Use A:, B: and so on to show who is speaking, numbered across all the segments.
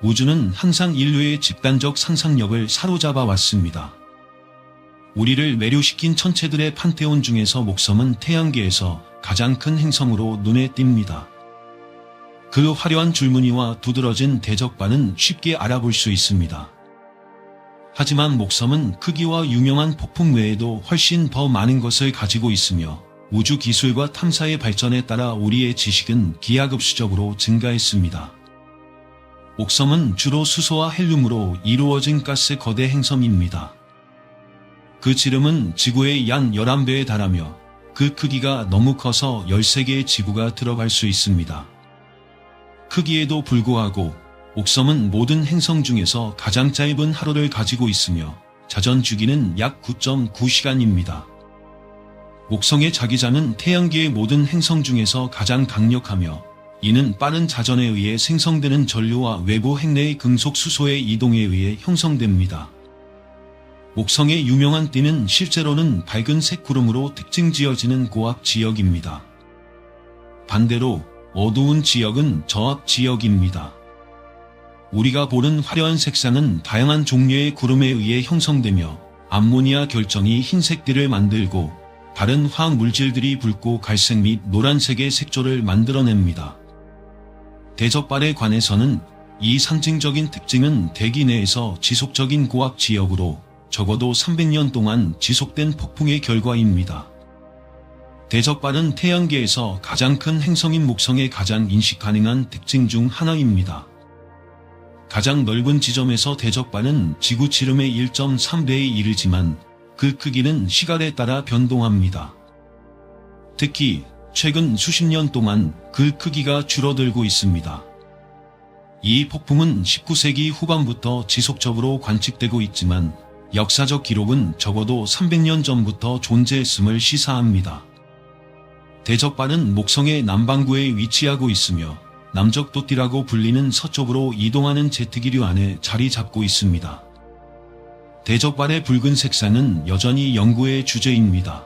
A: 우주는 항상 인류의 집단적 상상력을 사로잡아 왔습니다. 우리를 매료시킨 천체들의 판테온 중에서 목섬은 태양계에서 가장 큰 행성으로 눈에 띕니다. 그 화려한 줄무늬와 두드러진 대적반은 쉽게 알아볼 수 있습니다. 하지만 목섬은 크기와 유명한 폭풍 외에도 훨씬 더 많은 것을 가지고 있으며 우주 기술과 탐사의 발전에 따라 우리의 지식은 기하급수적으로 증가했습니다. 목섬은 주로 수소와 헬륨으로 이루어진 가스 거대 행성입니다. 그 지름은 지구의 약 11배에 달하며 그 크기가 너무 커서 13개의 지구가 들어갈 수 있습니다. 크기에도 불구하고 목섬은 모든 행성 중에서 가장 짧은 하루를 가지고 있으며 자전 주기는 약 9.9시간입니다. 목성의 자기장은 태양계의 모든 행성 중에서 가장 강력하며 이는 빠른 자전에 의해 생성되는 전류와 외부 핵내의 금속 수소의 이동에 의해 형성됩니다. 목성의 유명한 띠는 실제로는 밝은 색 구름으로 특징 지어지는 고압 지역입니다. 반대로 어두운 지역은 저압 지역입니다. 우리가 보는 화려한 색상은 다양한 종류의 구름에 의해 형성되며 암모니아 결정이 흰색띠를 만들고 다른 화학 물질들이 붉고 갈색 및 노란색의 색조를 만들어냅니다. 대적발에 관해서는 이 상징적인 특징은 대기 내에서 지속적인 고압 지역으로 적어도 300년 동안 지속된 폭풍의 결과입니다. 대적발은 태양계에서 가장 큰 행성인 목성의 가장 인식 가능한 특징 중 하나입니다. 가장 넓은 지점에서 대적발은 지구 지름의 1.3배에 이르지만 그 크기는 시간에 따라 변동합니다. 특히 최근 수십 년 동안 그 크기가 줄어들고 있습니다. 이 폭풍은 19세기 후반부터 지속적으로 관측되고 있지만 역사적 기록은 적어도 300년 전부터 존재했음을 시사합니다. 대적발은 목성의 남반구에 위치하고 있으며 남적도띠라고 불리는 서쪽으로 이동하는 제트기류 안에 자리 잡고 있습니다. 대적발의 붉은 색상은 여전히 연구의 주제입니다.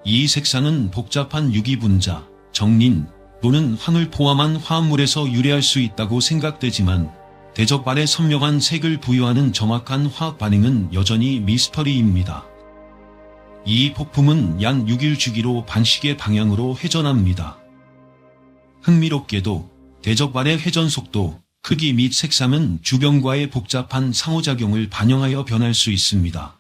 A: 이 색상은 복잡한 유기분자, 정린 또는 황을 포함한 화합물에서 유래할 수 있다고 생각되지만 대적발에 선명한 색을 부여하는 정확한 화학 반응은 여전히 미스터리입니다. 이 폭풍은 약 6일 주기로 반시계 방향으로 회전합니다. 흥미롭게도 대적발의 회전 속도, 크기 및 색상은 주변과의 복잡한 상호작용을 반영하여 변할 수 있습니다.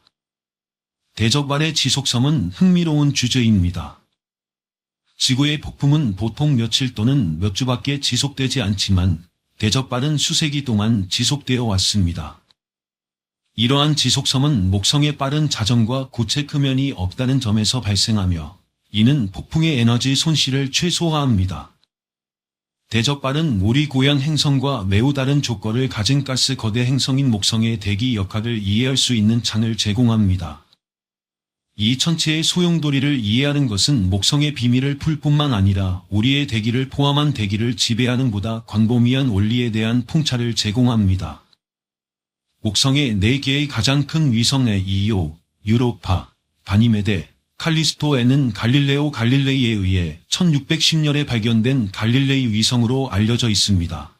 A: 대적발의 지속성은 흥미로운 주제입니다. 지구의 폭풍은 보통 며칠 또는 몇 주밖에 지속되지 않지만 대적발은 수세기 동안 지속되어 왔습니다. 이러한 지속성은 목성의 빠른 자전과 고체 크면이 없다는 점에서 발생하며 이는 폭풍의 에너지 손실을 최소화합니다. 대적발은 우리 고향 행성과 매우 다른 조건을 가진 가스 거대 행성인 목성의 대기 역학을 이해할 수 있는 창을 제공합니다. 이 천체의 소용돌이를 이해하는 것은 목성의 비밀을 풀 뿐만 아니라 우리의 대기를 포함한 대기를 지배하는 보다 광범위한 원리에 대한 통찰을 제공합니다. 목성의 4개의 가장 큰 위성의 이오, 유로파, 가니메데, 칼리스토에는 갈릴레오 갈릴레이에 의해 1610년에 발견된 갈릴레이 위성으로 알려져 있습니다.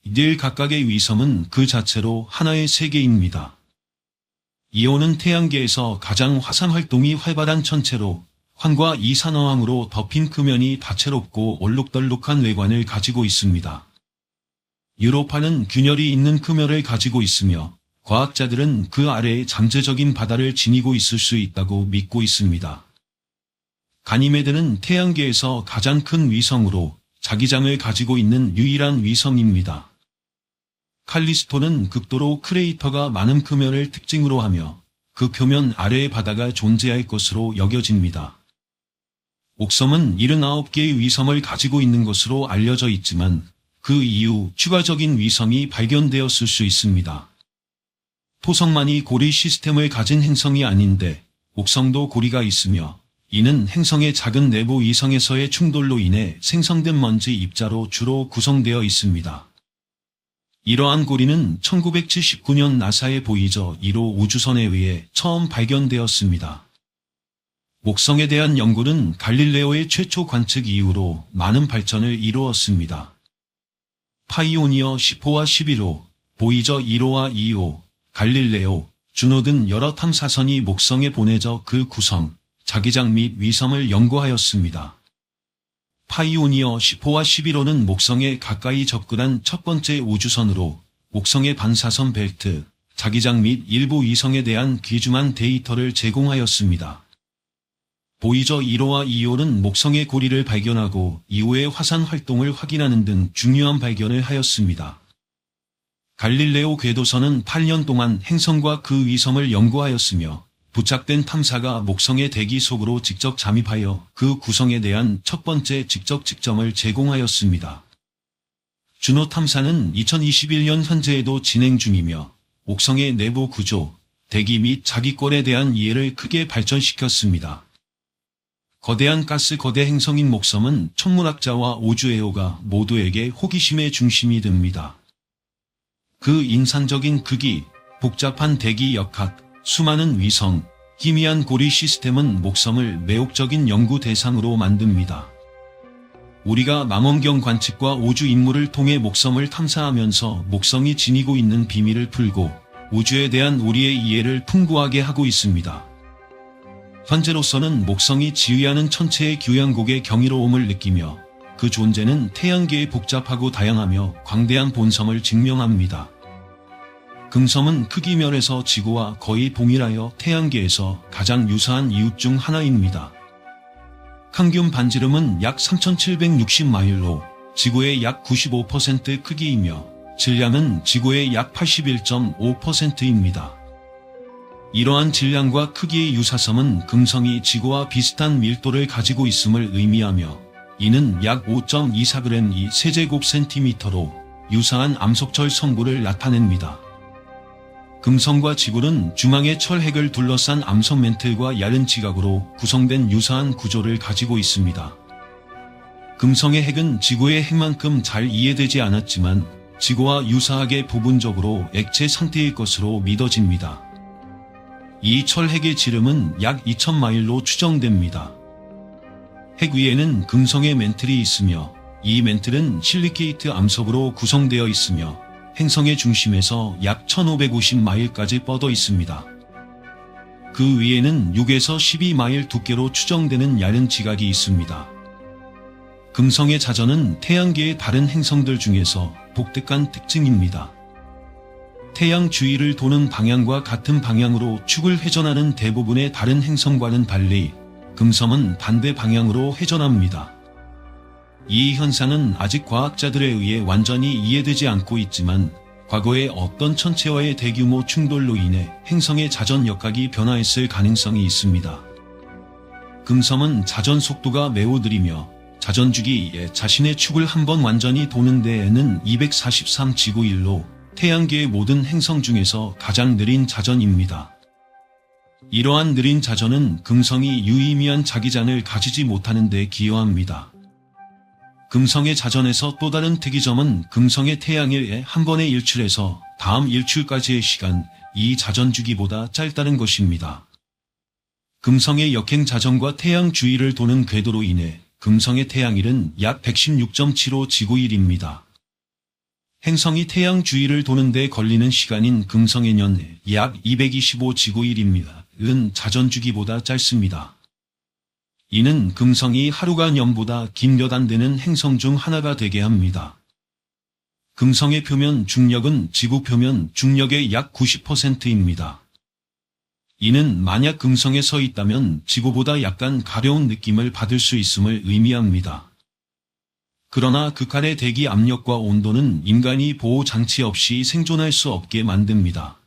A: 이들 각각의 위성은 그 자체로 하나의 세계입니다. 이오는 태양계에서 가장 화산 활동이 활발한 천체로 황과 이산화황으로 덮인 크면이 다채롭고 얼룩덜룩한 외관을 가지고 있습니다. 유로파는 균열이 있는 크면을 가지고 있으며 과학자들은 그 아래에 잠재적인 바다를 지니고 있을 수 있다고 믿고 있습니다. 가니메드는 태양계에서 가장 큰 위성으로 자기장을 가지고 있는 유일한 위성입니다. 칼리스토는 극도로 크레이터가 많은 크면을 특징으로 하며 그 표면 아래에 바다가 존재할 것으로 여겨집니다. 옥섬은 79개의 위성을 가지고 있는 것으로 알려져 있지만 그 이후 추가적인 위성이 발견되었을 수 있습니다. 토성만이 고리 시스템을 가진 행성이 아닌데 옥성도 고리가 있으며 이는 행성의 작은 내부 위성에서의 충돌로 인해 생성된 먼지 입자로 주로 구성되어 있습니다. 이러한 고리는 1979년 나사의 보이저 1호 우주선에 의해 처음 발견되었습니다. 목성에 대한 연구는 갈릴레오의 최초 관측 이후로 많은 발전을 이루었습니다. 파이오니어 10호와 11호, 보이저 1호와 2호, 갈릴레오, 주노 등 여러 탐사선이 목성에 보내져 그 구성, 자기장 및 위성을 연구하였습니다. 파이오니어 10호와 11호는 목성에 가까이 접근한 첫 번째 우주선으로 목성의 반사선 벨트, 자기장 및 일부 위성에 대한 귀중한 데이터를 제공하였습니다. 보이저 1호와 2호는 목성의 고리를 발견하고 이후의 화산 활동을 확인하는 등 중요한 발견을 하였습니다. 갈릴레오 궤도선은 8년 동안 행성과 그 위성을 연구하였으며 부착된 탐사가 목성의 대기 속으로 직접 잠입하여 그 구성에 대한 첫 번째 직접 측정을 제공하였습니다. 주노 탐사는 2021년 현재에도 진행 중이며 목성의 내부 구조, 대기 및 자기권에 대한 이해를 크게 발전시켰습니다. 거대한 가스 거대 행성인 목성은 천문학자와 우주애호가 모두에게 호기심의 중심이 됩니다. 그 인산적인 크기, 복잡한 대기 역학, 수많은 위성, 희미한 고리 시스템은 목성을 매혹적인 연구 대상으로 만듭니다. 우리가 망원경 관측과 우주 임무를 통해 목성을 탐사하면서 목성이 지니고 있는 비밀을 풀고 우주에 대한 우리의 이해를 풍부하게 하고 있습니다. 현재로서는 목성이 지휘하는 천체의 교향곡의 경이로움을 느끼며 그 존재는 태양계의 복잡하고 다양하며 광대한 본성을 증명합니다. 금성은 크기 면에서 지구와 거의 동일하여 태양계에서 가장 유사한 이웃 중 하나입니다. 평균 반지름은 약 3,760마일로 지구의 약 95% 크기이며 질량은 지구의 약 81.5%입니다. 이러한 질량과 크기의 유사성은 금성이 지구와 비슷한 밀도를 가지고 있음을 의미하며 이는 약 5.24g 세제곱센티미터로 유사한 암석철 성분을 나타냅니다. 금성과 지구는 중앙의 철핵을 둘러싼 암석 멘틀과 얇은 지각으로 구성된 유사한 구조를 가지고 있습니다. 금성의 핵은 지구의 핵만큼 잘 이해되지 않았지만 지구와 유사하게 부분적으로 액체 상태일 것으로 믿어집니다. 이 철핵의 지름은 약 2,000마일로 추정됩니다. 핵 위에는 금성의 멘틀이 있으며 이 멘틀은 실리케이트 암석으로 구성되어 있으며 행성의 중심에서 약 1,550마일까지 뻗어 있습니다. 그 위에는 6에서 12마일 두께로 추정되는 얇은 지각이 있습니다. 금성의 자전은 태양계의 다른 행성들 중에서 독특한 특징입니다. 태양 주위를 도는 방향과 같은 방향으로 축을 회전하는 대부분의 다른 행성과는 달리 금성은 반대 방향으로 회전합니다. 이 현상은 아직 과학자들에 의해 완전히 이해되지 않고 있지만 과거에 어떤 천체와의 대규모 충돌로 인해 행성의 자전 역학이 변화했을 가능성이 있습니다. 금성은 자전 속도가 매우 느리며 자전 주기에 자신의 축을 한 번 완전히 도는 데에는 243지구일로 태양계의 모든 행성 중에서 가장 느린 자전입니다. 이러한 느린 자전은 금성이 유의미한 자기장을 가지지 못하는 데 기여합니다. 금성의 자전에서 또 다른 특이점은 금성의 태양에 한 번에 일출해서 다음 일출까지의 시간, 이 자전 주기보다 짧다는 것입니다. 금성의 역행 자전과 태양 주위를 도는 궤도로 인해 금성의 태양일은 약 116.75 지구일입니다. 행성이 태양 주위를 도는 데 걸리는 시간인 금성의 년 약 225 지구일입니다. 은 자전 주기보다 짧습니다. 이는 금성이 하루가 년보다 긴 몇 안 되는 행성 중 하나가 되게 합니다. 금성의 표면 중력은 지구 표면 중력의 약 90%입니다. 이는 만약 금성에 서 있다면 지구보다 약간 가려운 느낌을 받을 수 있음을 의미합니다. 그러나 극한의 대기 압력과 온도는 인간이 보호 장치 없이 생존할 수 없게 만듭니다.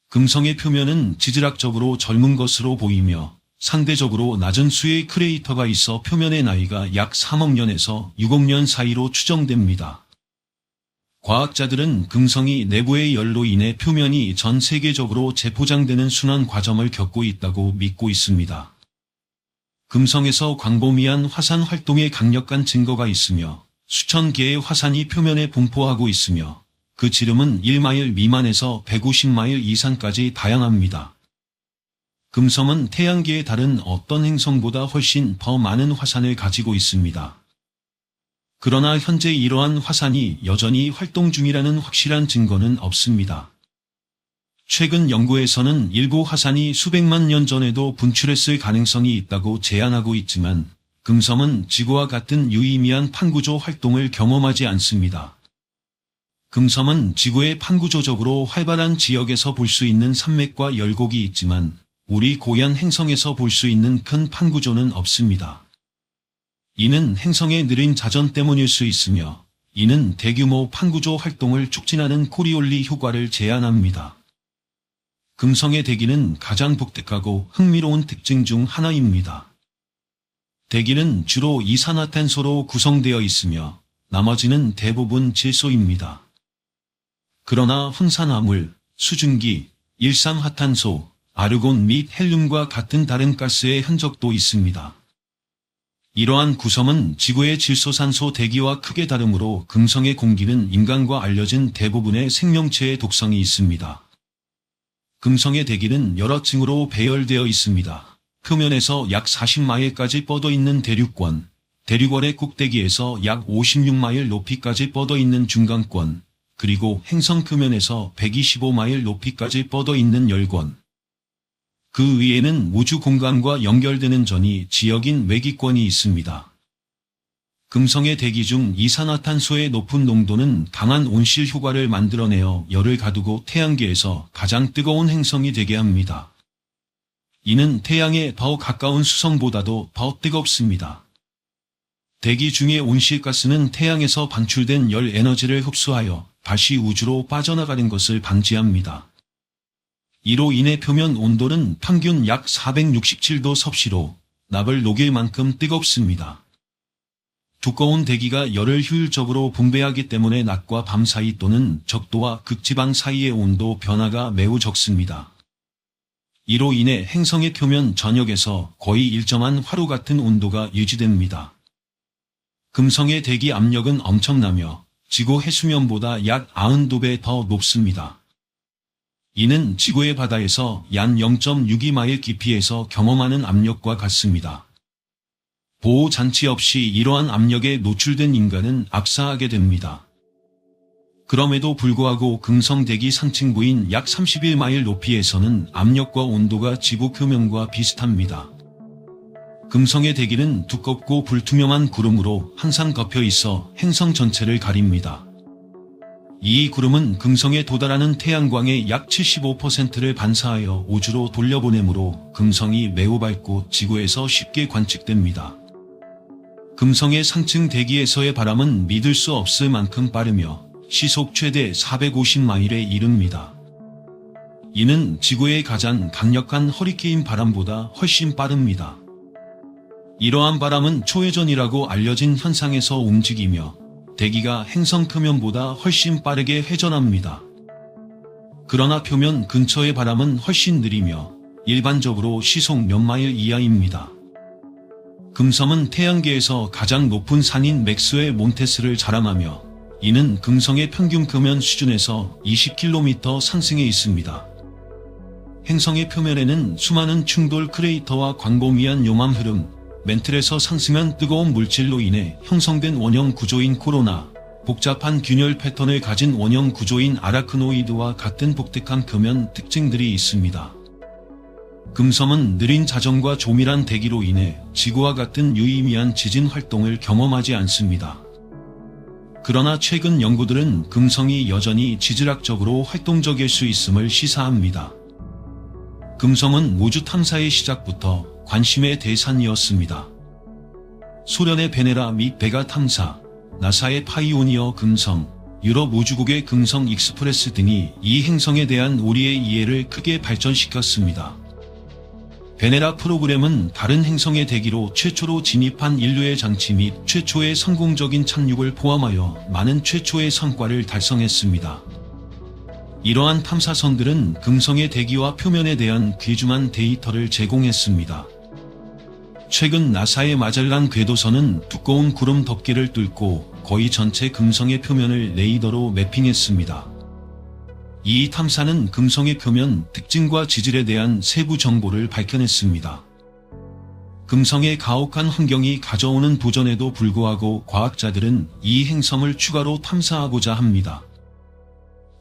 A: 금성의 표면은 지질학적으로 젊은 것으로 보이며 상대적으로 낮은 수의 크레이터가 있어 표면의 나이가 약 3억 년에서 6억 년 사이로 추정됩니다. 과학자들은 금성이 내부의 열로 인해 표면이 전 세계적으로 재포장되는 순환 과정을 겪고 있다고 믿고 있습니다. 금성에서 광범위한 화산 활동의 강력한 증거가 있으며 수천 개의 화산이 표면에 분포하고 있으며 그 지름은 1마일 미만에서 150마일 이상까지 다양합니다. 금성은 태양계의 다른 어떤 행성보다 훨씬 더 많은 화산을 가지고 있습니다. 그러나 현재 이러한 화산이 여전히 활동 중이라는 확실한 증거는 없습니다. 최근 연구에서는 일부 화산이 수백만 년 전에도 분출했을 가능성이 있다고 제안하고 있지만 금섬은 지구와 같은 유의미한 판구조 활동을 경험하지 않습니다. 금섬은 지구의 판구조적으로 활발한 지역에서 볼 수 있는 산맥과 열곡이 있지만 우리 고향 행성에서 볼 수 있는 큰 판구조는 없습니다. 이는 행성의 느린 자전 때문일 수 있으며 이는 대규모 판구조 활동을 촉진하는 코리올리 효과를 제한합니다. 금성의 대기는 가장 독특하고 흥미로운 특징 중 하나입니다. 대기는 주로 이산화탄소로 구성되어 있으며 나머지는 대부분 질소입니다. 그러나 황산화물, 수증기, 일산화탄소, 아르곤 및 헬륨과 같은 다른 가스의 흔적도 있습니다. 이러한 구성은 지구의 질소산소 대기와 크게 다르므로 금성의 공기는 인간과 알려진 대부분의 생명체의 독성이 있습니다. 금성의 대기는 여러 층으로 배열되어 있습니다. 표면에서 약 40마일까지 뻗어 있는 대륙권, 대륙월의 꼭대기에서 약 56마일 높이까지 뻗어 있는 중간권, 그리고 행성 표면에서 125마일 높이까지 뻗어 있는 열권. 그 위에는 우주 공간과 연결되는 전이 지역인 외기권이 있습니다. 금성의 대기 중 이산화탄소의 높은 농도는 강한 온실 효과를 만들어내어 열을 가두고 태양계에서 가장 뜨거운 행성이 되게 합니다. 이는 태양에 더 가까운 수성보다도 더 뜨겁습니다. 대기 중의 온실가스는 태양에서 방출된 열 에너지를 흡수하여 다시 우주로 빠져나가는 것을 방지합니다. 이로 인해 표면 온도는 평균 약 467도 섭씨로 납을 녹일 만큼 뜨겁습니다. 두꺼운 대기가 열을 효율적으로 분배하기 때문에 낮과 밤 사이 또는 적도와 극지방 사이의 온도 변화가 매우 적습니다. 이로 인해 행성의 표면 전역에서 거의 일정한 화로 같은 온도가 유지됩니다. 금성의 대기 압력은 엄청나며 지구 해수면보다 약 92배 더 높습니다. 이는 지구의 바다에서 약 0.62마일 깊이에서 경험하는 압력과 같습니다. 보호 장치 없이 이러한 압력에 노출된 인간은 압사하게 됩니다. 그럼에도 불구하고 금성 대기 상층부인 약 31마일 높이에서는 압력과 온도가 지구 표면과 비슷합니다. 금성의 대기는 두껍고 불투명한 구름으로 항상 덮여 있어 행성 전체를 가립니다. 이 구름은 금성에 도달하는 태양광의 약 75%를 반사하여 우주로 돌려보내므로 금성이 매우 밝고 지구에서 쉽게 관측됩니다. 금성의 상층 대기에서의 바람은 믿을 수 없을 만큼 빠르며 시속 최대 450마일에 이릅니다. 이는 지구의 가장 강력한 허리케인 바람보다 훨씬 빠릅니다. 이러한 바람은 초회전이라고 알려진 현상에서 움직이며 대기가 행성 표면보다 훨씬 빠르게 회전합니다. 그러나 표면 근처의 바람은 훨씬 느리며 일반적으로 시속 몇 마일 이하입니다. 금섬은 태양계에서 가장 높은 산인 맥스웰 몬테스를 자랑하며 이는 금성의 평균 표면 수준에서 20km 상승해 있습니다. 행성의 표면에는 수많은 충돌 크레이터와 광범위한 요맘 흐름, 멘틀에서 상승한 뜨거운 물질로 인해 형성된 원형 구조인 코로나, 복잡한 균열 패턴을 가진 원형 구조인 아라크노이드와 같은 독특한 표면 특징들이 있습니다. 금섬은 느린 자전과 조밀한 대기로 인해 지구와 같은 유의미한 지진 활동을 경험하지 않습니다. 그러나 최근 연구들은 금성이 여전히 지질학적으로 활동적일 수 있음을 시사합니다. 금성은 우주 탐사의 시작부터 관심의 대상이었습니다. 소련의 베네라 및 베가 탐사, 나사의 파이오니어 금성, 유럽 우주국의 금성 익스프레스 등이 이 행성에 대한 우리의 이해를 크게 발전시켰습니다. 베네라 프로그램은 다른 행성의 대기로 최초로 진입한 인류의 장치 및 최초의 성공적인 착륙을 포함하여 많은 최초의 성과를 달성했습니다. 이러한 탐사선들은 금성의 대기와 표면에 대한 귀중한 데이터를 제공했습니다. 최근 나사의 마젤란 궤도선은 두꺼운 구름 덮개를 뚫고 거의 전체 금성의 표면을 레이더로 매핑했습니다. 이 탐사는 금성의 표면 특징과 지질에 대한 세부 정보를 밝혀냈습니다. 금성의 가혹한 환경이 가져오는 도전에도 불구하고 과학자들은 이 행성을 추가로 탐사하고자 합니다.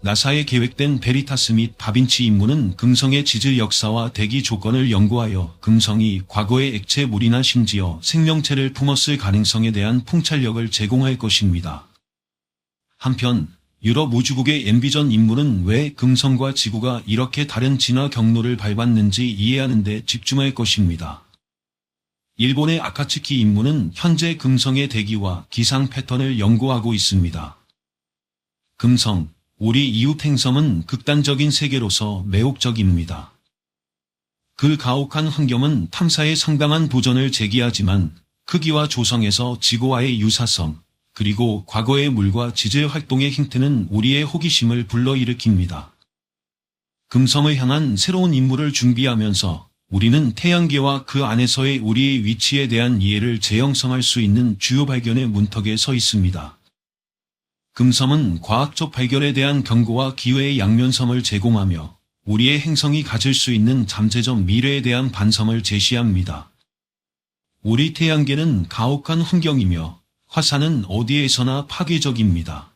A: 나사에 계획된 베리타스 및 다빈치 임무는 금성의 지질 역사와 대기 조건을 연구하여 금성이 과거의 액체 물이나 심지어 생명체를 품었을 가능성에 대한 통찰력을 제공할 것입니다. 한편 유럽 우주국의 앰비전 임무는 왜 금성과 지구가 이렇게 다른 진화 경로를 밟았는지 이해하는 데 집중할 것입니다. 일본의 아카츠키 임무는 현재 금성의 대기와 기상 패턴을 연구하고 있습니다. 금성, 우리 이웃 행성은 극단적인 세계로서 매혹적입니다. 그 가혹한 환경은 탐사에 상당한 도전을 제기하지만 크기와 조성에서 지구와의 유사성, 그리고 과거의 물과 지질 활동의 힌트는 우리의 호기심을 불러일으킵니다. 금성을 향한 새로운 임무를 준비하면서 우리는 태양계와 그 안에서의 우리의 위치에 대한 이해를 재형성할 수 있는 주요 발견의 문턱에 서 있습니다. 금성은 과학적 발견에 대한 경고와 기회의 양면섬을 제공하며 우리의 행성이 가질 수 있는 잠재적 미래에 대한 반섬을 제시합니다. 우리 태양계는 가혹한 환경이며 화산은 어디에서나 파괴적입니다.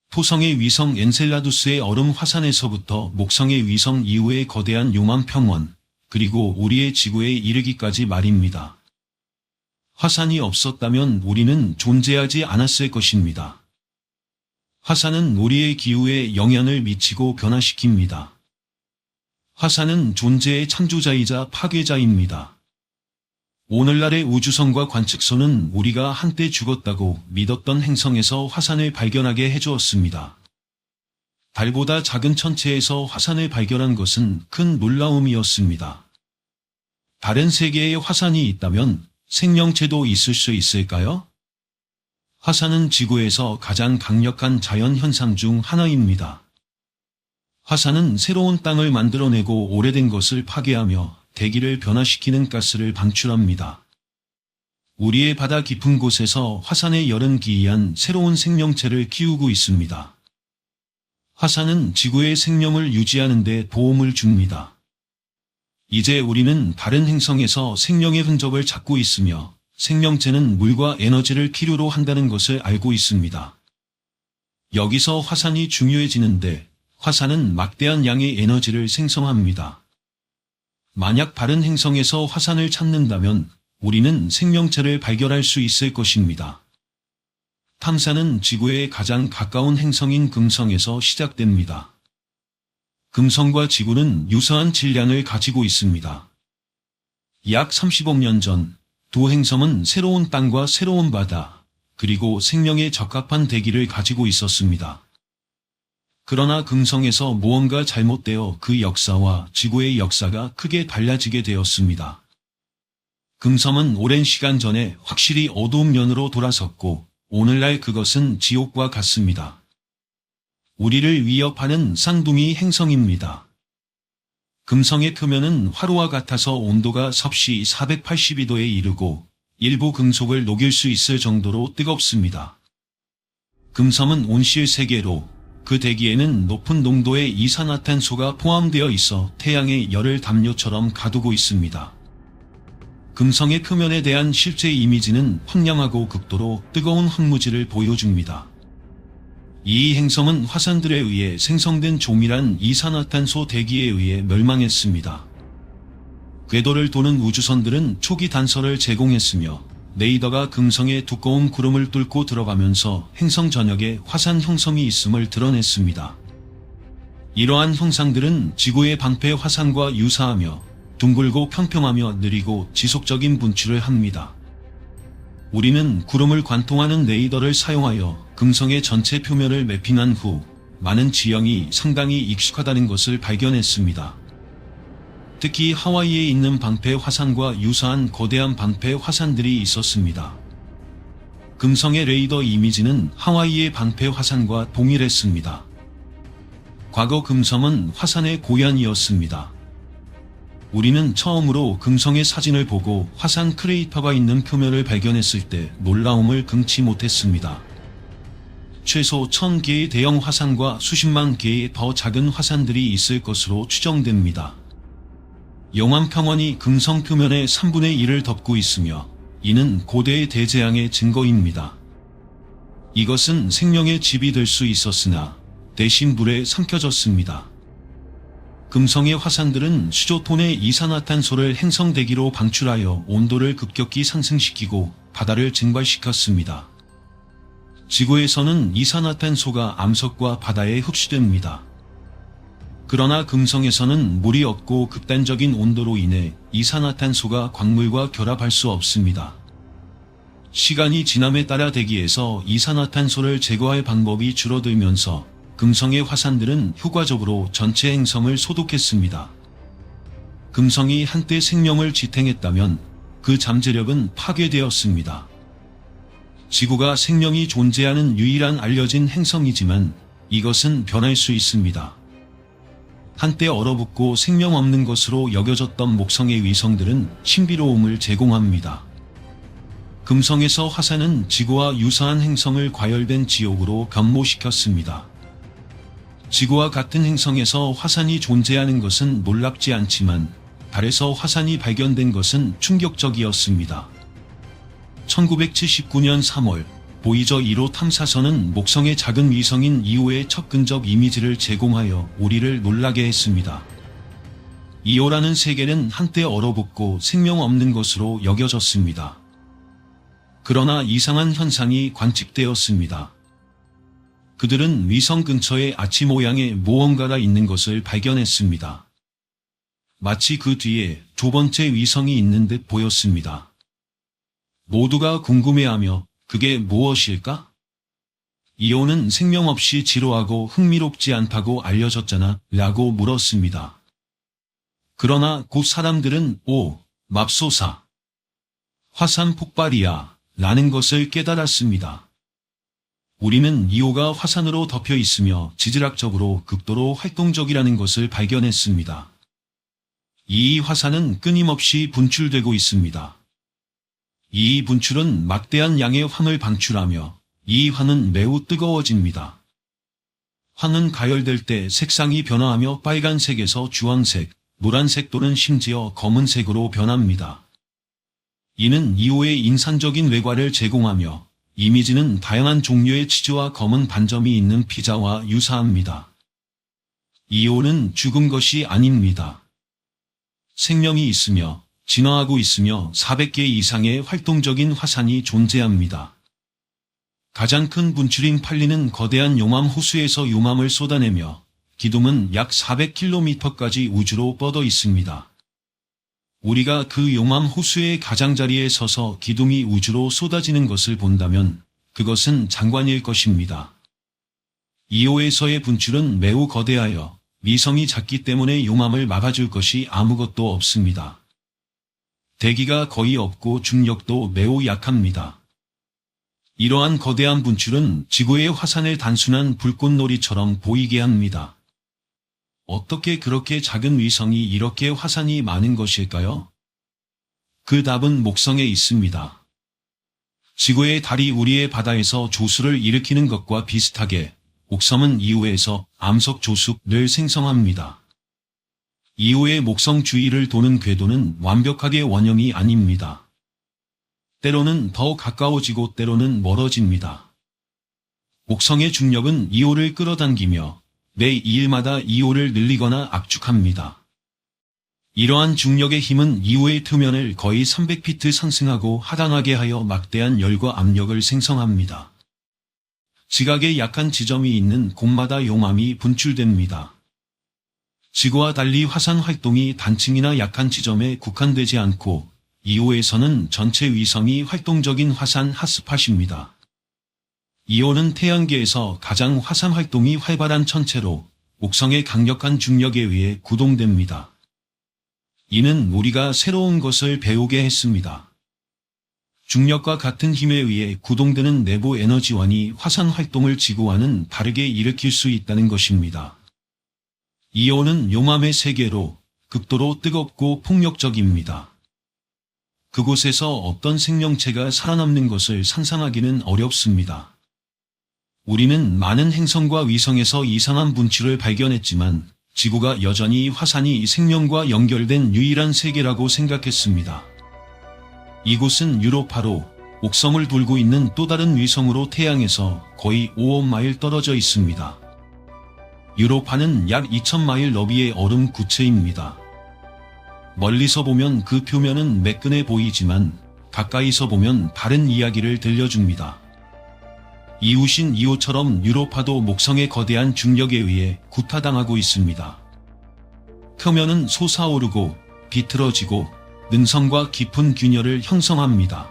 A: 토성의 위성 엔셀라두스의 얼음 화산에서부터 목성의 위성 이후의 거대한 용암 평원, 그리고 우리의 지구에 이르기까지 말입니다. 화산이 없었다면 우리는 존재하지 않았을 것입니다. 화산은 우리의 기후에 영향을 미치고 변화시킵니다. 화산은 존재의 창조자이자 파괴자입니다. 오늘날의 우주선과 관측소는 우리가 한때 죽었다고 믿었던 행성에서 화산을 발견하게 해주었습니다. 달보다 작은 천체에서 화산을 발견한 것은 큰 놀라움이었습니다. 다른 세계에 화산이 있다면 생명체도 있을 수 있을까요? 화산은 지구에서 가장 강력한 자연현상 중 하나입니다. 화산은 새로운 땅을 만들어내고 오래된 것을 파괴하며 대기를 변화시키는 가스를 방출합니다. 우리의 바다 깊은 곳에서 화산의 열은 기이한 새로운 생명체를 키우고 있습니다. 화산은 지구의 생명을 유지하는 데 도움을 줍니다. 이제 우리는 다른 행성에서 생명의 흔적을 찾고 있으며 생명체는 물과 에너지를 필요로 한다는 것을 알고 있습니다. 여기서 화산이 중요해지는데 화산은 막대한 양의 에너지를 생성합니다. 만약 다른 행성에서 화산을 찾는다면 우리는 생명체를 발견할 수 있을 것입니다. 탐사는 지구에 가장 가까운 행성인 금성에서 시작됩니다. 금성과 지구는 유사한 질량을 가지고 있습니다. 약 30억 년 전, 두 행성은 새로운 땅과 새로운 바다, 그리고 생명에 적합한 대기를 가지고 있었습니다. 그러나 금성에서 무언가 잘못되어 그 역사와 지구의 역사가 크게 달라지게 되었습니다. 금성은 오랜 시간 전에 확실히 어두운 면으로 돌아섰고 오늘날 그것은 지옥과 같습니다. 우리를 위협하는 쌍둥이 행성입니다. 금성의 표면은 화로와 같아서 온도가 섭씨 482도에 이르고 일부 금속을 녹일 수 있을 정도로 뜨겁습니다. 금성은 온실 세계로 그 대기에는 높은 농도의 이산화탄소가 포함되어 있어 태양의 열을 담요처럼 가두고 있습니다. 금성의 표면에 대한 실제 이미지는 황량하고 극도로 뜨거운 황무지를 보여줍니다. 이 행성은 화산들에 의해 생성된 조밀한 이산화탄소 대기에 의해 멸망했습니다. 궤도를 도는 우주선들은 초기 단서를 제공했으며 레이더가 금성의 두꺼운 구름을 뚫고 들어가면서 행성 전역에 화산 형성이 있음을 드러냈습니다. 이러한 형상들은 지구의 방패 화산과 유사하며 둥글고 평평하며 느리고 지속적인 분출을 합니다. 우리는 구름을 관통하는 레이더를 사용하여 금성의 전체 표면을 매핑한 후 많은 지형이 상당히 익숙하다는 것을 발견했습니다. 특히 하와이에 있는 방패 화산과 유사한 거대한 방패 화산들이 있었습니다. 금성의 레이더 이미지는 하와이의 방패 화산과 동일했습니다. 과거 금성은 화산의 고향이었습니다. 우리는 처음으로 금성의 사진을 보고 화산 크레이터가 있는 표면을 발견했을 때 놀라움을 금치 못했습니다. 최소 1000개의 대형 화산과 수십만 개의 더 작은 화산들이 있을 것으로 추정됩니다. 용암 평원이 금성 표면의 3분의 1을 덮고 있으며 이는 고대의 대재앙의 증거입니다. 이것은 생명의 집이 될 수 있었으나 대신 물에 삼켜졌습니다. 금성의 화산들은 수조톤의 이산화탄소를 행성대기로 방출하여 온도를 급격히 상승시키고 바다를 증발시켰습니다. 지구에서는 이산화탄소가 암석과 바다에 흡수됩니다. 그러나 금성에서는 물이 없고 극단적인 온도로 인해 이산화탄소가 광물과 결합할 수 없습니다. 시간이 지남에 따라 대기에서 이산화탄소를 제거할 방법이 줄어들면서 금성의 화산들은 효과적으로 전체 행성을 소독했습니다. 금성이 한때 생명을 지탱했다면 그 잠재력은 파괴되었습니다. 지구가 생명이 존재하는 유일한 알려진 행성이지만 이것은 변할 수 있습니다. 한때 얼어붙고 생명 없는 것으로 여겨졌던 목성의 위성들은 신비로움을 제공합니다. 금성에서 화산은 지구와 유사한 행성을 과열된 지옥으로 변모시켰습니다. 지구와 같은 행성에서 화산이 존재하는 것은 놀랍지 않지만 달에서 화산이 발견된 것은 충격적이었습니다. 1979년 3월 보이저 1호 탐사선은 목성의 작은 위성인 2호의 첫 근접 이미지를 제공하여 우리를 놀라게 했습니다. 2호라는 세계는 한때 얼어붙고 생명 없는 것으로 여겨졌습니다. 그러나 이상한 현상이 관측되었습니다. 그들은 위성 근처에 아치 모양의 무언가가 있는 것을 발견했습니다. 마치 그 뒤에 두 번째 위성이 있는 듯 보였습니다. 모두가 궁금해하며 그게 무엇일까? 2호는 생명 없이 지루하고 흥미롭지 않다고 알려졌잖아 라고 물었습니다. 그러나 곧 사람들은 맙소사. 화산 폭발이야 라는 것을 깨달았습니다. 우리는 2호가 화산으로 덮여 있으며 지질학적으로 극도로 활동적이라는 것을 발견했습니다. 이 화산은 끊임없이 분출되고 있습니다. 이 분출은 막대한 양의 황을 방출하며 이 황은 매우 뜨거워집니다. 황은 가열될 때 색상이 변화하며 빨간색에서 주황색, 노란색 또는 심지어 검은색으로 변합니다. 이는 2호의 인상적인 외과를 제공하며 이미지는 다양한 종류의 치즈와 검은 반점이 있는 피자와 유사합니다. 2호는 죽은 것이 아닙니다. 생명이 있으며 진화하고 있으며 400개 이상의 활동적인 화산이 존재합니다. 가장 큰 분출인 팔리는 거대한 용암 호수에서 용암을 쏟아내며 기둥은 약 400km까지 우주로 뻗어 있습니다. 우리가 그 용암 호수의 가장자리에 서서 기둥이 우주로 쏟아지는 것을 본다면 그것은 장관일 것입니다. 2호에서의 분출은 매우 거대하여 위성이 작기 때문에 용암을 막아줄 것이 아무것도 없습니다. 대기가 거의 없고 중력도 매우 약합니다. 이러한 거대한 분출은 지구의 화산을 단순한 불꽃놀이처럼 보이게 합니다. 어떻게 그렇게 작은 위성이 이렇게 화산이 많은 것일까요? 그 답은 목성에 있습니다. 지구의 달이 우리의 바다에서 조수를 일으키는 것과 비슷하게 목성은 2호에서 암석 조수를 생성합니다. 2호의 목성 주위를 도는 궤도는 완벽하게 원형이 아닙니다. 때로는 더 가까워지고 때로는 멀어집니다. 목성의 중력은 2호를 끌어당기며 매 2일마다 2호를 늘리거나 압축합니다. 이러한 중력의 힘은 2호의 표면을 거의 300피트 상승하고 하강하게 하여 막대한 열과 압력을 생성합니다. 지각에 약한 지점이 있는 곳마다 용암이 분출됩니다. 지구와 달리 화산 활동이 단층이나 약한 지점에 국한되지 않고 2호에서는 전체 위성이 활동적인 화산 핫스팟입니다. 2호는 태양계에서 가장 화산 활동이 활발한 천체로 목성의 강력한 중력에 의해 구동됩니다. 이는 우리가 새로운 것을 배우게 했습니다. 중력과 같은 힘에 의해 구동되는 내부 에너지원이 화산 활동을 지구와는 다르게 일으킬 수 있다는 것입니다. 2호는 용암의 세계로 극도로 뜨겁고 폭력적입니다. 그곳에서 어떤 생명체가 살아남는 것을 상상하기는 어렵습니다. 우리는 많은 행성과 위성에서 이상한 분출을 발견했지만 지구가 여전히 화산이 생명과 연결된 유일한 세계라고 생각했습니다. 이곳은 유로파로 목성을 돌고 있는 또 다른 위성으로 태양에서 거의 5억 마일 떨어져 있습니다. 유로파는 약 2000마일 너비의 얼음 구체입니다. 멀리서 보면 그 표면은 매끈해 보이지만 가까이서 보면 다른 이야기를 들려줍니다. 이웃인 이오처럼 유로파도 목성의 거대한 중력에 의해 구타당하고 있습니다. 표면은 솟아오르고 비틀어지고 능선과 깊은 균열을 형성합니다.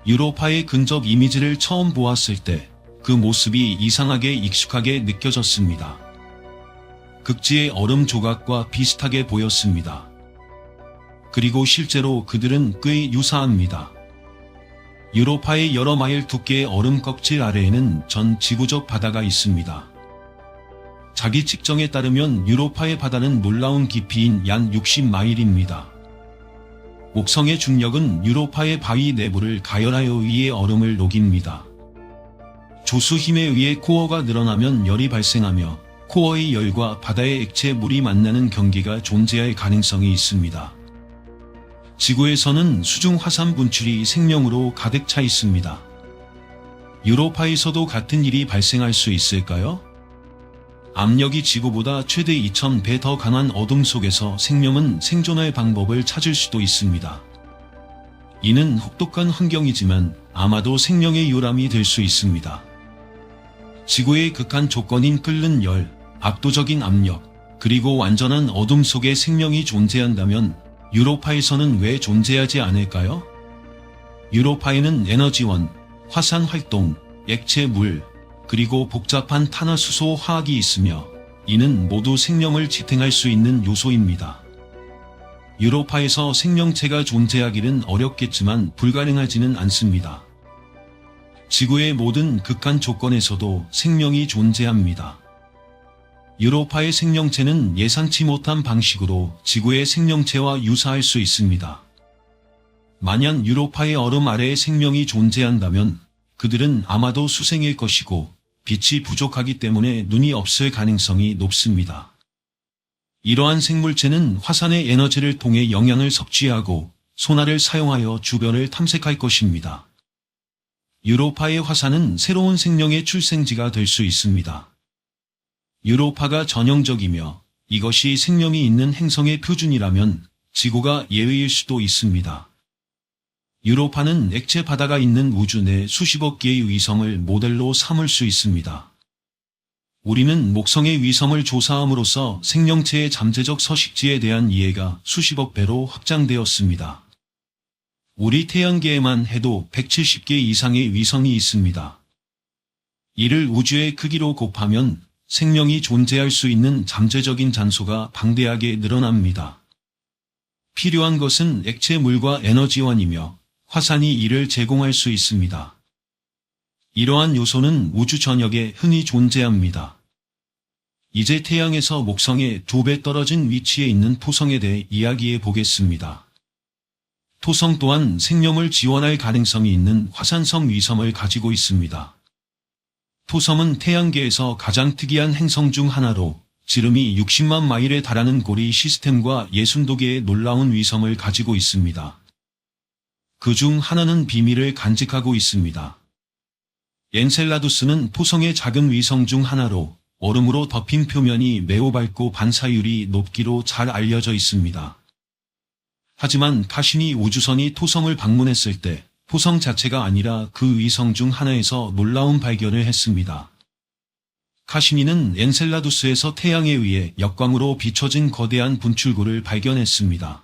A: 유로파의 근접 이미지를 처음 보았을 때 그 모습이 이상하게 익숙하게 느껴졌습니다. 극지의 얼음 조각과 비슷하게 보였습니다. 그리고 실제로 그들은 꽤 유사합니다. 유로파의 여러 마일 두께의 얼음 껍질 아래에는 전 지구적 바다가 있습니다. 자기 측정에 따르면 유로파의 바다는 놀라운 깊이인 약 60마일입니다. 목성의 중력은 유로파의 바위 내부를 가열하여 위의 얼음을 녹입니다. 조수 힘에 의해 코어가 늘어나면 열이 발생하며 코어의 열과 바다의 액체 물이 만나는 경계가 존재할 가능성이 있습니다. 지구에서는 수중 화산 분출이 생명으로 가득 차 있습니다. 유로파에서도 같은 일이 발생할 수 있을까요? 압력이 지구보다 최대 2000배 더 강한 어둠 속에서 생명은 생존할 방법을 찾을 수도 있습니다. 이는 혹독한 환경이지만 아마도 생명의 요람이 될 수 있습니다. 지구의 극한 조건인 끓는 열, 압도적인 압력, 그리고 완전한 어둠 속에 생명이 존재한다면 유로파에서는 왜 존재하지 않을까요? 유로파에는 에너지원, 화산 활동, 액체 물, 그리고 복잡한 탄화수소 화학이 있으며 이는 모두 생명을 지탱할 수 있는 요소입니다. 유로파에서 생명체가 존재하기는 어렵겠지만 불가능하지는 않습니다. 지구의 모든 극한 조건에서도 생명이 존재합니다. 유로파의 생명체는 예상치 못한 방식으로 지구의 생명체와 유사할 수 있습니다. 만약 유로파의 얼음 아래에 생명이 존재한다면 그들은 아마도 수생일 것이고 빛이 부족하기 때문에 눈이 없을 가능성이 높습니다. 이러한 생물체는 화산의 에너지를 통해 영양을 섭취하고 소나를 사용하여 주변을 탐색할 것입니다. 유로파의 화산은 새로운 생명의 출생지가 될 수 있습니다. 유로파가 전형적이며 이것이 생명이 있는 행성의 표준이라면 지구가 예외일 수도 있습니다. 유로파는 액체 바다가 있는 우주 내 수십억 개의 위성을 모델로 삼을 수 있습니다. 우리는 목성의 위성을 조사함으로써 생명체의 잠재적 서식지에 대한 이해가 수십억 배로 확장되었습니다. 우리 태양계에만 해도 170개 이상의 위성이 있습니다. 이를 우주의 크기로 곱하면 생명이 존재할 수 있는 잠재적인 장소가 방대하게 늘어납니다. 필요한 것은 액체 물과 에너지원이며 화산이 이를 제공할 수 있습니다. 이러한 요소는 우주 전역에 흔히 존재합니다. 이제 태양에서 목성의 2배 떨어진 위치에 있는 토성에 대해 이야기해 보겠습니다. 토성 또한 생명을 지원할 가능성이 있는 화산성 위성을 가지고 있습니다. 토성은 태양계에서 가장 특이한 행성 중 하나로 지름이 60만 마일에 달하는 고리 시스템과 60도 개의 놀라운 위성을 가지고 있습니다. 그 중 하나는 비밀을 간직하고 있습니다. 엔셀라두스는 토성의 작은 위성 중 하나로 얼음으로 덮인 표면이 매우 밝고 반사율이 높기로 잘 알려져 있습니다. 하지만 카시니 우주선이 토성을 방문했을 때 토성 자체가 아니라 그 위성 중 하나에서 놀라운 발견을 했습니다. 카시니는 엔셀라두스에서 태양에 의해 역광으로 비춰진 거대한 분출구를 발견했습니다.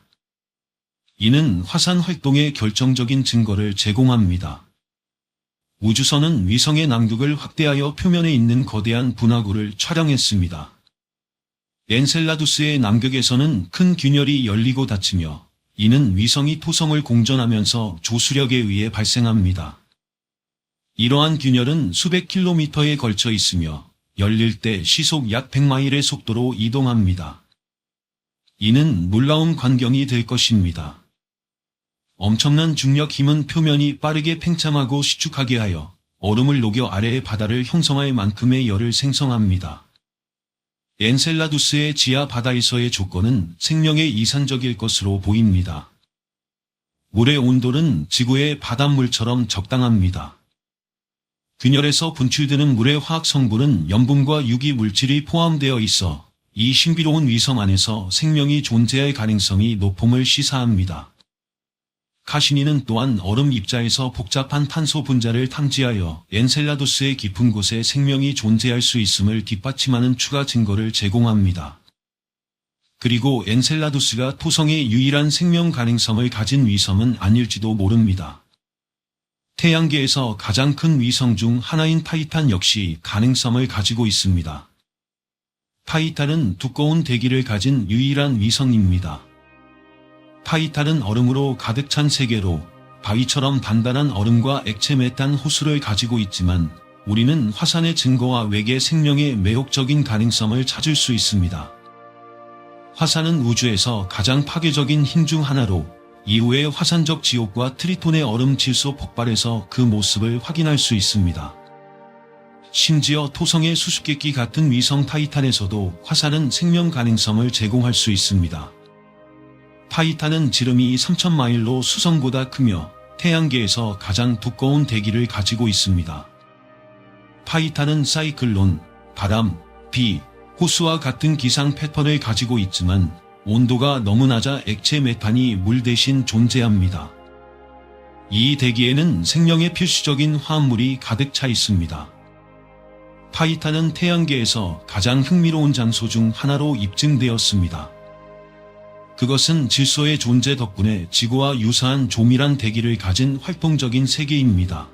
A: 이는 화산 활동의 결정적인 증거를 제공합니다. 우주선은 위성의 남극을 확대하여 표면에 있는 거대한 분화구를 촬영했습니다. 엔셀라두스의 남극에서는 큰 균열이 열리고 닫히며 이는 위성이 토성을 공전하면서 조수력에 의해 발생합니다. 이러한 균열은 수백 킬로미터에 걸쳐 있으며 열릴 때 시속 약 100마일의 속도로 이동합니다. 이는 놀라운 광경이 될 것입니다. 엄청난 중력 힘은 표면이 빠르게 팽창하고 수축하게 하여 얼음을 녹여 아래의 바다를 형성할 만큼의 열을 생성합니다. 엔셀라두스의 지하 바다에서의 조건은 생명에 이상적일 것으로 보입니다. 물의 온도는 지구의 바닷물처럼 적당합니다. 균열에서 분출되는 물의 화학 성분은 염분과 유기 물질이 포함되어 있어 이 신비로운 위성 안에서 생명이 존재할 가능성이 높음을 시사합니다. 카시니는 또한 얼음 입자에서 복잡한 탄소 분자를 탐지하여 엔셀라두스의 깊은 곳에 생명이 존재할 수 있음을 뒷받침하는 추가 증거를 제공합니다. 그리고 엔셀라두스가 토성의 유일한 생명 가능성을 가진 위성은 아닐지도 모릅니다. 태양계에서 가장 큰 위성 중 하나인 타이탄 역시 가능성을 가지고 있습니다. 타이탄은 두꺼운 대기를 가진 유일한 위성입니다. 타이탄은 얼음으로 가득 찬 세계로 바위처럼 단단한 얼음과 액체 메탄 호수를 가지고 있지만 우리는 화산의 증거와 외계 생명의 매혹적인 가능성을 찾을 수 있습니다. 화산은 우주에서 가장 파괴적인 힘 중 하나로 이후에 화산적 지옥과 트리톤의 얼음 질소 폭발에서 그 모습을 확인할 수 있습니다. 심지어 토성의 수수께끼 같은 위성 타이탄에서도 화산은 생명 가능성을 제공할 수 있습니다. 타이탄은 지름이 3,000마일로 수성보다 크며 태양계에서 가장 두꺼운 대기를 가지고 있습니다. 타이탄은 사이클론, 바람, 비, 호수와 같은 기상 패턴을 가지고 있지만 온도가 너무 낮아 액체 메탄이 물 대신 존재합니다. 이 대기에는 생명의 필수적인 화합물이 가득 차 있습니다. 타이탄은 태양계에서 가장 흥미로운 장소 중 하나로 입증되었습니다. 그것은 질소의 존재 덕분에 지구와 유사한 조밀한 대기를 가진 활동적인 세계입니다.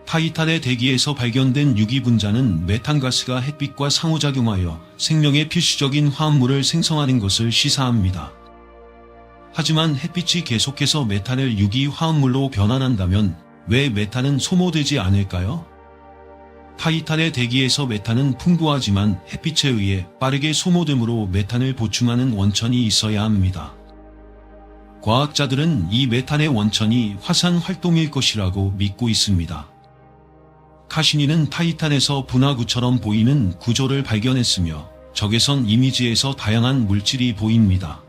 A: 타이탄의 대기에서 발견된 유기분자는 메탄가스가 햇빛과 상호작용하여 생명의 필수적인 화합물을 생성하는 것을 시사합니다. 하지만 햇빛이 계속해서 메탄을 유기화합물로 변환한다면 왜 메탄은 소모되지 않을까요? 타이탄의 대기에서 메탄은 풍부하지만 햇빛에 의해 빠르게 소모되므로 메탄을 보충하는 원천이 있어야 합니다. 과학자들은 이 메탄의 원천이 화산 활동일 것이라고 믿고 있습니다. 카시니는 타이탄에서 분화구처럼 보이는 구조를 발견했으며 적외선 이미지에서 다양한 물질이 보입니다.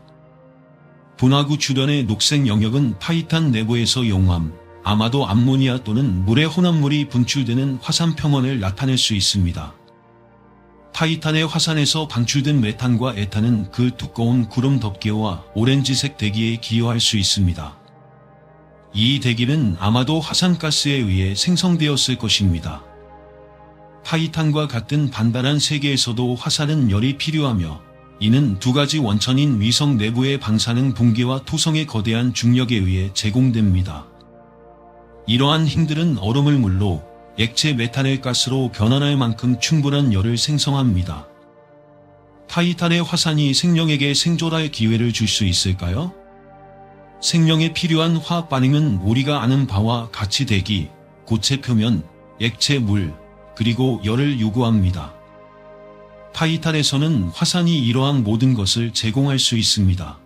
A: 분화구 주변의 녹색 영역은 타이탄 내부에서 용암, 아마도 암모니아 또는 물의 혼합물이 분출되는 화산 평원을 나타낼 수 있습니다. 타이탄의 화산에서 방출된 메탄과 에탄은 그 두꺼운 구름 덮개와 오렌지색 대기에 기여할 수 있습니다. 이 대기는 아마도 화산가스에 의해 생성되었을 것입니다. 타이탄과 같은 단단한 세계에서도 화산은 열이 필요하며 이는 두 가지 원천인 위성 내부의 방사능 붕괴와 토성의 거대한 중력에 의해 제공됩니다. 이러한 힘들은 얼음을 물로 액체 메탄을 가스로 변환할 만큼 충분한 열을 생성합니다. 타이탄의 화산이 생명에게 생존할 기회를 줄 수 있을까요? 생명에 필요한 화학 반응은 우리가 아는 바와 같이 대기, 고체 표면, 액체 물, 그리고 열을 요구합니다. 타이탄에서는 화산이 이러한 모든 것을 제공할 수 있습니다.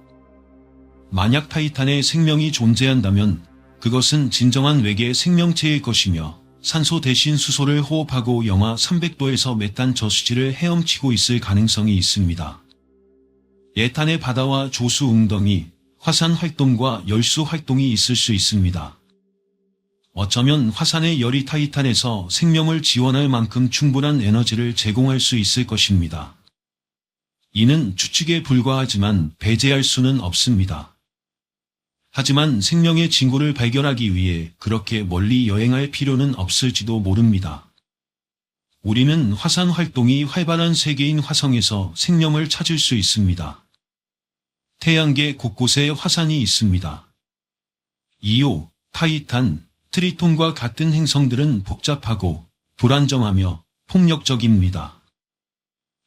A: 만약 타이탄에 생명이 존재한다면 그것은 진정한 외계 생명체일 것이며 산소 대신 수소를 호흡하고 영하 300도에서 메탄 저수지를 헤엄치고 있을 가능성이 있습니다. 에탄의 바다와 조수 웅덩이, 화산 활동과 열수 활동이 있을 수 있습니다. 어쩌면 화산의 열이 타이탄에서 생명을 지원할 만큼 충분한 에너지를 제공할 수 있을 것입니다. 이는 추측에 불과하지만 배제할 수는 없습니다. 하지만 생명의 징후를 발견하기 위해 그렇게 멀리 여행할 필요는 없을지도 모릅니다. 우리는 화산 활동이 활발한 세계인 화성에서 생명을 찾을 수 있습니다. 태양계 곳곳에 화산이 있습니다. 이오, 타이탄, 트리톤과 같은 행성들은 복잡하고 불안정하며 폭력적입니다.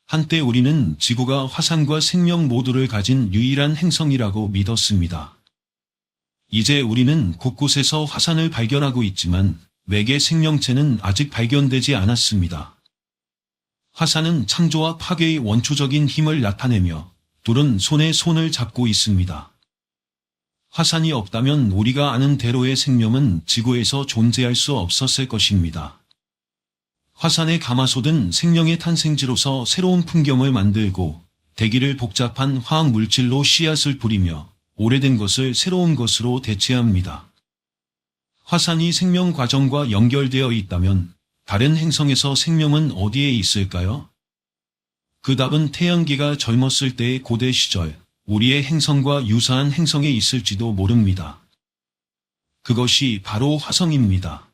A: 한때 우리는 지구가 화산과 생명 모두를 가진 유일한 행성이라고 믿었습니다. 이제 우리는 곳곳에서 화산을 발견하고 있지만 외계 생명체는 아직 발견되지 않았습니다. 화산은 창조와 파괴의 원초적인 힘을 나타내며 둘은 손에 손을 잡고 있습니다. 화산이 없다면 우리가 아는 대로의 생명은 지구에서 존재할 수 없었을 것입니다. 화산의 가마솥은 생명의 탄생지로서 새로운 풍경을 만들고 대기를 복잡한 화학 물질로 씨앗을 뿌리며 오래된 것을 새로운 것으로 대체합니다. 화산이 생명 과정과 연결되어 있다면 다른 행성에서 생명은 어디에 있을까요? 그 답은 태양계가 젊었을 때의 고대 시절 우리의 행성과 유사한 행성에 있을지도 모릅니다. 그것이 바로 화성입니다.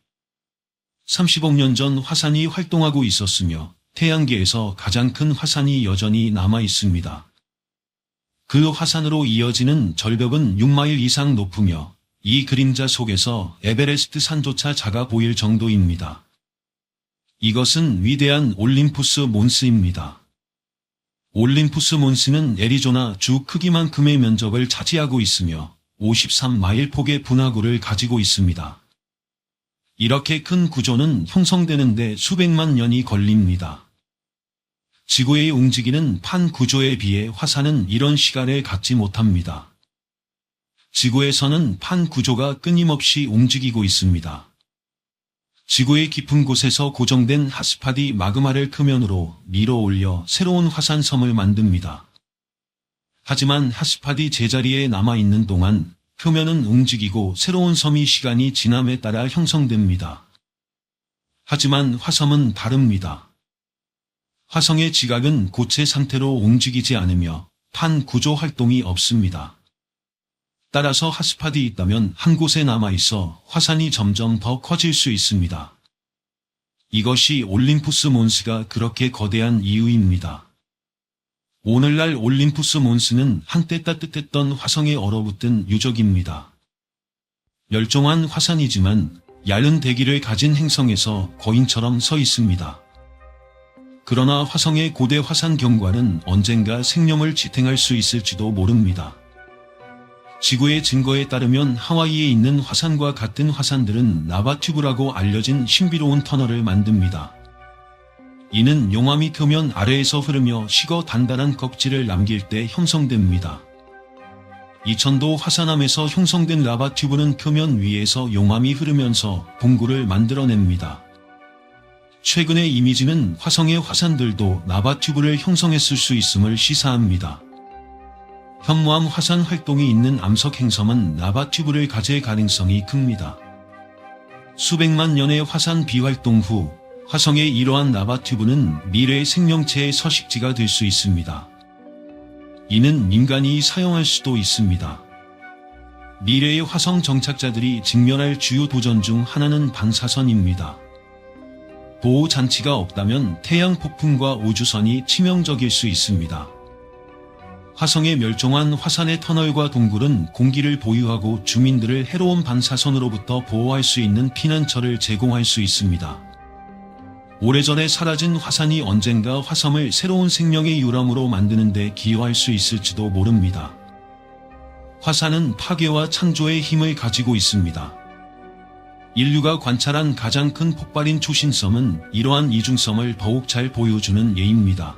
A: 30억 년 전 화산이 활동하고 있었으며 태양계에서 가장 큰 화산이 여전히 남아 있습니다. 그 화산으로 이어지는 절벽은 6마일 이상 높으며 이 그림자 속에서 에베레스트 산조차 작아 보일 정도입니다. 이것은 위대한 올림푸스 몬스입니다. 올림푸스 몬스는 애리조나 주 크기만큼의 면적을 차지하고 있으며 53마일 폭의 분화구를 가지고 있습니다. 이렇게 큰 구조는 형성되는데 수백만 년이 걸립니다. 지구의 움직이는 판 구조에 비해 화산은 이런 시간을 갖지 못합니다. 지구에서는 판 구조가 끊임없이 움직이고 있습니다. 지구의 깊은 곳에서 고정된 핫스팟이 마그마를 표면으로 밀어 올려 새로운 화산섬을 만듭니다. 하지만 핫스팟이 제자리에 남아있는 동안 표면은 움직이고 새로운 섬이 시간이 지남에 따라 형성됩니다. 하지만 화섬은 다릅니다. 화성의 지각은 고체 상태로 움직이지 않으며 판 구조 활동이 없습니다. 따라서 핫스팟이 있다면 한 곳에 남아있어 화산이 점점 더 커질 수 있습니다. 이것이 올림푸스 몬스가 그렇게 거대한 이유입니다. 오늘날 올림푸스 몬스는 한때 따뜻했던 화성에 얼어붙은 유적입니다. 멸종한 화산이지만 얇은 대기를 가진 행성에서 거인처럼 서 있습니다. 그러나 화성의 고대 화산 경관은 언젠가 생명을 지탱할 수 있을지도 모릅니다. 지구의 증거에 따르면 하와이에 있는 화산과 같은 화산들은 라바 튜브라고 알려진 신비로운 터널을 만듭니다. 이는 용암이 표면 아래에서 흐르며 식어 단단한 껍질을 남길 때 형성됩니다. 이천도 화산암에서 형성된 라바 튜브는 표면 위에서 용암이 흐르면서 봉구를 만들어냅니다. 최근의 이미지는 화성의 화산들도 라바 튜브를 형성했을 수 있음을 시사합니다. 현무암 화산 활동이 있는 암석 행성은 라바 튜브를 가질 가능성이 큽니다. 수백만 년의 화산 비활동 후 화성의 이러한 라바 튜브는 미래의 생명체의 서식지가 될 수 있습니다. 이는 인간이 사용할 수도 있습니다. 미래의 화성 정착자들이 직면할 주요 도전 중 하나는 방사선입니다. 보호장치가 없다면 태양 폭풍과 우주선이 치명적일 수 있습니다. 화성에 멸종한 화산의 터널과 동굴은 공기를 보유하고 주민들을 해로운 방사선으로부터 보호할 수 있는 피난처를 제공할 수 있습니다. 오래전에 사라진 화산이 언젠가 화섬을 새로운 생명의 유람으로 만드는 데 기여할 수 있을지도 모릅니다. 화산은 파괴와 창조의 힘을 가지고 있습니다. 인류가 관찰한 가장 큰 폭발인 초신섬은 이러한 이중성을 더욱 잘 보여주는 예입니다.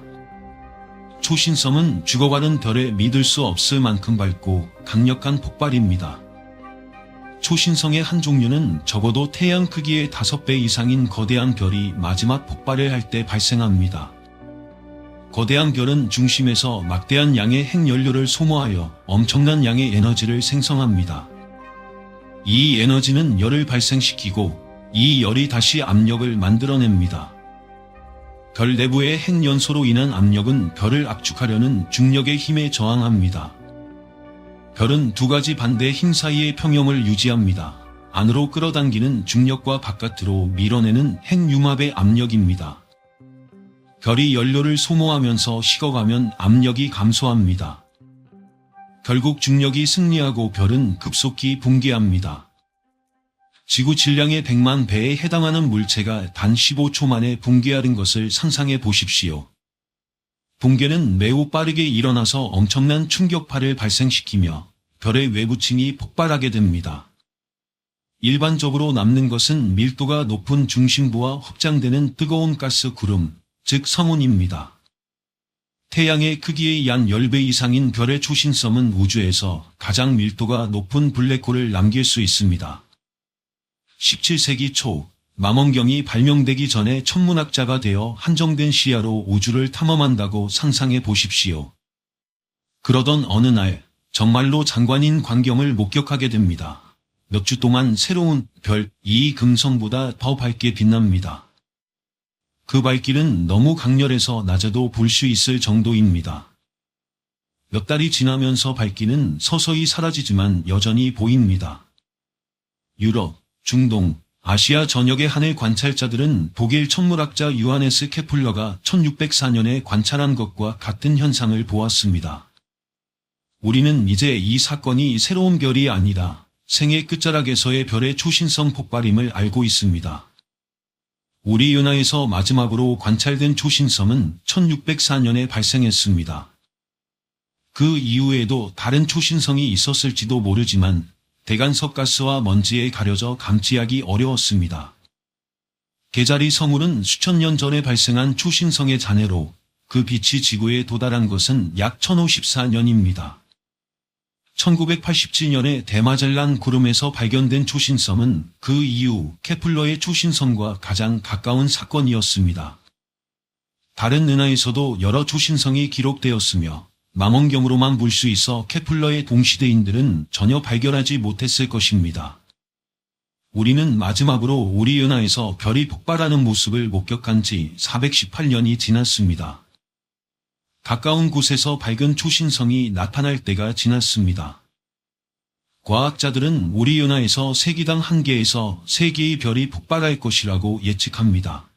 A: 초신섬은 죽어가는 별에 믿을 수 없을 만큼 밝고 강력한 폭발입니다. 초신성의 한 종류는 적어도 태양 크기의 5배 이상인 거대한 별이 마지막 폭발을 할 때 발생합니다. 거대한 별은 중심에서 막대한 양의 핵연료를 소모하여 엄청난 양의 에너지를 생성합니다. 이 에너지는 열을 발생시키고 이 열이 다시 압력을 만들어냅니다. 별 내부의 핵연소로 인한 압력은 별을 압축하려는 중력의 힘에 저항합니다. 별은 두 가지 반대 힘 사이의 평형을 유지합니다. 안으로 끌어당기는 중력과 바깥으로 밀어내는 핵융합의 압력입니다. 별이 연료를 소모하면서 식어가면 압력이 감소합니다. 결국 중력이 승리하고 별은 급속히 붕괴합니다. 지구 질량의 100만 배에 해당하는 물체가 단 15초 만에 붕괴하는 것을 상상해 보십시오. 붕괴는 매우 빠르게 일어나서 엄청난 충격파를 발생시키며 별의 외부층이 폭발하게 됩니다. 일반적으로 남는 것은 밀도가 높은 중심부와 확장되는 뜨거운 가스 구름, 즉 성운입니다. 태양의 크기의 약 10배 이상인 별의 초신섬은 우주에서 가장 밀도가 높은 블랙홀을 남길 수 있습니다. 17세기 초 망원경이 발명되기 전에 천문학자가 되어 한정된 시야로 우주를 탐험한다고 상상해 보십시오. 그러던 어느 날 정말로 장관인 광경을 목격하게 됩니다. 몇 주 동안 새로운 별, 이 금성보다 더 밝게 빛납니다. 그 밝기는 너무 강렬해서 낮에도 볼 수 있을 정도입니다. 몇 달이 지나면서 밝기는 서서히 사라지지만 여전히 보입니다. 유럽, 중동, 아시아 전역의 하늘 관찰자들은 독일 천문학자 요하네스 케플러가 1604년에 관찰한 것과 같은 현상을 보았습니다. 우리는 이제 이 사건이 새로운 별이 아니라 생애 끝자락에서의 별의 초신성 폭발임을 알고 있습니다. 우리 은하에서 마지막으로 관찰된 초신성은 1604년에 발생했습니다. 그 이후에도 다른 초신성이 있었을지도 모르지만 대간석 가스와 먼지에 가려져 감지하기 어려웠습니다. 게자리 성울은 수천 년 전에 발생한 초신성의 잔해로 그 빛이 지구에 도달한 것은 약 1054년입니다. 1987년에 대마젤란 구름에서 발견된 초신성은 그 이후 케플러의 초신성과 가장 가까운 사건이었습니다. 다른 은하에서도 여러 초신성이 기록되었으며 망원경으로만 볼 수 있어 케플러의 동시대인들은 전혀 발견하지 못했을 것입니다. 우리는 마지막으로 우리 은하에서 별이 폭발하는 모습을 목격한 지 418년이 지났습니다. 가까운 곳에서 밝은 초신성이 나타날 때가 지났습니다. 과학자들은 우리 은하에서 세기당 1개에서 3개의 별이 폭발할 것이라고 예측합니다.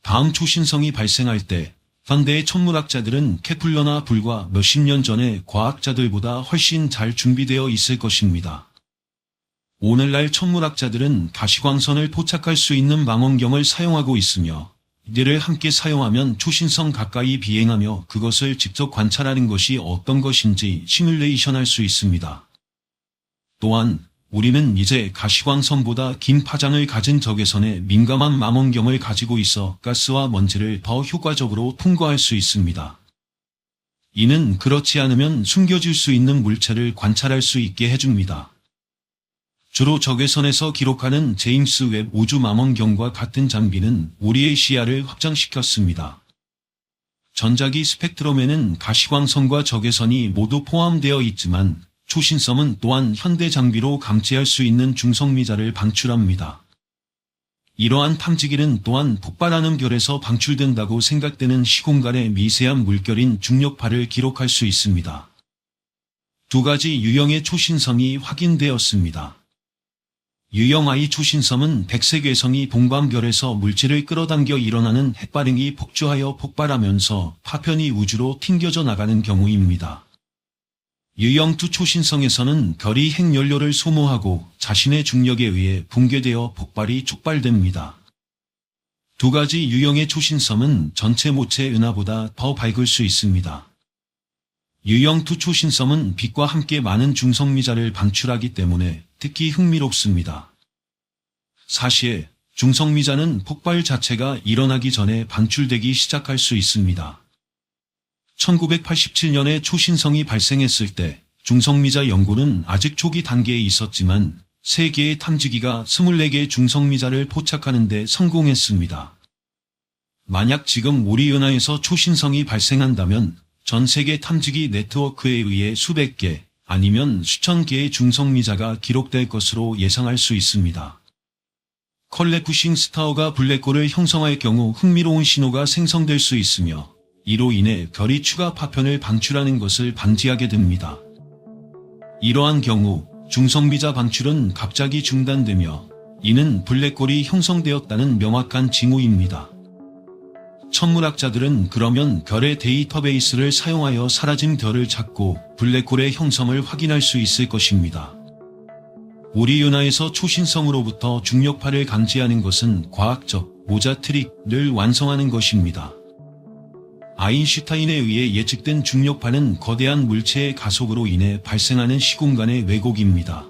A: 다음 초신성이 발생할 때 현대의 천문학자들은 케플러나 불과 몇십 년 전에 과학자들보다 훨씬 잘 준비되어 있을 것입니다. 오늘날 천문학자들은 가시광선을 포착할 수 있는 망원경을 사용하고 있으며 이들을 함께 사용하면 초신성 가까이 비행하며 그것을 직접 관찰하는 것이 어떤 것인지 시뮬레이션할 수 있습니다. 또한 우리는 이제 가시광선보다 긴 파장을 가진 적외선에 민감한 망원경을 가지고 있어 가스와 먼지를 더 효과적으로 통과할 수 있습니다. 이는 그렇지 않으면 숨겨질 수 있는 물체를 관찰할 수 있게 해줍니다. 주로 적외선에서 기록하는 제임스 웹 우주 망원경과 같은 장비는 우리의 시야를 확장시켰습니다. 전자기 스펙트럼에는 가시광선과 적외선이 모두 포함되어 있지만 초신성은 또한 현대 장비로 감지할 수 있는 중성미자를 방출합니다. 이러한 탐지기는 또한 폭발하는 별에서 방출된다고 생각되는 시공간의 미세한 물결인 중력파를 기록할 수 있습니다. 두 가지 유형의 초신성이 확인되었습니다. 유형 I 초신성은 백색외성이 동방별에서 물질을 끌어당겨 일어나는 핵반응이 폭주하여 폭발하면서 파편이 우주로 튕겨져 나가는 경우입니다. 유형 II 초신성에서는 별이 핵연료를 소모하고 자신의 중력에 의해 붕괴되어 폭발이 촉발됩니다. 두 가지 유형의 초신성은 전체 모체 은하보다 더 밝을 수 있습니다. 유형 II 초신성은 빛과 함께 많은 중성미자를 방출하기 때문에 특히 흥미롭습니다. 사실 중성미자는 폭발 자체가 일어나기 전에 방출되기 시작할 수 있습니다. 1987년에 초신성이 발생했을 때 중성미자 연구는 아직 초기 단계에 있었지만 3개의 탐지기가 24개의 중성미자를 포착하는 데 성공했습니다. 만약 지금 우리 은하에서 초신성이 발생한다면 전 세계 탐지기 네트워크에 의해 수백 개 아니면 수천 개의 중성미자가 기록될 것으로 예상할 수 있습니다. 컬레푸싱 스타어가 블랙홀을 형성할 경우 흥미로운 신호가 생성될 수 있으며 이로 인해 별이 추가 파편을 방출하는 것을 방지하게 됩니다. 이러한 경우 중성미자 방출은 갑자기 중단되며 이는 블랙홀이 형성되었다는 명확한 징후입니다. 천문학자들은 그러면 별의 데이터베이스를 사용하여 사라진 별을 찾고 블랙홀의 형성을 확인할 수 있을 것입니다. 우리 은하에서 초신성으로부터 중력파를 감지하는 것은 과학적 모자 트릭을 완성하는 것입니다. 아인슈타인에 의해 예측된 중력파는 거대한 물체의 가속으로 인해 발생하는 시공간의 왜곡입니다.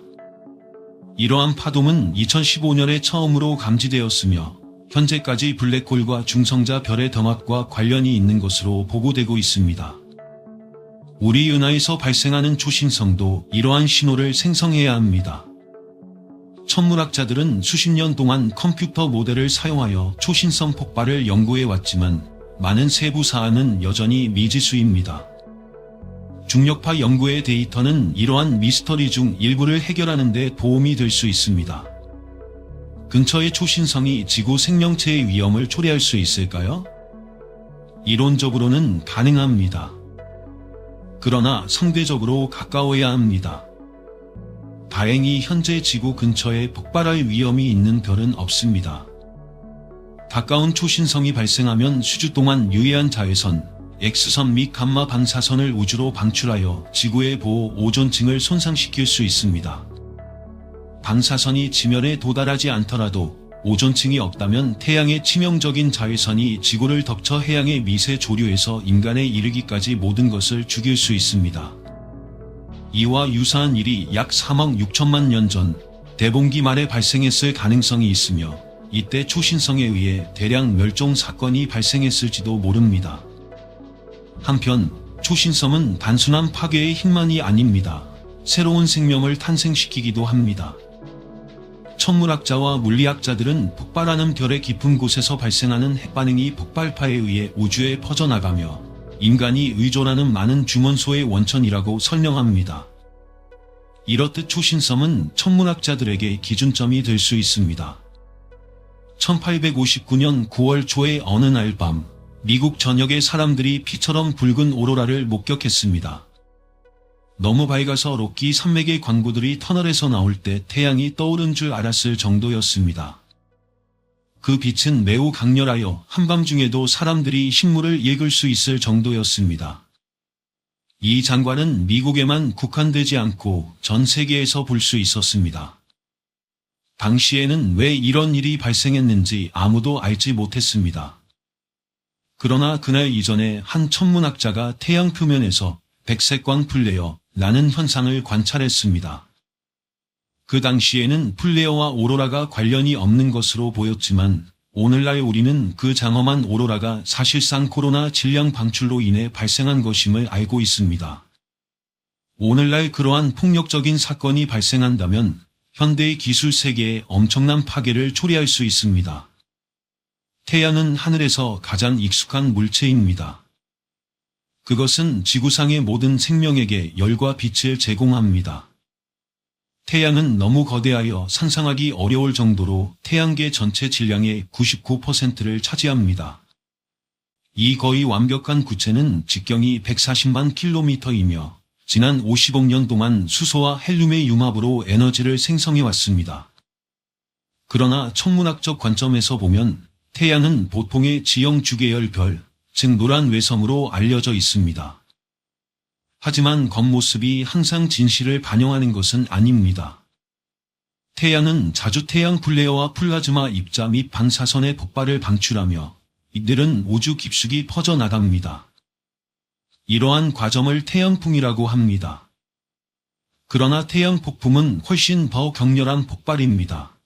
A: 이러한 파동은 2015년에 처음으로 감지되었으며 현재까지 블랙홀과 중성자 별의 덩합과 관련이 있는 것으로 보고되고 있습니다. 우리 은하에서 발생하는 초신성도 이러한 신호를 생성해야 합니다. 천문학자들은 수십 년 동안 컴퓨터 모델을 사용하여 초신성 폭발을 연구해왔지만 많은 세부 사안은 여전히 미지수입니다. 중력파 연구의 데이터는 이러한 미스터리 중 일부를 해결하는 데 도움이 될 수 있습니다. 근처의 초신성이 지구 생명체의 위험을 초래할 수 있을까요? 이론적으로는 가능합니다. 그러나 상대적으로 가까워야 합니다. 다행히 현재 지구 근처에 폭발할 위험이 있는 별은 없습니다. 가까운 초신성이 발생하면 수주 동안 유해한 자외선, X선 및 감마 방사선을 우주로 방출하여 지구의 보호 오존층을 손상시킬 수 있습니다. 방사선이 지면에 도달하지 않더라도 오존층이 없다면 태양의 치명적인 자외선이 지구를 덮쳐 해양의 미세 조류에서 인간에 이르기까지 모든 것을 죽일 수 있습니다. 이와 유사한 일이 약 3억 6천만 년 전 대봉기 말에 발생했을 가능성이 있으며 이때 초신성에 의해 대량 멸종 사건이 발생했을지도 모릅니다. 한편 초신성은 단순한 파괴의 힘만이 아닙니다. 새로운 생명을 탄생시키기도 합니다. 천문학자와 물리학자들은 폭발하는 별의 깊은 곳에서 발생하는 핵반응이 폭발파에 의해 우주에 퍼져나가며 인간이 의존하는 많은 주문소의 원천이라고 설명합니다. 이렇듯 초신성은 천문학자들에게 기준점이 될 수 있습니다. 1859년 9월 초의 어느 날 밤, 미국 전역의 사람들이 피처럼 붉은 오로라를 목격했습니다. 너무 밝아서 로키 산맥의 광구들이 터널에서 나올 때 태양이 떠오른 줄 알았을 정도였습니다. 그 빛은 매우 강렬하여 한밤중에도 사람들이 신문을 읽을 수 있을 정도였습니다. 이 장관은 미국에만 국한되지 않고 전 세계에서 볼 수 있었습니다. 당시에는 왜 이런 일이 발생했는지 아무도 알지 못했습니다. 그러나 그날 이전에 한 천문학자가 태양 표면에서 백색광 플레어 라는 현상을 관찰했습니다. 그 당시에는 플레어와 오로라가 관련이 없는 것으로 보였지만 오늘날 우리는 그 장엄한 오로라가 사실상 코로나 질량 방출로 인해 발생한 것임을 알고 있습니다. 오늘날 그러한 폭력적인 사건이 발생한다면 현대의 기술 세계에 엄청난 파괴를 초래할 수 있습니다. 태양은 하늘에서 가장 익숙한 물체입니다. 그것은 지구상의 모든 생명에게 열과 빛을 제공합니다. 태양은 너무 거대하여 상상하기 어려울 정도로 태양계 전체 질량의 99%를 차지합니다. 이 거의 완벽한 구체는 직경이 140만 킬로미터이며 지난 50억 년 동안 수소와 헬륨의 융합으로 에너지를 생성해왔습니다. 그러나 천문학적 관점에서 보면 태양은 보통의 지형 주계열 별, 즉 노란 외섬으로 알려져 있습니다. 하지만 겉모습이 항상 진실을 반영하는 것은 아닙니다. 태양은 자주 태양 플레어와 플라즈마 입자 및 방사선의 폭발을 방출하며 이들은 우주 깊숙이 퍼져나갑니다. 이러한 과정을 태양풍이라고 합니다. 그러나 태양 폭풍은 훨씬 더 격렬한 폭발입니다.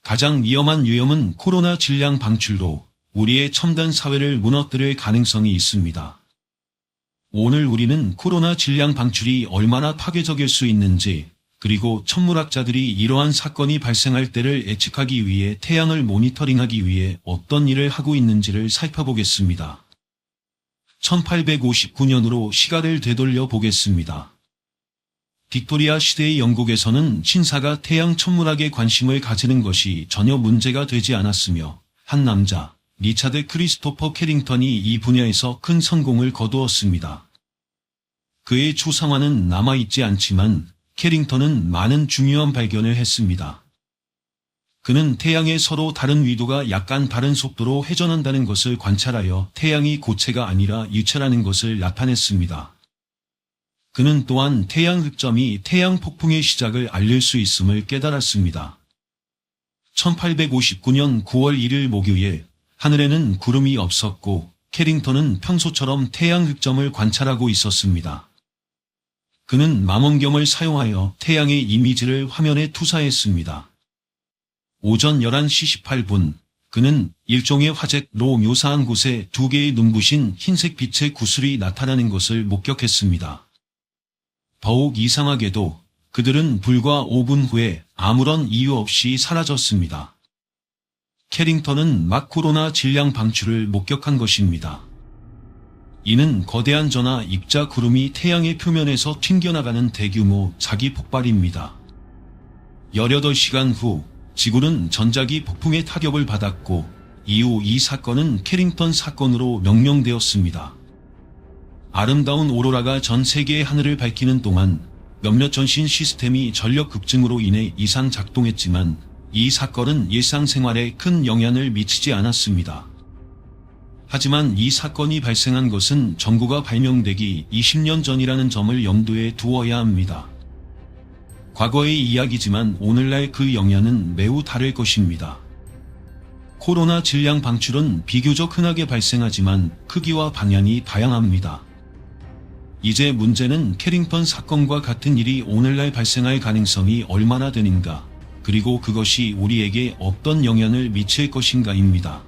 A: 가장 위험한 유형은 코로나 질량 방출로 우리의 첨단 사회를 무너뜨릴 가능성이 있습니다. 오늘 우리는 코로나 질량 방출이 얼마나 파괴적일 수 있는지, 그리고 천문학자들이 이러한 사건이 발생할 때를 예측하기 위해 태양을 모니터링하기 위해 어떤 일을 하고 있는지를 살펴보겠습니다. 1859년으로 시간을 되돌려 보겠습니다. 빅토리아 시대의 영국에서는 신사가 태양 천문학에 관심을 가지는 것이 전혀 문제가 되지 않았으며 한 남자, 리차드 크리스토퍼 캐링턴이 이 분야에서 큰 성공을 거두었습니다. 그의 초상화는 남아있지 않지만 캐링턴은 많은 중요한 발견을 했습니다. 그는 태양의 서로 다른 위도가 약간 다른 속도로 회전한다는 것을 관찰하여 태양이 고체가 아니라 유체라는 것을 나타냈습니다. 그는 또한 태양 흑점이 태양 폭풍의 시작을 알릴 수 있음을 깨달았습니다. 1859년 9월 1일 목요일, 하늘에는 구름이 없었고 캐링턴은 평소처럼 태양 흑점을 관찰하고 있었습니다. 그는 망원경을 사용하여 태양의 이미지를 화면에 투사했습니다. 오전 11시 18분, 그는 일종의 화재로 묘사한 곳에 두 개의 눈부신 흰색 빛의 구슬이 나타나는 것을 목격했습니다. 더욱 이상하게도 그들은 불과 5분 후에 아무런 이유 없이 사라졌습니다. 캐링턴은 막 코로나 질량 방출을 목격한 것입니다. 이는 거대한 전하 입자 구름이 태양의 표면에서 튕겨나가는 대규모 자기 폭발입니다. 18시간 후 지구는 전자기 폭풍의 타격을 받았고 이후 이 사건은 캐링턴 사건으로 명명되었습니다. 아름다운 오로라가 전 세계의 하늘을 밝히는 동안 몇몇 전신 시스템이 전력 급증으로 인해 이상 작동했지만 이 사건은 일상생활에 큰 영향을 미치지 않았습니다. 하지만 이 사건이 발생한 것은 전구가 발명되기 20년 전이라는 점을 염두에 두어야 합니다. 과거의 이야기지만 오늘날 그 영향은 매우 다를 것입니다. 코로나 질량 방출은 비교적 흔하게 발생하지만 크기와 방향이 다양합니다. 이제 문제는 캐링턴 사건과 같은 일이 오늘날 발생할 가능성이 얼마나 되는가, 그리고 그것이 우리에게 어떤 영향을 미칠 것인가입니다.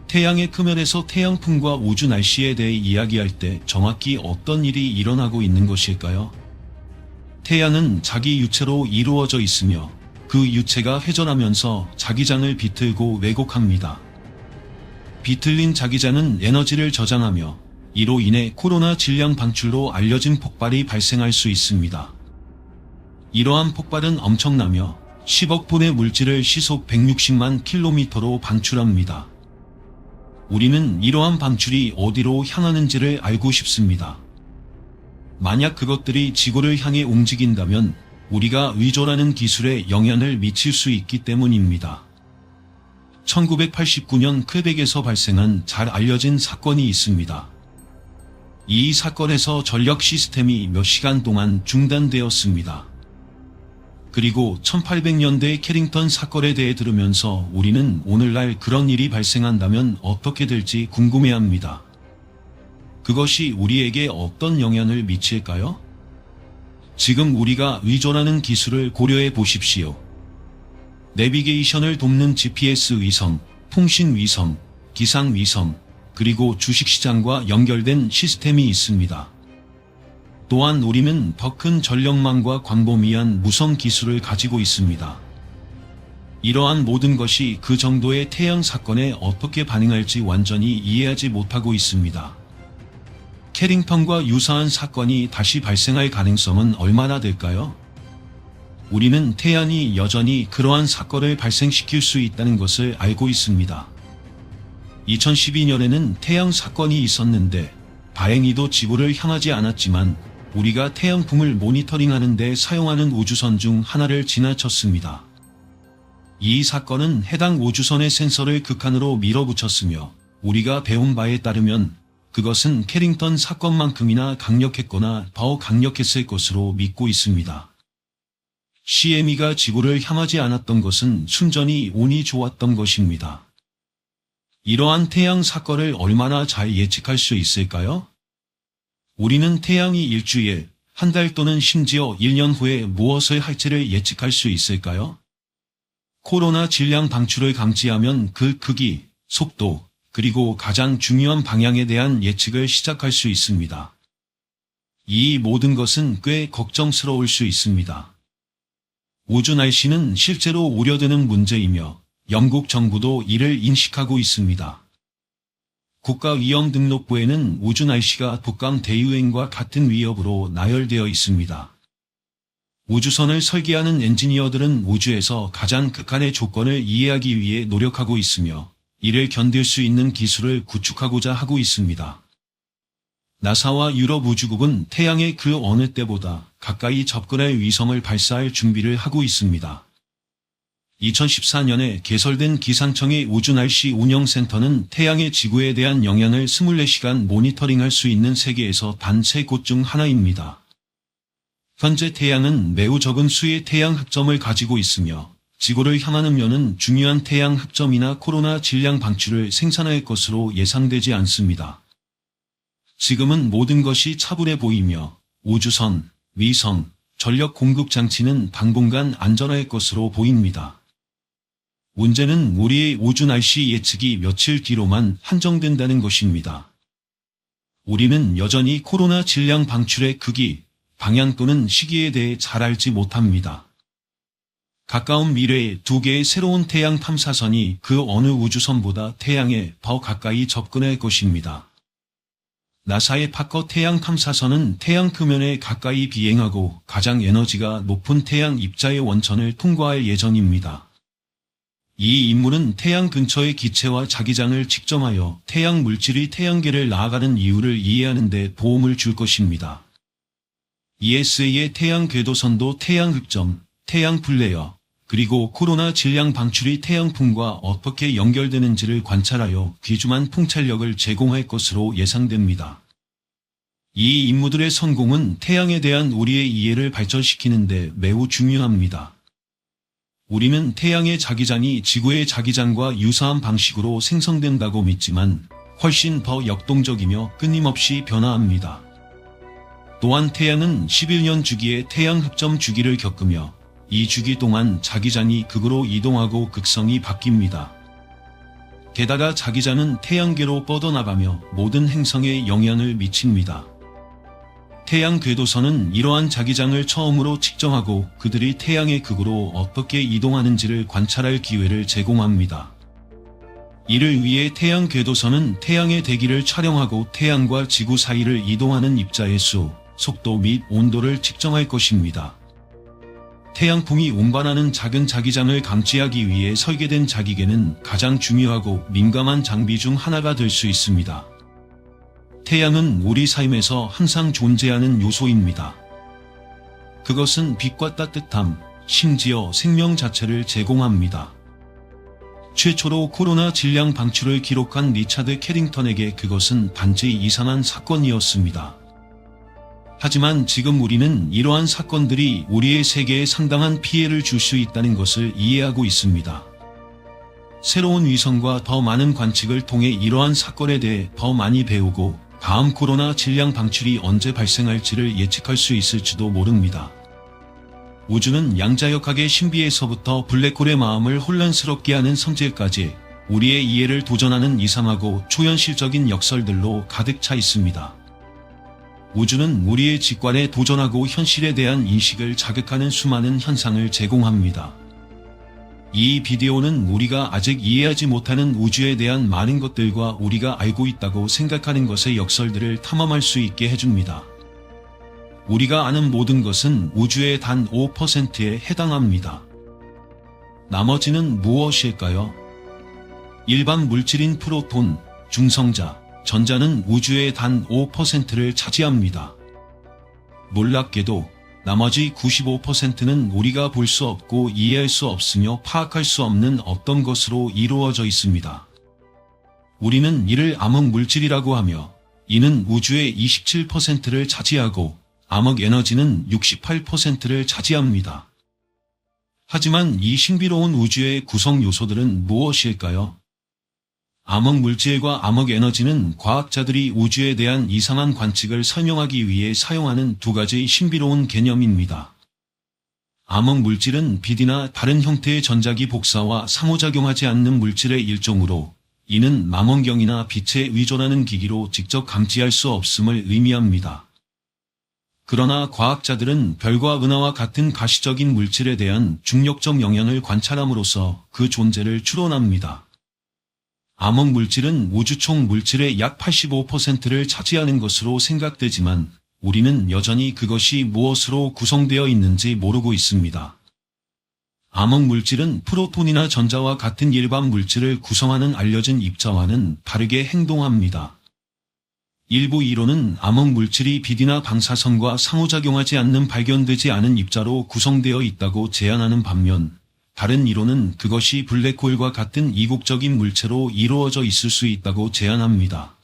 A: 태양의 표면에서 태양풍과 우주 날씨에 대해 이야기할 때 정확히 어떤 일이 일어나고 있는 것일까요? 태양은 자기 유체로 이루어져 있으며 그 유체가 회전하면서 자기장을 비틀고 왜곡합니다. 비틀린 자기장은 에너지를 저장하며 이로 인해 코로나 질량 방출로 알려진 폭발이 발생할 수 있습니다. 이러한 폭발은 엄청나며 10억 톤의 물질을 시속 160만 킬로미터로 방출합니다. 우리는 이러한 방출이 어디로 향하는지를 알고 싶습니다. 만약 그것들이 지구를 향해 움직인다면 우리가 의존하는 기술에 영향을 미칠 수 있기 때문입니다. 1989년 퀘벡에서 발생한 잘 알려진 사건이 있습니다. 이 사건에서 전력 시스템이 몇 시간 동안 중단되었습니다. 그리고 1800년대 캐링턴 사건에 대해 들으면서 우리는 오늘날 그런 일이 발생한다면 어떻게 될지 궁금해합니다. 그것이 우리에게 어떤 영향을 미칠까요? 지금 우리가 의존하는 기술을 고려해 보십시오. 내비게이션을 돕는 GPS 위성, 통신 위성, 기상 위성, 그리고 주식시장과 연결된 시스템이 있습니다. 또한 우리는 더 큰 전력망과 광범위한 무선 기술을 가지고 있습니다. 이러한 모든 것이 그 정도의 태양 사건에 어떻게 반응할지 완전히 이해하지 못하고 있습니다. 캐링턴과 유사한 사건이 다시 발생할 가능성은 얼마나 될까요? 우리는 태양이 여전히 그러한 사건을 발생시킬 수 있다는 것을 알고 있습니다. 2012년에는 태양 사건이 있었는데 다행히도 지구를 향하지 않았지만 우리가 태양풍을 모니터링하는 데 사용하는 우주선 중 하나를 지나쳤습니다. 이 사건은 해당 우주선의 센서를 극한으로 밀어붙였으며 우리가 배운 바에 따르면 그것은 캐링턴 사건만큼이나 강력했거나 더 강력했을 것으로 믿고 있습니다. CME가 지구를 향하지 않았던 것은 순전히 운이 좋았던 것입니다. 이러한 태양 사건을 얼마나 잘 예측할 수 있을까요? 우리는 태양이 일주일, 한 달 또는 심지어 1년 후에 무엇을 할지를 예측할 수 있을까요? 코로나 질량 방출을 감지하면 그 크기, 속도, 그리고 가장 중요한 방향에 대한 예측을 시작할 수 있습니다. 이 모든 것은 꽤 걱정스러울 수 있습니다. 우주 날씨는 실제로 우려되는 문제이며 영국 정부도 이를 인식하고 있습니다. 국가위험등록부에는 우주 날씨가 북극 대유행과 같은 위협으로 나열되어 있습니다. 우주선을 설계하는 엔지니어들은 우주에서 가장 극한의 조건을 이해하기 위해 노력하고 있으며 이를 견딜 수 있는 기술을 구축하고자 하고 있습니다. 나사와 유럽 우주국은 태양의 그 어느 때보다 가까이 접근할 위성을 발사할 준비를 하고 있습니다. 2014년에 개설된 기상청의 우주날씨 운영센터는 태양의 지구에 대한 영향을 24시간 모니터링할 수 있는 세계에서 단 3곳 중 하나입니다. 현재 태양은 매우 적은 수의 태양 흑점을 가지고 있으며 지구를 향하는 면은 중요한 태양 흑점이나 코로나 질량 방출을 생산할 것으로 예상되지 않습니다. 지금은 모든 것이 차분해 보이며 우주선, 위성, 전력 공급 장치는 당분간 안전할 것으로 보입니다. 문제는 우리의 우주 날씨 예측이 며칠 뒤로만 한정된다는 것입니다. 우리는 여전히 코로나 질량 방출의 크기, 방향 또는 시기에 대해 잘 알지 못합니다. 가까운 미래에 두 개의 새로운 태양 탐사선이 그 어느 우주선보다 태양에 더 가까이 접근할 것입니다. 나사의 파커 태양 탐사선은 태양 표면에 가까이 비행하고 가장 에너지가 높은 태양 입자의 원천을 통과할 예정입니다. 이 임무는 태양 근처의 기체와 자기장을 측정하여 태양 물질이 태양계를 나아가는 이유를 이해하는 데 도움을 줄 것입니다. ESA의 태양 궤도선도 태양 흑점, 태양 플레어, 그리고 코로나 질량 방출이 태양풍과 어떻게 연결되는지를 관찰하여 귀중한 통찰력을 제공할 것으로 예상됩니다. 이 임무들의 성공은 태양에 대한 우리의 이해를 발전시키는 데 매우 중요합니다. 우리는 태양의 자기장이 지구의 자기장과 유사한 방식으로 생성된다고 믿지만 훨씬 더 역동적이며 끊임없이 변화합니다. 또한 태양은 11년 주기의 태양 흑점 주기를 겪으며 이 주기 동안 자기장이 극으로 이동하고 극성이 바뀝니다. 게다가 자기장은 태양계로 뻗어나가며 모든 행성에 영향을 미칩니다. 태양 궤도선은 이러한 자기장을 처음으로 측정하고 그들이 태양의 극으로 어떻게 이동하는지를 관찰할 기회를 제공합니다. 이를 위해 태양 궤도선은 태양의 대기를 촬영하고 태양과 지구 사이를 이동하는 입자의 수, 속도 및 온도를 측정할 것입니다. 태양풍이 운반하는 작은 자기장을 감지하기 위해 설계된 자기계는 가장 중요하고 민감한 장비 중 하나가 될 수 있습니다. 태양은 우리 삶에서 항상 존재하는 요소입니다. 그것은 빛과 따뜻함, 심지어 생명 자체를 제공합니다. 최초로 코로나 질량 방출을 기록한 리차드 캐링턴에게 그것은 단지 이상한 사건이었습니다. 하지만 지금 우리는 이러한 사건들이 우리의 세계에 상당한 피해를 줄 수 있다는 것을 이해하고 있습니다. 새로운 위성과 더 많은 관측을 통해 이러한 사건에 대해 더 많이 배우고 다음 코로나 질량 방출이 언제 발생할지를 예측할 수 있을지도 모릅니다. 우주는 양자역학의 신비에서부터 블랙홀의 마음을 혼란스럽게 하는 성질까지 우리의 이해를 도전하는 이상하고 초현실적인 역설들로 가득 차 있습니다. 우주는 우리의 직관에 도전하고 현실에 대한 인식을 자극하는 수많은 현상을 제공합니다. 이 비디오는 우리가 아직 이해하지 못하는 우주에 대한 많은 것들과 우리가 알고 있다고 생각하는 것의 역설들을 탐험할 수 있게 해줍니다. 우리가 아는 모든 것은 우주의 단 5%에 해당합니다. 나머지는 무엇일까요? 일반 물질인 프로톤, 중성자, 전자는 우주의 단 5%를 차지합니다. 놀랍게도 나머지 95%는 우리가 볼 수 없고 이해할 수 없으며 파악할 수 없는 어떤 것으로 이루어져 있습니다. 우리는 이를 암흑 물질이라고 하며 이는 우주의 27%를 차지하고 암흑 에너지는 68%를 차지합니다. 하지만 이 신비로운 우주의 구성 요소들은 무엇일까요? 암흑 물질과 암흑 에너지는 과학자들이 우주에 대한 이상한 관측을 설명하기 위해 사용하는 두 가지 신비로운 개념입니다. 암흑 물질은 빛이나 다른 형태의 전자기 복사와 상호작용하지 않는 물질의 일종으로 이는 망원경이나 빛에 의존하는 기기로 직접 감지할 수 없음을 의미합니다. 그러나 과학자들은 별과 은하와 같은 가시적인 물질에 대한 중력적 영향을 관찰함으로써 그 존재를 추론합니다. 암흑 물질은 우주 총 물질의 약 85%를 차지하는 것으로 생각되지만 우리는 여전히 그것이 무엇으로 구성되어 있는지 모르고 있습니다. 암흑 물질은 프로톤이나 전자와 같은 일반 물질을 구성하는 알려진 입자와는 다르게 행동합니다. 일부 이론은 암흑 물질이 빛이나 방사선과 상호작용하지 않는 발견되지 않은 입자로 구성되어 있다고 제안하는 반면 다른 이론은 그것이 블랙홀과 같은 이국적인 물체로 이루어져 있을 수 있다고 제안합니다.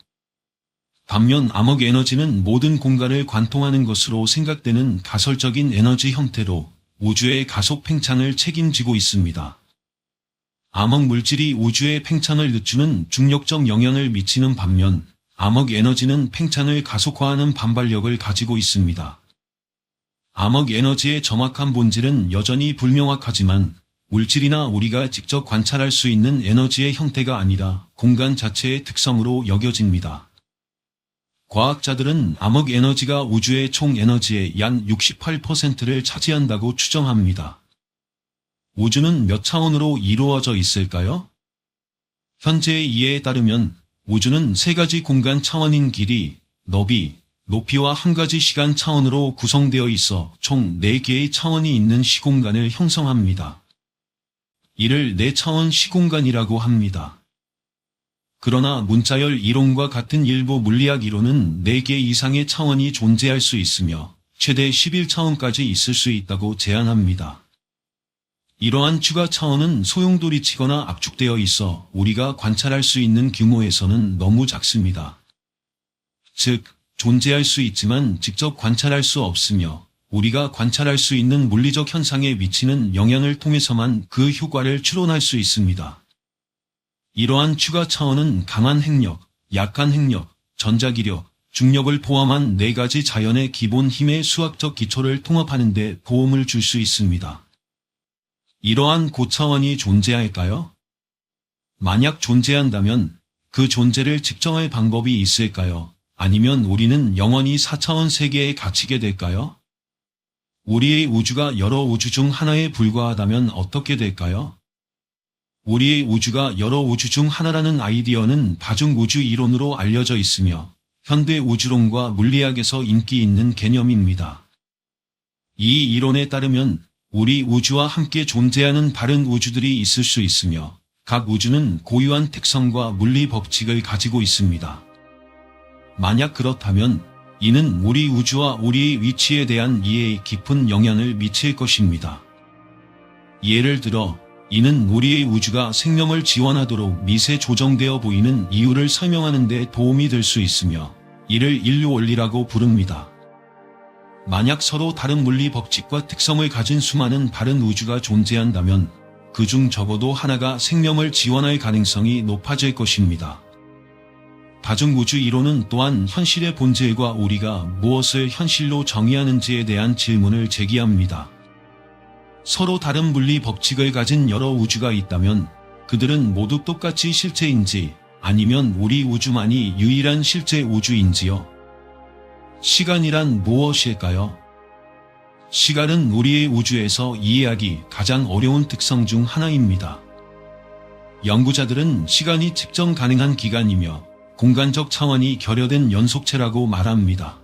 A: 반면 암흑 에너지는 모든 공간을 관통하는 것으로 생각되는 가설적인 에너지 형태로 우주의 가속 팽창을 책임지고 있습니다. 암흑 물질이 우주의 팽창을 늦추는 중력적 영향을 미치는 반면 암흑 에너지는 팽창을 가속화하는 반발력을 가지고 있습니다. 암흑 에너지의 정확한 본질은 여전히 불명확하지만 물질이나 우리가 직접 관찰할 수 있는 에너지의 형태가 아니라 공간 자체의 특성으로 여겨집니다. 과학자들은 암흑 에너지가 우주의 총 에너지의 약 68%를 차지한다고 추정합니다. 우주는 몇 차원으로 이루어져 있을까요? 현재의 이해에 따르면 우주는 세 가지 공간 차원인 길이, 너비, 높이와 한 가지 시간 차원으로 구성되어 있어 총 4개의 차원이 있는 시공간을 형성합니다. 이를 4차원 시공간이라고 합니다. 그러나 문자열 이론과 같은 일부 물리학 이론은 4개 이상의 차원이 존재할 수 있으며 최대 11차원까지 있을 수 있다고 제안합니다. 이러한 추가 차원은 소용돌이치거나 압축되어 있어 우리가 관찰할 수 있는 규모에서는 너무 작습니다. 즉, 존재할 수 있지만 직접 관찰할 수 없으며 우리가 관찰할 수 있는 물리적 현상에 미치는 영향을 통해서만 그 효과를 추론할 수 있습니다. 이러한 추가 차원은 강한 핵력, 약한 핵력, 전자기력, 중력을 포함한 4가지 자연의 기본 힘의 수학적 기초를 통합하는 데 도움을 줄 수 있습니다. 이러한 고차원이 존재할까요? 만약 존재한다면 그 존재를 측정할 방법이 있을까요? 아니면 우리는 영원히 4차원 세계에 갇히게 될까요? 우리의 우주가 여러 우주 중 하나에 불과하다면 어떻게 될까요? 우리의 우주가 여러 우주 중 하나라는 아이디어는 다중우주 이론으로 알려져 있으며 현대 우주론과 물리학에서 인기 있는 개념입니다. 이 이론에 따르면 우리 우주와 함께 존재하는 다른 우주들이 있을 수 있으며 각 우주는 고유한 특성과 물리 법칙을 가지고 있습니다. 만약 그렇다면 이는 우리 우주와 우리의 위치에 대한 이해에 깊은 영향을 미칠 것입니다. 예를 들어 이는 우리의 우주가 생명을 지원하도록 미세 조정되어 보이는 이유를 설명하는 데 도움이 될 수 있으며 이를 인류 원리라고 부릅니다. 만약 서로 다른 물리 법칙과 특성을 가진 수많은 다른 우주가 존재한다면 그중 적어도 하나가 생명을 지원할 가능성이 높아질 것입니다. 다중우주 이론은 또한 현실의 본질과 우리가 무엇을 현실로 정의하는지에 대한 질문을 제기합니다. 서로 다른 물리 법칙을 가진 여러 우주가 있다면 그들은 모두 똑같이 실체인지 아니면 우리 우주만이 유일한 실제 우주인지요? 시간이란 무엇일까요? 시간은 우리의 우주에서 이해하기 가장 어려운 특성 중 하나입니다. 연구자들은 시간이 측정 가능한 기간이며 공간적 차원이 결여된 연속체라고 말합니다.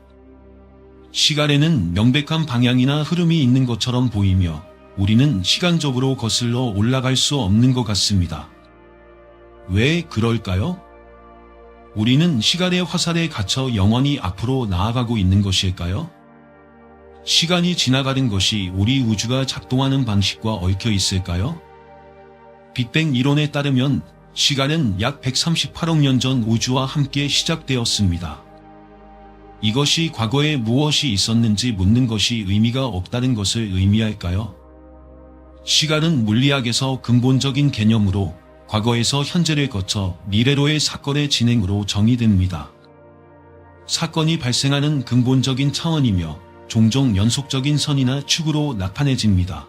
A: 시간에는 명백한 방향이나 흐름이 있는 것처럼 보이며 우리는 시간적으로 거슬러 올라갈 수 없는 것 같습니다. 왜 그럴까요? 우리는 시간의 화살에 갇혀 영원히 앞으로 나아가고 있는 것일까요? 시간이 지나가는 것이 우리 우주가 작동하는 방식과 얽혀 있을까요? 빅뱅 이론에 따르면 시간은 약 138억 년 전 우주와 함께 시작되었습니다. 이것이 과거에 무엇이 있었는지 묻는 것이 의미가 없다는 것을 의미할까요? 시간은 물리학에서 근본적인 개념으로 과거에서 현재를 거쳐 미래로의 사건의 진행으로 정의됩니다. 사건이 발생하는 근본적인 차원이며 종종 연속적인 선이나 축으로 나타내집니다.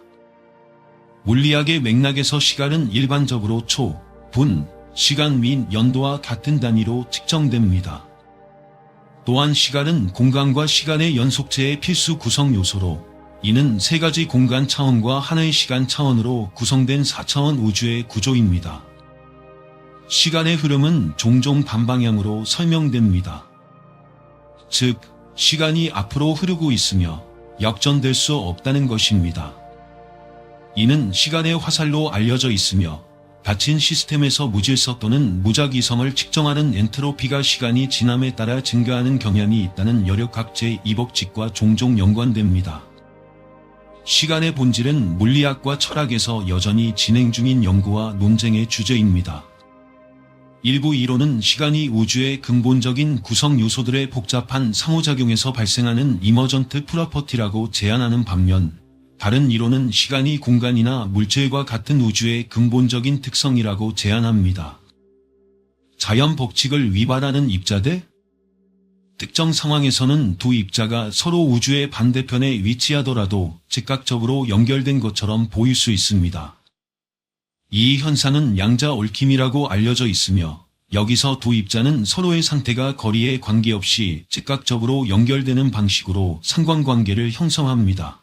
A: 물리학의 맥락에서 시간은 일반적으로 초, 분, 시간 및 연도와 같은 단위로 측정됩니다. 또한 시간은 공간과 시간의 연속체의 필수 구성 요소로 이는 세 가지 공간 차원과 하나의 시간 차원으로 구성된 4차원 우주의 구조입니다. 시간의 흐름은 종종 반방향으로 설명됩니다. 즉, 시간이 앞으로 흐르고 있으며 역전될 수 없다는 것입니다. 이는 시간의 화살로 알려져 있으며 닫힌 시스템에서 무질서 또는 무작위성을 측정하는 엔트로피가 시간이 지남에 따라 증가하는 경향이 있다는 여력학제 이법칙과 종종 연관됩니다. 시간의 본질은 물리학과 철학에서 여전히 진행 중인 연구와 논쟁의 주제입니다. 일부 이론은 시간이 우주의 근본적인 구성 요소들의 복잡한 상호작용에서 발생하는 이머전트 프로퍼티라고 제안하는 반면 다른 이론은 시간이 공간이나 물질과 같은 우주의 근본적인 특성이라고 제안합니다. 자연 법칙을 위반하는 입자들? 특정 상황에서는 두 입자가 서로 우주의 반대편에 위치하더라도 즉각적으로 연결된 것처럼 보일 수 있습니다. 이 현상은 양자 얽힘이라고 알려져 있으며 여기서 두 입자는 서로의 상태가 거리에 관계없이 즉각적으로 연결되는 방식으로 상관관계를 형성합니다.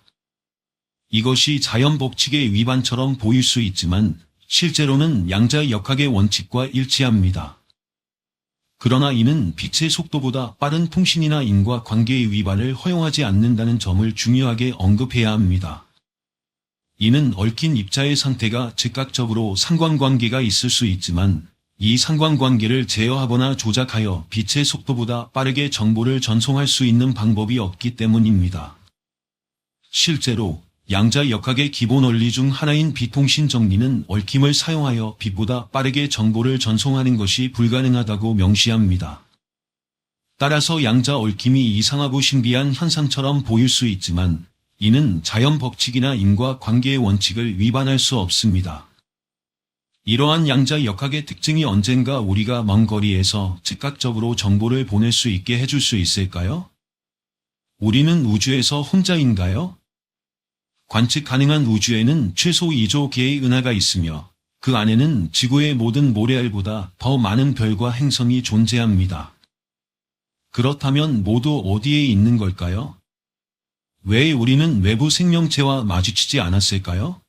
A: 이것이 자연 법칙의 위반처럼 보일 수 있지만 실제로는 양자역학의 원칙과 일치합니다. 그러나 이는 빛의 속도보다 빠른 통신이나 인과관계의 위반을 허용하지 않는다는 점을 중요하게 언급해야 합니다. 이는 얽힌 입자의 상태가 즉각적으로 상관관계가 있을 수 있지만 이 상관관계를 제어하거나 조작하여 빛의 속도보다 빠르게 정보를 전송할 수 있는 방법이 없기 때문입니다. 실제로 양자역학의 기본 원리 중 하나인 비통신 정리는 얽힘을 사용하여 빛보다 빠르게 정보를 전송하는 것이 불가능하다고 명시합니다. 따라서 양자 얽힘이 이상하고 신비한 현상처럼 보일 수 있지만 이는 자연 법칙이나 인과관계의 원칙을 위반할 수 없습니다. 이러한 양자역학의 특징이 언젠가 우리가 먼 거리에서 즉각적으로 정보를 보낼 수 있게 해줄 수 있을까요? 우리는 우주에서 혼자인가요? 관측 가능한 우주에는 최소 2조 개의 은하가 있으며 그 안에는 지구의 모든 모래알보다 더 많은 별과 행성이 존재합니다. 그렇다면 모두 어디에 있는 걸까요? 왜 우리는 외부 생명체와 마주치지 않았을까요?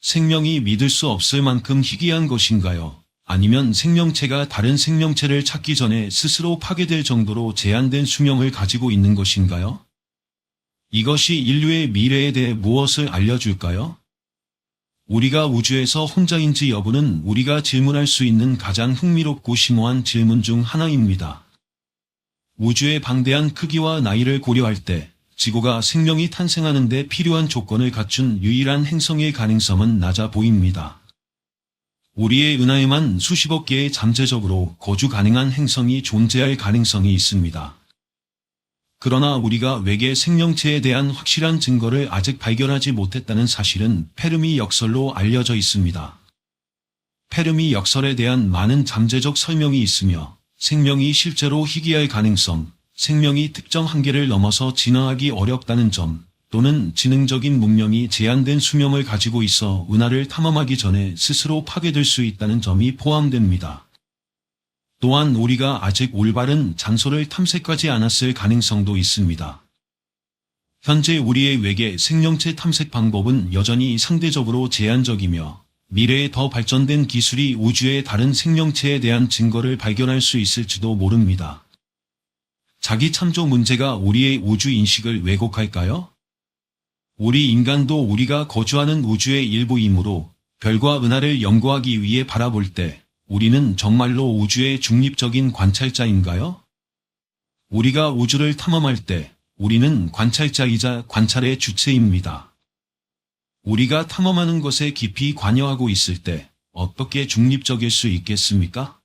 A: 생명이 믿을 수 없을 만큼 희귀한 것인가요? 아니면 생명체가 다른 생명체를 찾기 전에 스스로 파괴될 정도로 제한된 수명을 가지고 있는 것인가요? 이것이 인류의 미래에 대해 무엇을 알려줄까요? 우리가 우주에서 혼자인지 여부는 우리가 질문할 수 있는 가장 흥미롭고 심오한 질문 중 하나입니다. 우주의 방대한 크기와 나이를 고려할 때 지구가 생명이 탄생하는 데 필요한 조건을 갖춘 유일한 행성의 가능성은 낮아 보입니다. 우리의 은하에만 수십억 개의 잠재적으로 거주 가능한 행성이 존재할 가능성이 있습니다. 그러나 우리가 외계 생명체에 대한 확실한 증거를 아직 발견하지 못했다는 사실은 페르미 역설로 알려져 있습니다. 페르미 역설에 대한 많은 잠재적 설명이 있으며 생명이 실제로 희귀할 가능성, 생명이 특정 한계를 넘어서 진화하기 어렵다는 점, 또는 지능적인 문명이 제한된 수명을 가지고 있어 은하를 탐험하기 전에 스스로 파괴될 수 있다는 점이 포함됩니다. 또한 우리가 아직 올바른 장소를 탐색하지 않았을 가능성도 있습니다. 현재 우리의 외계 생명체 탐색 방법은 여전히 상대적으로 제한적이며 미래에 더 발전된 기술이 우주의 다른 생명체에 대한 증거를 발견할 수 있을지도 모릅니다. 자기 참조 문제가 우리의 우주 인식을 왜곡할까요? 우리 인간도 우리가 거주하는 우주의 일부이므로 별과 은하를 연구하기 위해 바라볼 때 우리는 정말로 우주의 중립적인 관찰자인가요? 우리가 우주를 탐험할 때 우리는 관찰자이자 관찰의 주체입니다. 우리가 탐험하는 것에 깊이 관여하고 있을 때 어떻게 중립적일 수 있겠습니까?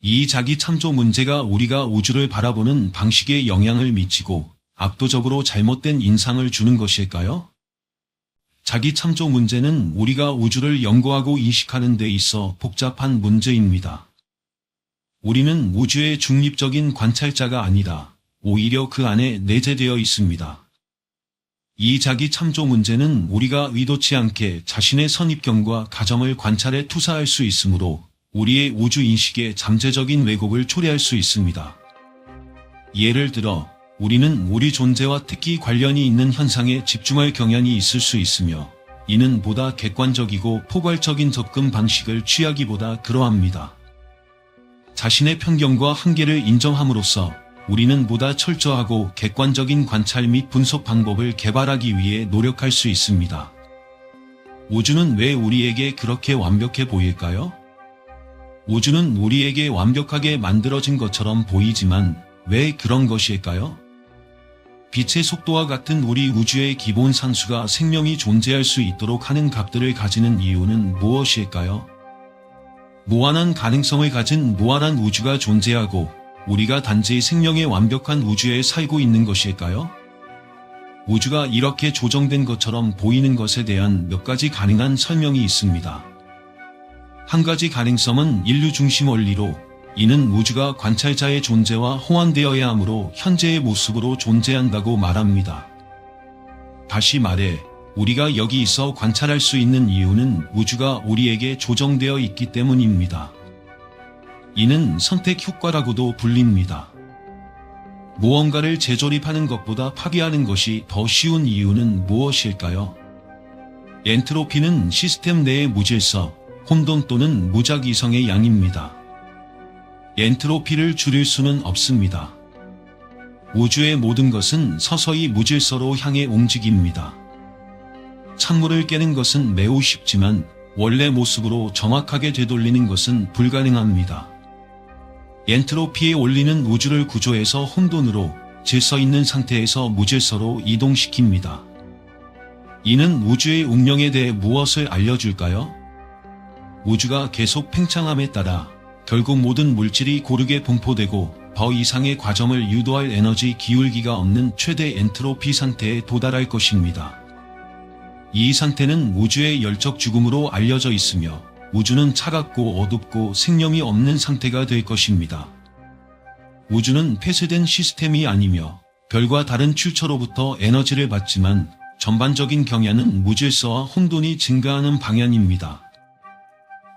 A: 이 자기 참조 문제가 우리가 우주를 바라보는 방식에 영향을 미치고 압도적으로 잘못된 인상을 주는 것일까요? 자기 참조 문제는 우리가 우주를 연구하고 인식하는 데 있어 복잡한 문제입니다. 우리는 우주의 중립적인 관찰자가 아니라 오히려 그 안에 내재되어 있습니다. 이 자기 참조 문제는 우리가 의도치 않게 자신의 선입견과 가정을 관찰에 투사할 수 있으므로 우리의 우주 인식에 잠재적인 왜곡을 초래할 수 있습니다. 예를 들어 우리는 우리 존재와 특히 관련이 있는 현상에 집중할 경향이 있을 수 있으며 이는 보다 객관적이고 포괄적인 접근 방식을 취하기보다 그러합니다. 자신의 편견과 한계를 인정함으로써 우리는 보다 철저하고 객관적인 관찰 및 분석 방법을 개발하기 위해 노력할 수 있습니다. 우주는 왜 우리에게 그렇게 완벽해 보일까요? 우주는 우리에게 완벽하게 만들어진 것처럼 보이지만 왜 그런 것일까요? 빛의 속도와 같은 우리 우주의 기본 상수가 생명이 존재할 수 있도록 하는 값들을 가지는 이유는 무엇일까요? 무한한 가능성을 가진 무한한 우주가 존재하고 우리가 단지 생명의 완벽한 우주에 살고 있는 것일까요? 우주가 이렇게 조정된 것처럼 보이는 것에 대한 몇 가지 가능한 설명이 있습니다. 한 가지 가능성은 인류 중심 원리로 이는 우주가 관찰자의 존재와 호환되어야 하므로 현재의 모습으로 존재한다고 말합니다. 다시 말해 우리가 여기 있어 관찰할 수 있는 이유는 우주가 우리에게 조정되어 있기 때문입니다. 이는 선택 효과라고도 불립니다. 무언가를 재조립하는 것보다 파괴하는 것이 더 쉬운 이유는 무엇일까요? 엔트로피는 시스템 내의 무질서, 혼돈 또는 무작위성의 양입니다. 엔트로피를 줄일 수는 없습니다. 우주의 모든 것은 서서히 무질서로 향해 움직입니다. 찬물을 깨는 것은 매우 쉽지만 원래 모습으로 정확하게 되돌리는 것은 불가능합니다. 엔트로피에 올리는 우주를 구조해서 혼돈으로 질서 있는 상태에서 무질서로 이동시킵니다. 이는 우주의 운명에 대해 무엇을 알려줄까요? 우주가 계속 팽창함에 따라 결국 모든 물질이 고르게 분포되고 더 이상의 과정을 유도할 에너지 기울기가 없는 최대 엔트로피 상태에 도달할 것입니다. 이 상태는 우주의 열적 죽음으로 알려져 있으며 우주는 차갑고 어둡고 생명이 없는 상태가 될 것입니다. 우주는 폐쇄된 시스템이 아니며 별과 다른 출처로부터 에너지를 받지만 전반적인 경향은 무질서와 혼돈이 증가하는 방향입니다.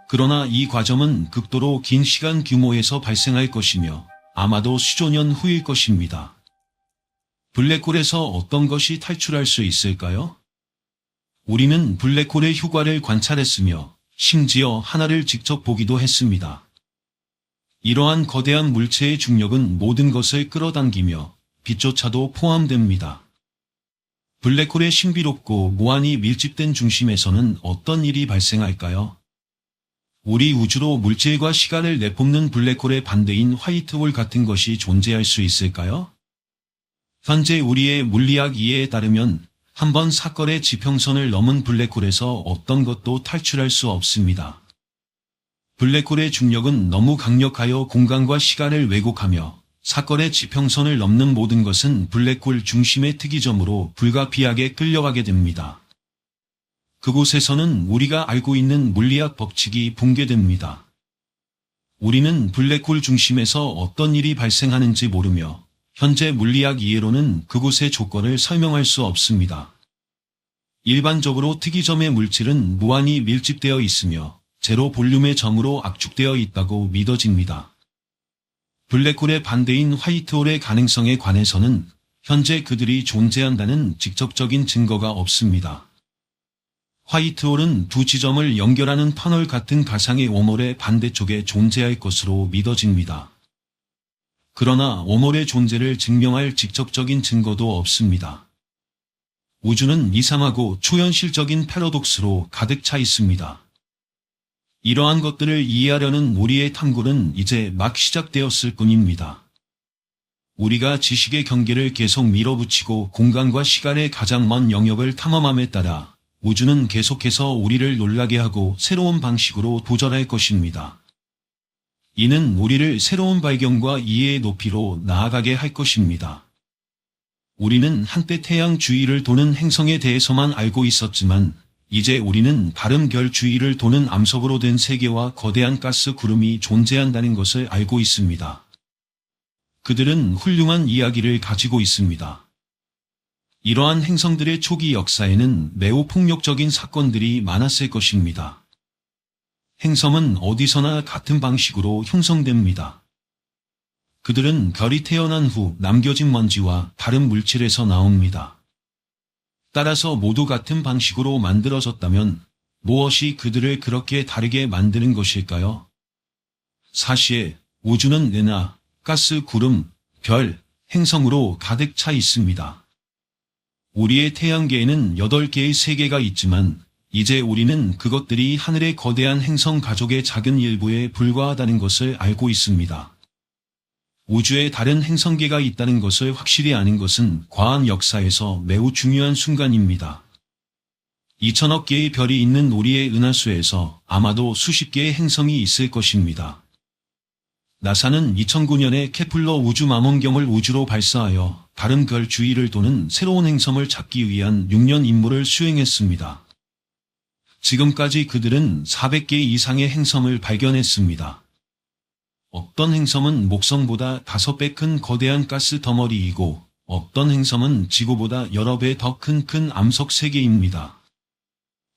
A: 그러나 이 과정은 극도로 긴 시간 규모에서 발생할 것이며 아마도 수조년 후일 것입니다. 블랙홀에서 어떤 것이 탈출할 수 있을까요? 우리는 블랙홀의 휴가를 관찰했으며 심지어 하나를 직접 보기도 했습니다. 이러한 거대한 물체의 중력은 모든 것을 끌어당기며 빛조차도 포함됩니다. 블랙홀의 신비롭고 무한히 밀집된 중심에서는 어떤 일이 발생할까요? 우리 우주로 물질과 시간을 내뿜는 블랙홀의 반대인 화이트홀 같은 것이 존재할 수 있을까요? 현재 우리의 물리학 이해에 따르면 한번 사건의 지평선을 넘은 블랙홀에서 어떤 것도 탈출할 수 없습니다. 블랙홀의 중력은 너무 강력하여 공간과 시간을 왜곡하며 사건의 지평선을 넘는 모든 것은 블랙홀 중심의 특이점으로 불가피하게 끌려가게 됩니다. 그곳에서는 우리가 알고 있는 물리학 법칙이 붕괴됩니다. 우리는 블랙홀 중심에서 어떤 일이 발생하는지 모르며 현재 물리학 이해로는 그곳의 조건을 설명할 수 없습니다. 일반적으로 특이점의 물질은 무한히 밀집되어 있으며 제로 볼륨의 점으로 압축되어 있다고 믿어집니다. 블랙홀의 반대인 화이트홀의 가능성에 관해서는 현재 그들이 존재한다는 직접적인 증거가 없습니다. 화이트홀은 두 지점을 연결하는 터널 같은 가상의 웜홀의 반대쪽에 존재할 것으로 믿어집니다. 그러나 웜홀의 존재를 증명할 직접적인 증거도 없습니다. 우주는 이상하고 초현실적인 패러독스로 가득 차 있습니다. 이러한 것들을 이해하려는 우리의 탐구는 이제 막 시작되었을 뿐입니다. 우리가 지식의 경계를 계속 밀어붙이고 공간과 시간의 가장 먼 영역을 탐험함에 따라 우주는 계속해서 우리를 놀라게 하고 새로운 방식으로 도전할 것입니다. 이는 우리를 새로운 발견과 이해의 높이로 나아가게 할 것입니다. 우리는 한때 태양 주위를 도는 행성에 대해서만 알고 있었지만 이제 우리는 다른 별 주위를 도는 암석으로 된 세계와 거대한 가스 구름이 존재한다는 것을 알고 있습니다. 그들은 훌륭한 이야기를 가지고 있습니다. 이러한 행성들의 초기 역사에는 매우 폭력적인 사건들이 많았을 것입니다. 행성은 어디서나 같은 방식으로 형성됩니다. 그들은 별이 태어난 후 남겨진 먼지와 다른 물질에서 나옵니다. 따라서 모두 같은 방식으로 만들어졌다면 무엇이 그들을 그렇게 다르게 만드는 것일까요? 사실 우주는 은하, 가스, 구름, 별, 행성으로 가득 차 있습니다. 우리의 태양계에는 8개의 세계가 있지만 이제 우리는 그것들이 하늘의 거대한 행성 가족의 작은 일부에 불과하다는 것을 알고 있습니다. 우주에 다른 행성계가 있다는 것을 확실히 아는 것은 과학 역사에서 매우 중요한 순간입니다. 2000억 개의 별이 있는 우리의 은하수에서 아마도 수십 개의 행성이 있을 것입니다. 나사는 2009년에 케플러 우주망원경을 우주로 발사하여 다른 별 주위를 도는 새로운 행성을 찾기 위한 6년 임무를 수행했습니다. 지금까지 그들은 400개 이상의 행성을 발견했습니다. 어떤 행성은 목성보다 5배 큰 거대한 가스 덩어리이고 어떤 행성은 지구보다 여러 배 더 큰 암석 세계입니다.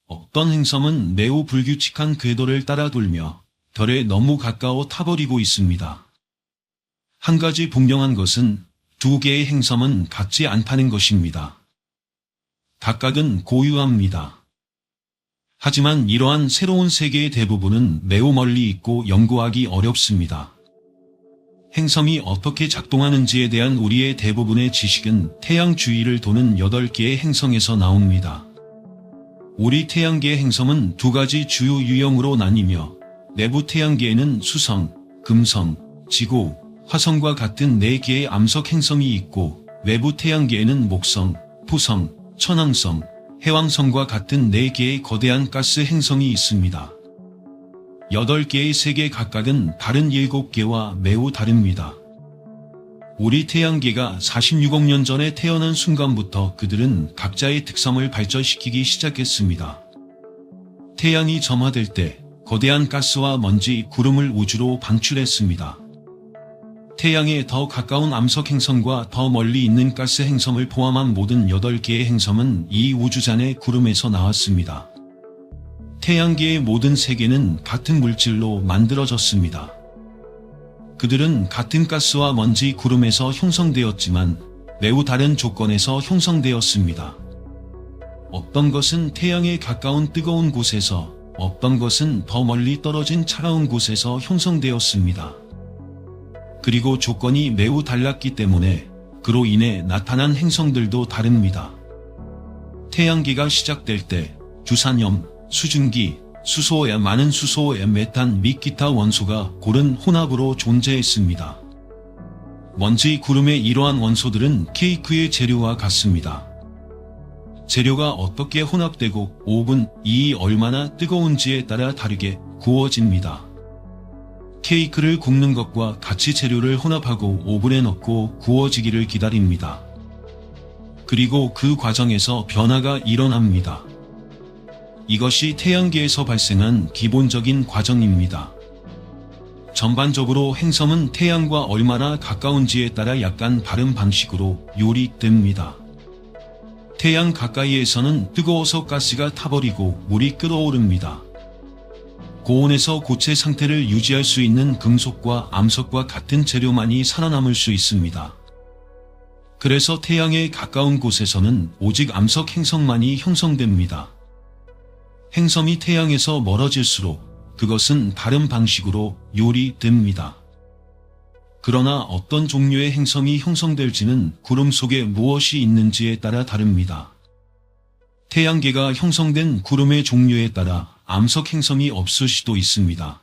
A: 어떤 행성은 매우 불규칙한 궤도를 따라 돌며 별에 너무 가까워 타버리고 있습니다. 한 가지 분명한 것은 두 개의 행성은 같지 않다는 것입니다. 각각은 고유합니다. 하지만 이러한 새로운 세계의 대부분은 매우 멀리 있고 연구하기 어렵습니다. 행성이 어떻게 작동하는지에 대한 우리의 대부분의 지식은 태양 주위를 도는 8개의 행성에서 나옵니다. 우리 태양계의 행성은 두 가지 주요 유형으로 나뉘며 내부 태양계에는 수성, 금성, 지구, 화성과 같은 4개의 암석 행성이 있고 외부 태양계에는 목성, 토성, 천왕성, 해왕성과 같은 4개의 거대한 가스 행성이 있습니다. 8개의 세계 각각은 다른 7개와 매우 다릅니다. 우리 태양계가 46억 년 전에 태어난 순간부터 그들은 각자의 특성을 발전시키기 시작했습니다. 태양이 점화될 때 거대한 가스와 먼지, 구름을 우주로 방출했습니다. 태양에 더 가까운 암석 행성과 더 멀리 있는 가스 행성을 포함한 모든 8개의 행성은 이 우주잔의 구름에서 나왔습니다. 태양계의 모든 세계는 같은 물질로 만들어졌습니다. 그들은 같은 가스와 먼지, 구름에서 형성되었지만 매우 다른 조건에서 형성되었습니다. 어떤 것은 태양에 가까운 뜨거운 곳에서, 어떤 것은 더 멀리 떨어진 차가운 곳에서 형성되었습니다. 그리고 조건이 매우 달랐기 때문에 그로 인해 나타난 행성들도 다릅니다. 태양계가 시작될 때 주산염, 수증기, 수소에 많은 수소에 메탄 및 기타 원소가 고른 혼합으로 존재했습니다. 먼지, 구름의 이러한 원소들은 케이크의 재료와 같습니다. 재료가 어떻게 혼합되고 오븐이 얼마나 뜨거운지에 따라 다르게 구워집니다. 케이크를 굽는 것과 같이 재료를 혼합하고 오븐에 넣고 구워지기를 기다립니다. 그리고 그 과정에서 변화가 일어납니다. 이것이 태양계에서 발생한 기본적인 과정입니다. 전반적으로 행성은 태양과 얼마나 가까운지에 따라 약간 다른 방식으로 요리됩니다. 태양 가까이에서는 뜨거워서 가스가 타버리고 물이 끓어오릅니다. 고온에서 고체 상태를 유지할 수 있는 금속과 암석과 같은 재료만이 살아남을 수 있습니다. 그래서 태양에 가까운 곳에서는 오직 암석 행성만이 형성됩니다. 행성이 태양에서 멀어질수록 그것은 다른 방식으로 요리됩니다. 그러나 어떤 종류의 행성이 형성될지는 구름 속에 무엇이 있는지에 따라 다릅니다. 태양계가 형성된 구름의 종류에 따라 암석 행성이 없을 수도 있습니다.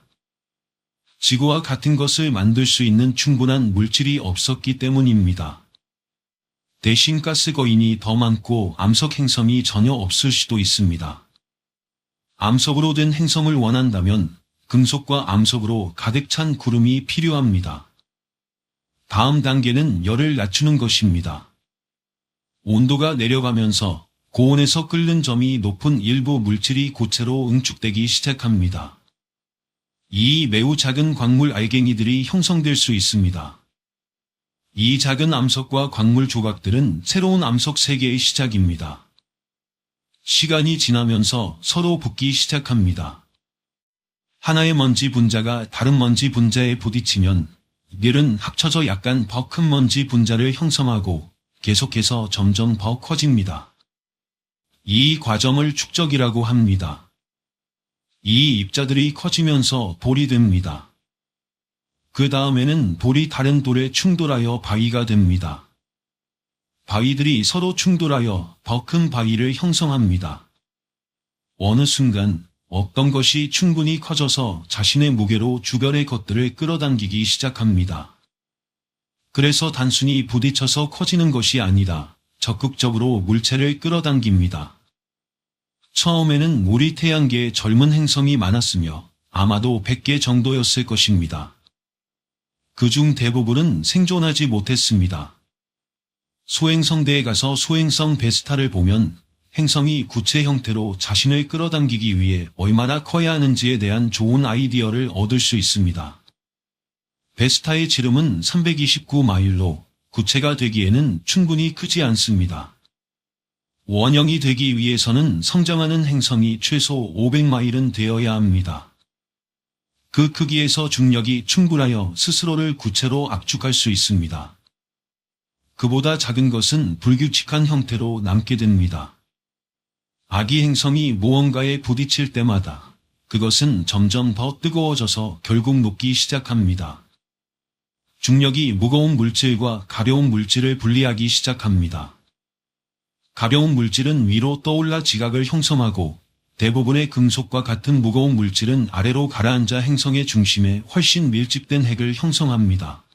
A: 지구와 같은 것을 만들 수 있는 충분한 물질이 없었기 때문입니다. 대신 가스 거인이 더 많고 암석 행성이 전혀 없을 수도 있습니다. 암석으로 된 행성을 원한다면 금속과 암석으로 가득 찬 구름이 필요합니다. 다음 단계는 열을 낮추는 것입니다. 온도가 내려가면서 고온에서 끓는 점이 높은 일부 물질이 고체로 응축되기 시작합니다. 이 매우 작은 광물 알갱이들이 형성될 수 있습니다. 이 작은 암석과 광물 조각들은 새로운 암석 세계의 시작입니다. 시간이 지나면서 서로 붙기 시작합니다. 하나의 먼지 분자가 다른 먼지 분자에 부딪히면 이들은 합쳐져 약간 더 큰 먼지 분자를 형성하고 계속해서 점점 더 커집니다. 이 과정을 축적이라고 합니다. 이 입자들이 커지면서 돌이 됩니다. 그 다음에는 돌이 다른 돌에 충돌하여 바위가 됩니다. 바위들이 서로 충돌하여 더 큰 바위를 형성합니다. 어느 순간 어떤 것이 충분히 커져서 자신의 무게로 주변의 것들을 끌어당기기 시작합니다. 그래서 단순히 부딪혀서 커지는 것이 아니라 적극적으로 물체를 끌어당깁니다. 처음에는 우리 태양계에 젊은 행성이 많았으며 아마도 100개 정도였을 것입니다. 그중 대부분은 생존하지 못했습니다. 소행성대에 가서 소행성 베스타를 보면 행성이 구체 형태로 자신을 끌어당기기 위해 얼마나 커야 하는지에 대한 좋은 아이디어를 얻을 수 있습니다. 베스타의 지름은 329마일로 구체가 되기에는 충분히 크지 않습니다. 원형이 되기 위해서는 성장하는 행성이 최소 500마일은 되어야 합니다. 그 크기에서 중력이 충분하여 스스로를 구체로 압축할 수 있습니다. 그보다 작은 것은 불규칙한 형태로 남게 됩니다. 아기 행성이 무언가에 부딪힐 때마다 그것은 점점 더 뜨거워져서 결국 녹기 시작합니다. 중력이 무거운 물질과 가벼운 물질을 분리하기 시작합니다. 가벼운 물질은 위로 떠올라 지각을 형성하고 대부분의 금속과 같은 무거운 물질은 아래로 가라앉아 행성의 중심에 훨씬 밀집된 핵을 형성합니다.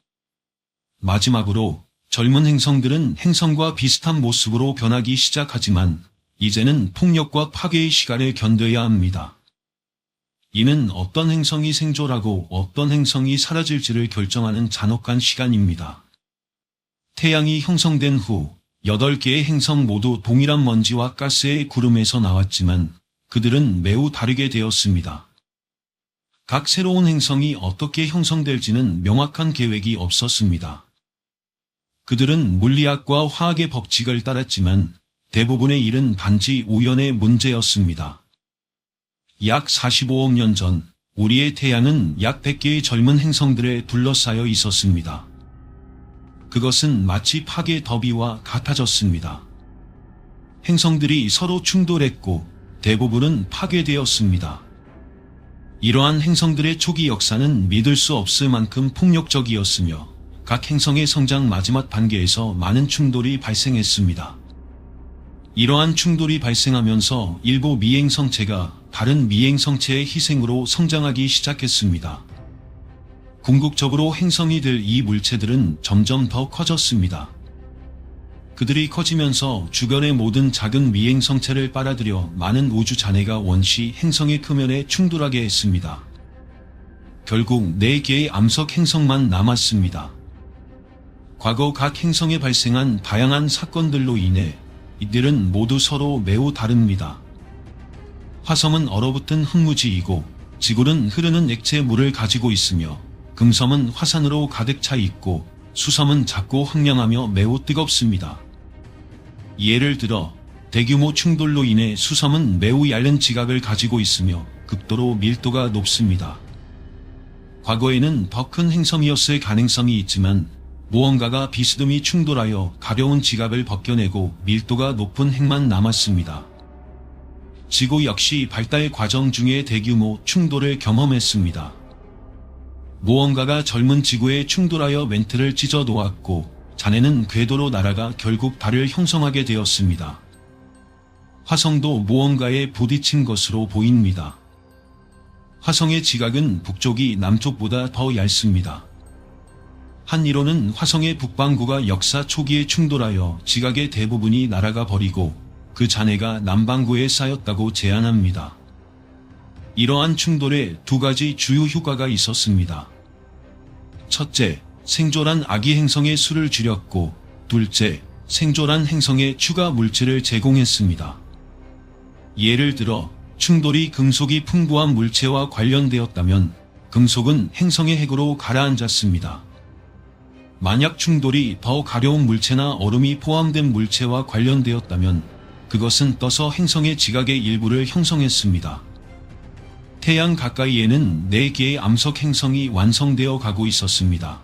A: 마지막으로 젊은 행성들은 행성과 비슷한 모습으로 변하기 시작하지만 이제는 폭력과 파괴의 시간을 견뎌야 합니다. 이는 어떤 행성이 생존하고 어떤 행성이 사라질지를 결정하는 잔혹한 시간입니다. 태양이 형성된 후 8개의 행성 모두 동일한 먼지와 가스의 구름에서 나왔지만 그들은 매우 다르게 되었습니다. 각 새로운 행성이 어떻게 형성될지는 명확한 계획이 없었습니다. 그들은 물리학과 화학의 법칙을 따랐지만 대부분의 일은 단지 우연의 문제였습니다. 약 45억 년 전, 우리의 태양은 약 100개의 젊은 행성들에 둘러싸여 있었습니다. 그것은 마치 파괴 더비와 같아졌습니다. 행성들이 서로 충돌했고 대부분은 파괴되었습니다. 이러한 행성들의 초기 역사는 믿을 수 없을 만큼 폭력적이었으며 각 행성의 성장 마지막 단계에서 많은 충돌이 발생했습니다. 이러한 충돌이 발생하면서 일부 미행성체가 다른 미행성체의 희생으로 성장하기 시작했습니다. 궁극적으로 행성이 될 이 물체들은 점점 더 커졌습니다. 그들이 커지면서 주변의 모든 작은 미행성체를 빨아들여 많은 우주 잔해가 원시 행성의 표면에 충돌하게 했습니다. 결국 4개의 암석 행성만 남았습니다. 과거 각 행성에 발생한 다양한 사건들로 인해 이들은 모두 서로 매우 다릅니다. 화성은 얼어붙은 흙무지이고 지구는 흐르는 액체 물을 가지고 있으며 금섬은 화산으로 가득 차 있고 수섬은 작고 황량하며 매우 뜨겁습니다. 예를 들어 대규모 충돌로 인해 수섬은 매우 얇은 지각을 가지고 있으며 극도로 밀도가 높습니다. 과거에는 더 큰 행성이었을 가능성이 있지만 무언가가 비스듬히 충돌하여 가벼운 지각을 벗겨내고 밀도가 높은 핵만 남았습니다. 지구 역시 발달 과정 중에 대규모 충돌을 경험했습니다. 무언가가 젊은 지구에 충돌하여 멘트를 찢어 놓았고 잔해는 궤도로 날아가 결국 달을 형성하게 되었습니다. 화성도 무언가에 부딪힌 것으로 보입니다. 화성의 지각은 북쪽이 남쪽보다 더 얇습니다. 한 이론은 화성의 북반구가 역사 초기에 충돌하여 지각의 대부분이 날아가 버리고 그 잔해가 남반구에 쌓였다고 제안합니다. 이러한 충돌에 2가지 주요 효과가 있었습니다. 첫째, 생존한 아기 행성의 수를 줄였고, 둘째, 생존한 행성에 추가 물질을 제공했습니다. 예를 들어 충돌이 금속이 풍부한 물체와 관련되었다면 금속은 행성의 핵으로 가라앉았습니다. 만약 충돌이 더 가벼운 물체나 얼음이 포함된 물체와 관련되었다면 그것은 떠서 행성의 지각의 일부를 형성했습니다. 태양 가까이에는 4개의 암석 행성이 완성되어 가고 있었습니다.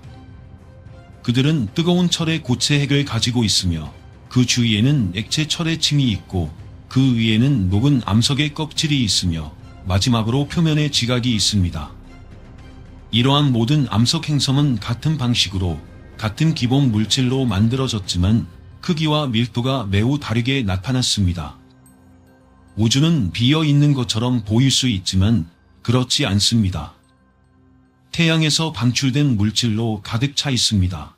A: 그들은 뜨거운 철의 고체 핵을 가지고 있으며 그 주위에는 액체 철의 층이 있고 그 위에는 녹은 암석의 껍질이 있으며 마지막으로 표면에 지각이 있습니다. 이러한 모든 암석 행성은 같은 방식으로 같은 기본 물질로 만들어졌지만 크기와 밀도가 매우 다르게 나타났습니다. 우주는 비어 있는 것처럼 보일 수 있지만 그렇지 않습니다. 태양에서 방출된 물질로 가득 차 있습니다.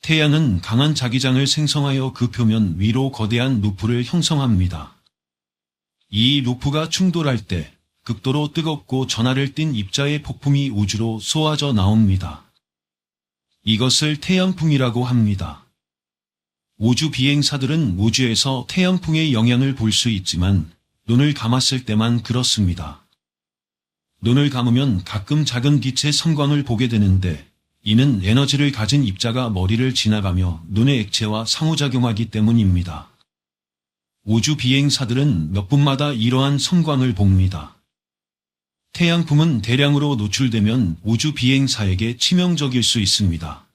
A: 태양은 강한 자기장을 생성하여 그 표면 위로 거대한 루프를 형성합니다. 이 루프가 충돌할 때 극도로 뜨겁고 전하를 띤 입자의 폭풍이 우주로 쏘아져 나옵니다. 이것을 태양풍이라고 합니다. 우주 비행사들은 우주에서 태양풍의 영향을 볼 수 있지만 눈을 감았을 때만 그렇습니다. 눈을 감으면 가끔 작은 빛의 성광을 보게 되는데 이는 에너지를 가진 입자가 머리를 지나가며 눈의 액체와 상호작용하기 때문입니다. 우주 비행사들은 몇 분마다 이러한 성광을 봅니다. 태양풍은 대량으로 노출되면 우주 비행사에게 치명적일 수 있습니다.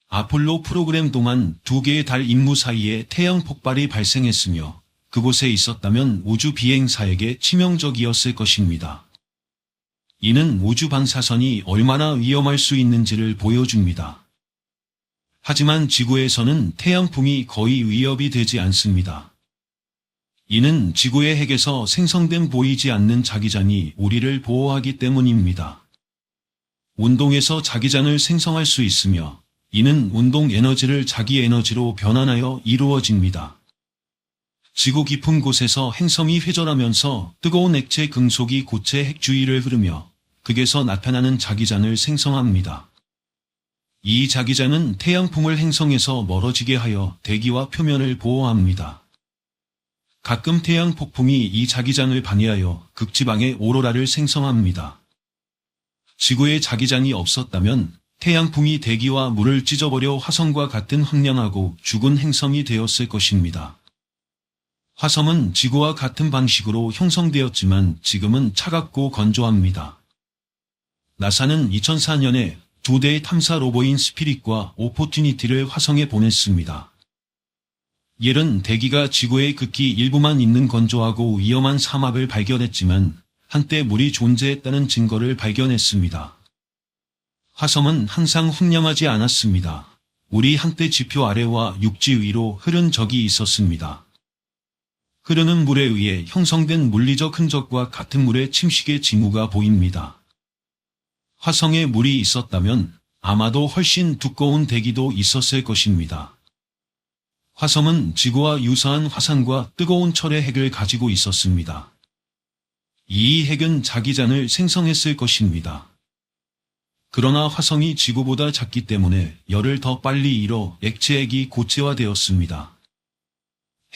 A: 아폴로 프로그램 동안 2개의 달 임무 사이에 태양 폭발이 발생했으며 그곳에 있었다면 우주 비행사에게 치명적이었을 것입니다. 이는 우주 방사선이 얼마나 위험할 수 있는지를 보여줍니다. 하지만 지구에서는 태양풍이 거의 위협이 되지 않습니다. 이는 지구의 핵에서 생성된 보이지 않는 자기장이 우리를 보호하기 때문입니다. 운동에서 자기장을 생성할 수 있으며 이는 운동 에너지를 자기 에너지로 변환하여 이루어집니다. 지구 깊은 곳에서 행성이 회전하면서 뜨거운 액체 금속이 고체 핵 주위를 흐르며 극에서 나타나는 자기장을 생성합니다. 이 자기장은 태양풍을 행성에서 멀어지게 하여 대기와 표면을 보호합니다. 가끔 태양 폭풍이 이 자기장을 방해하여 극지방의 오로라를 생성합니다. 지구에 자기장이 없었다면 태양풍이 대기와 물을 찢어버려 화성과 같은 황량하고 죽은 행성이 되었을 것입니다. 화성은 지구와 같은 방식으로 형성되었지만 지금은 차갑고 건조합니다. 나사는 2004년에 2대의 탐사 로버인 스피릿과 오포튜니티를 화성에 보냈습니다. 옐은 대기가 지구의 극히 일부만 있는 건조하고 위험한 사막을 발견했지만 한때 물이 존재했다는 증거를 발견했습니다. 화성은 항상 황량하지 않았습니다. 물이 한때 지표 아래와 육지 위로 흐른 적이 있었습니다. 흐르는 물에 의해 형성된 물리적 흔적과 같은 물의 침식의 징후가 보입니다. 화성에 물이 있었다면 아마도 훨씬 두꺼운 대기도 있었을 것입니다. 화성은 지구와 유사한 화산과 뜨거운 철의 핵을 가지고 있었습니다. 이 핵은 자기장을 생성했을 것입니다. 그러나 화성이 지구보다 작기 때문에 열을 더 빨리 잃어 액체핵이 고체화되었습니다.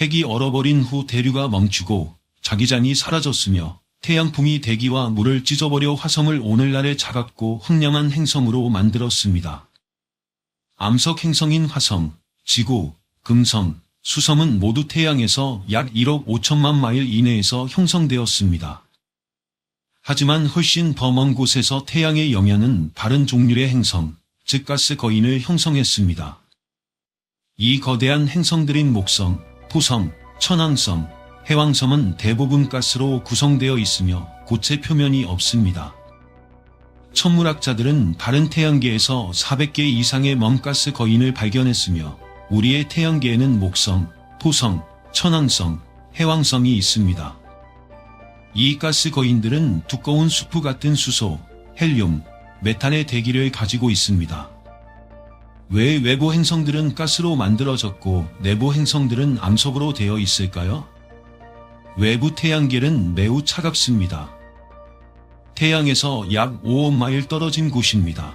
A: 핵이 얼어버린 후 대류가 멈추고 자기장이 사라졌으며 태양풍이 대기와 물을 찢어버려 화성을 오늘날의 차갑고 황량한 행성으로 만들었습니다. 암석 행성인 화성, 지구, 금성, 수성은 모두 태양에서 약 1억 5천만 마일 이내에서 형성되었습니다. 하지만 훨씬 더 먼 곳에서 태양의 영향은 다른 종류의 행성, 즉 가스 거인을 형성했습니다. 이 거대한 행성들인 목성, 토성, 천왕성, 해왕성은 대부분 가스로 구성되어 있으며 고체 표면이 없습니다. 천문학자들은 다른 태양계에서 400개 이상의 먼가스 거인을 발견했으며 우리의 태양계에는 목성, 토성, 천왕성, 해왕성이 있습니다. 이 가스 거인들은 두꺼운 수프 같은 수소, 헬륨, 메탄의 대기를 가지고 있습니다. 왜 외부 행성들은 가스로 만들어졌고 내부 행성들은 암석으로 되어 있을까요? 외부 태양계는 매우 차갑습니다. 태양에서 약 5억 마일 떨어진 곳입니다.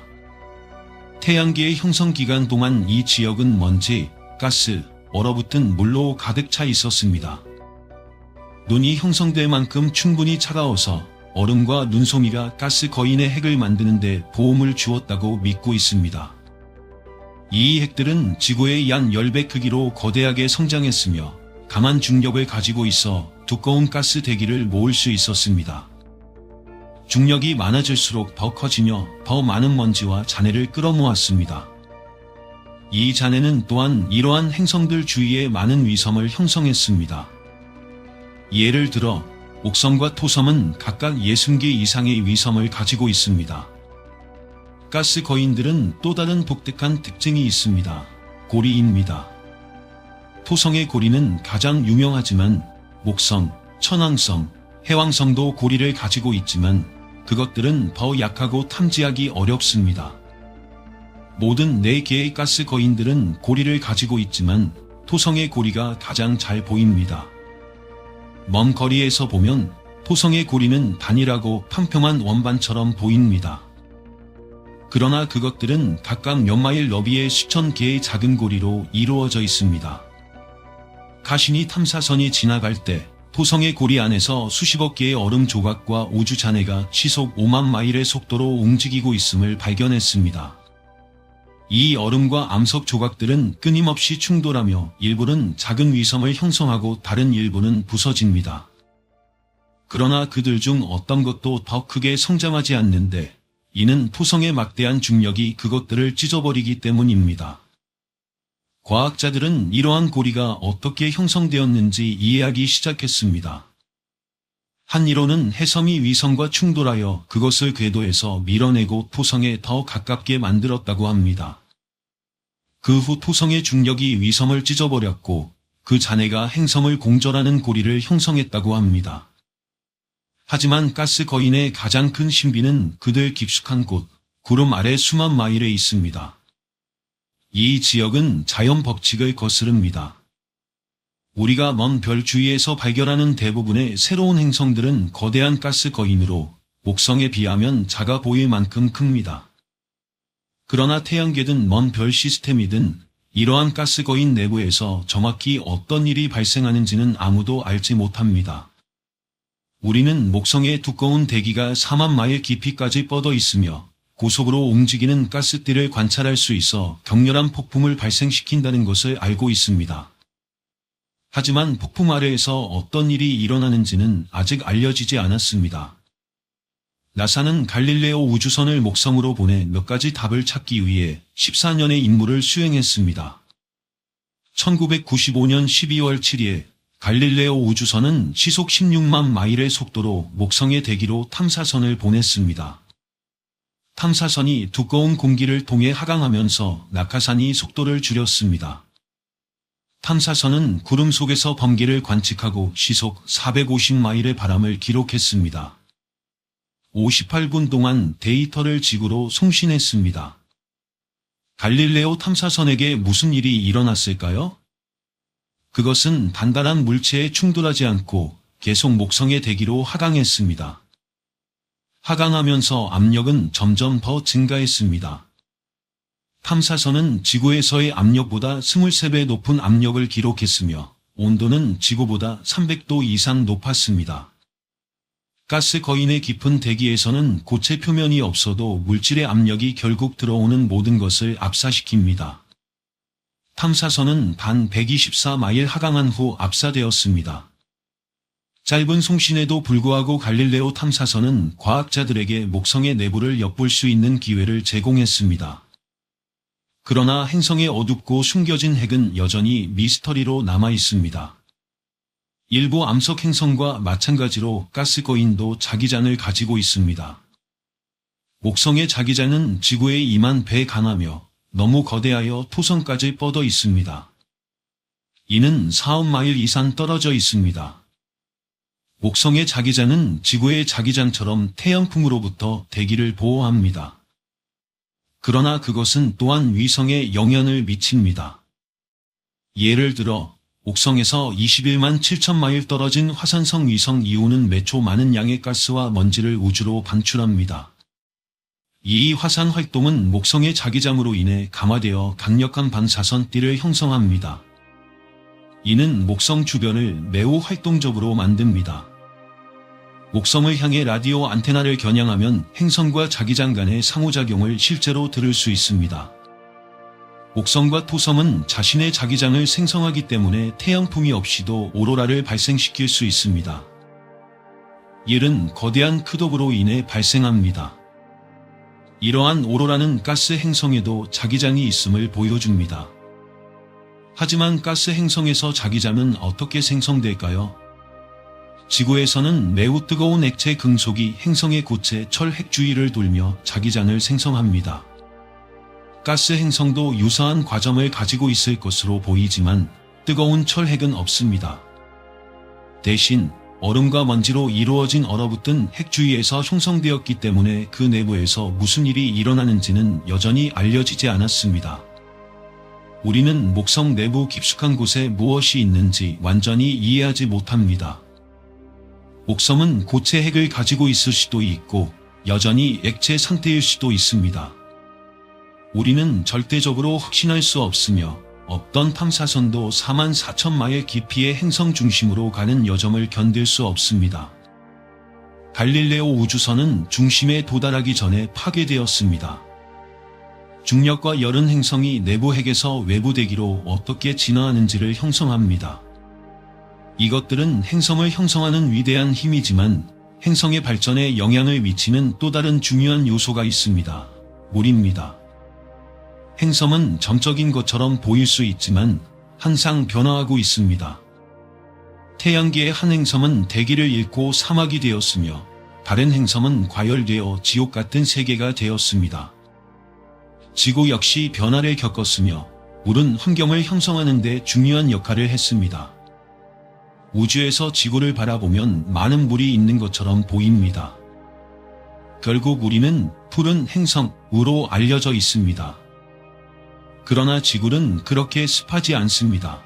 A: 태양계의 형성 기간 동안 이 지역은 먼지, 가스, 얼어붙은 물로 가득 차 있었습니다. 눈이 형성될 만큼 충분히 차가워서 얼음과 눈송이가 가스 거인의 핵을 만드는 데 도움을 주었다고 믿고 있습니다. 이 핵들은 지구의 약 10배 크기로 거대하게 성장했으며 강한 중력을 가지고 있어 두꺼운 가스 대기를 모을 수 있었습니다. 중력이 많아질수록 더 커지며 더 많은 먼지와 잔해를 끌어모았습니다. 이 잔해는 또한 이러한 행성들 주위에 많은 위성을 형성했습니다. 예를 들어 목성과 토성은 각각 60개 이상의 위성을 가지고 있습니다. 가스 거인들은 또 다른 독특한 특징이 있습니다. 고리입니다. 토성의 고리는 가장 유명하지만 목성, 천왕성, 해왕성도 고리를 가지고 있지만 그것들은 더 약하고 탐지하기 어렵습니다. 모든 4개의 가스 거인들은 고리를 가지고 있지만 토성의 고리가 가장 잘 보입니다. 먼 거리에서 보면 토성의 고리는 단일하고 평평한 원반처럼 보입니다. 그러나 그것들은 각각 몇 마일 너비의 수천 개의 작은 고리로 이루어져 있습니다. 가시니 탐사선이 지나갈 때 토성의 고리 안에서 수십억 개의 얼음 조각과 우주 잔해가 시속 5만 마일의 속도로 움직이고 있음을 발견했습니다. 이 얼음과 암석 조각들은 끊임없이 충돌하며 일부는 작은 위성을 형성하고 다른 일부는 부서집니다. 그러나 그들 중 어떤 것도 더 크게 성장하지 않는데 이는 토성의 막대한 중력이 그것들을 찢어버리기 때문입니다. 과학자들은 이러한 고리가 어떻게 형성되었는지 이해하기 시작했습니다. 한 이론은 해섬이 위성과 충돌하여 그것을 궤도에서 밀어내고 토성에 더 가깝게 만들었다고 합니다. 그 후 토성의 중력이 위성을 찢어버렸고 그 잔해가 행성을 공절하는 고리를 형성했다고 합니다. 하지만 가스 거인의 가장 큰 신비는 그들 깊숙한 곳, 구름 아래 수만 마일에 있습니다. 이 지역은 자연 법칙을 거스릅니다. 우리가 먼 별 주위에서 발견하는 대부분의 새로운 행성들은 거대한 가스 거인으로 목성에 비하면 작아 보일 만큼 큽니다. 그러나 태양계든 먼 별 시스템이든 이러한 가스 거인 내부에서 정확히 어떤 일이 발생하는지는 아무도 알지 못합니다. 우리는 목성의 두꺼운 대기가 4만 마일 깊이까지 뻗어 있으며 고속으로 움직이는 가스띠를 관찰할 수 있어 격렬한 폭풍을 발생시킨다는 것을 알고 있습니다. 하지만 폭풍 아래에서 어떤 일이 일어나는지는 아직 알려지지 않았습니다. 나사는 갈릴레오 우주선을 목성으로 보내 몇 가지 답을 찾기 위해 14년의 임무를 수행했습니다. 1995년 12월 7일 갈릴레오 우주선은 시속 16만 마일의 속도로 목성의 대기로 탐사선을 보냈습니다. 탐사선이 두꺼운 공기를 통해 하강하면서 낙하산이 속도를 줄였습니다. 탐사선은 구름 속에서 번개를 관측하고 시속 450마일의 바람을 기록했습니다. 58분 동안 데이터를 지구로 송신했습니다. 갈릴레오 탐사선에게 무슨 일이 일어났을까요? 그것은 단단한 물체에 충돌하지 않고 계속 목성의 대기로 하강했습니다. 하강하면서 압력은 점점 더 증가했습니다. 탐사선은 지구에서의 압력보다 23배 높은 압력을 기록했으며 온도는 지구보다 300도 이상 높았습니다. 가스 거인의 깊은 대기에서는 고체 표면이 없어도 물질의 압력이 결국 들어오는 모든 것을 압사시킵니다. 탐사선은 단 124마일 하강한 후 압사되었습니다. 짧은 송신에도 불구하고 갈릴레오 탐사선은 과학자들에게 목성의 내부를 엿볼 수 있는 기회를 제공했습니다. 그러나 행성의 어둡고 숨겨진 핵은 여전히 미스터리로 남아 있습니다. 일부 암석 행성과 마찬가지로 가스 거인도 자기장을 가지고 있습니다. 목성의 자기장은 지구의 2만 배 강하며 너무 거대하여 토성까지 뻗어 있습니다. 이는 4억 마일 이상 떨어져 있습니다. 목성의 자기장은 지구의 자기장처럼 태양풍으로부터 대기를 보호합니다. 그러나 그것은 또한 위성에 영향을 미칩니다. 예를 들어 목성에서 21만 7천 마일 떨어진 화산성 위성 이오는 매초 많은 양의 가스와 먼지를 우주로 방출합니다. 이 화산 활동은 목성의 자기장으로 인해 감화되어 강력한 방사선띠를 형성합니다. 이는 목성 주변을 매우 활동적으로 만듭니다. 목성을 향해 라디오 안테나를 겨냥하면 행성과 자기장 간의 상호작용을 실제로 들을 수 있습니다. 목성과 토성은 자신의 자기장을 생성하기 때문에 태양풍이 없이도 오로라를 발생시킬 수 있습니다. 일은 거대한 크덥으로 인해 발생합니다. 이러한 오로라는 가스 행성에도 자기장이 있음을 보여줍니다. 하지만 가스 행성에서 자기장은 어떻게 생성될까요? 지구에서는 매우 뜨거운 액체 금속이 행성의 고체 철 핵 주위를 돌며 자기장을 생성합니다. 가스 행성도 유사한 과정을 가지고 있을 것으로 보이지만 뜨거운 철 핵은 없습니다. 대신 얼음과 먼지로 이루어진 얼어붙은 핵 주위에서 형성되었기 때문에 그 내부에서 무슨 일이 일어나는지는 여전히 알려지지 않았습니다. 우리는 목성 내부 깊숙한 곳에 무엇이 있는지 완전히 이해하지 못합니다. 목성은 고체 핵을 가지고 있을 수도 있고 여전히 액체 상태일 수도 있습니다. 우리는 절대적으로 확신할 수 없으며 어떤 탐사선도 4만 4천 마일 깊이의 행성 중심으로 가는 여정을 견딜 수 없습니다. 갈릴레오 우주선은 중심에 도달하기 전에 파괴되었습니다. 중력과 열은 행성이 내부 핵에서 외부 대기로 어떻게 진화하는지를 형성합니다. 이것들은 행성을 형성하는 위대한 힘이지만 행성의 발전에 영향을 미치는 또 다른 중요한 요소가 있습니다. 물입니다. 행성은 점적인 것처럼 보일 수 있지만 항상 변화하고 있습니다. 태양계의 한 행성은 대기를 잃고 사막이 되었으며 다른 행성은 과열되어 지옥 같은 세계가 되었습니다. 지구 역시 변화를 겪었으며 물은 환경을 형성하는 데 중요한 역할을 했습니다. 우주에서 지구를 바라보면 많은 물이 있는 것처럼 보입니다. 결국 우리는 푸른 행성으로 알려져 있습니다. 그러나 지구는 그렇게 습하지 않습니다.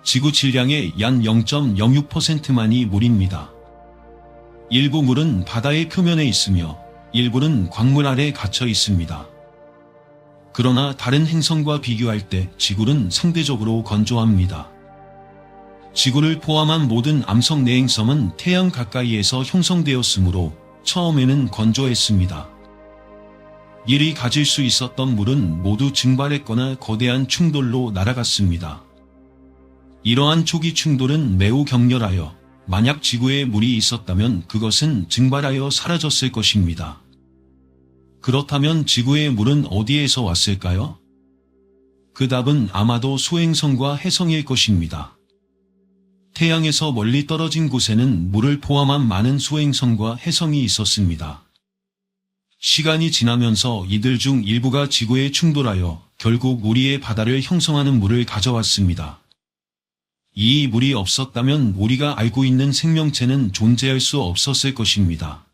A: 지구 질량의 약 0.06%만이 물입니다. 일부 물은 바다의 표면에 있으며 일부는 광물 아래 갇혀 있습니다. 그러나 다른 행성과 비교할 때 지구는 상대적으로 건조합니다. 지구를 포함한 모든 암석 내행성은 태양 가까이에서 형성되었으므로 처음에는 건조했습니다. 이리 가질 수 있었던 물은 모두 증발했거나 거대한 충돌로 날아갔습니다. 이러한 초기 충돌은 매우 격렬하여 만약 지구에 물이 있었다면 그것은 증발하여 사라졌을 것입니다. 그렇다면 지구의 물은 어디에서 왔을까요? 그 답은 아마도 소행성과 해성일 것입니다. 태양에서 멀리 떨어진 곳에는 물을 포함한 많은 소행성과 해성이 있었습니다. 시간이 지나면서 이들 중 일부가 지구에 충돌하여 결국 우리의 바다를 형성하는 물을 가져왔습니다. 이 물이 없었다면 우리가 알고 있는 생명체는 존재할 수 없었을 것입니다.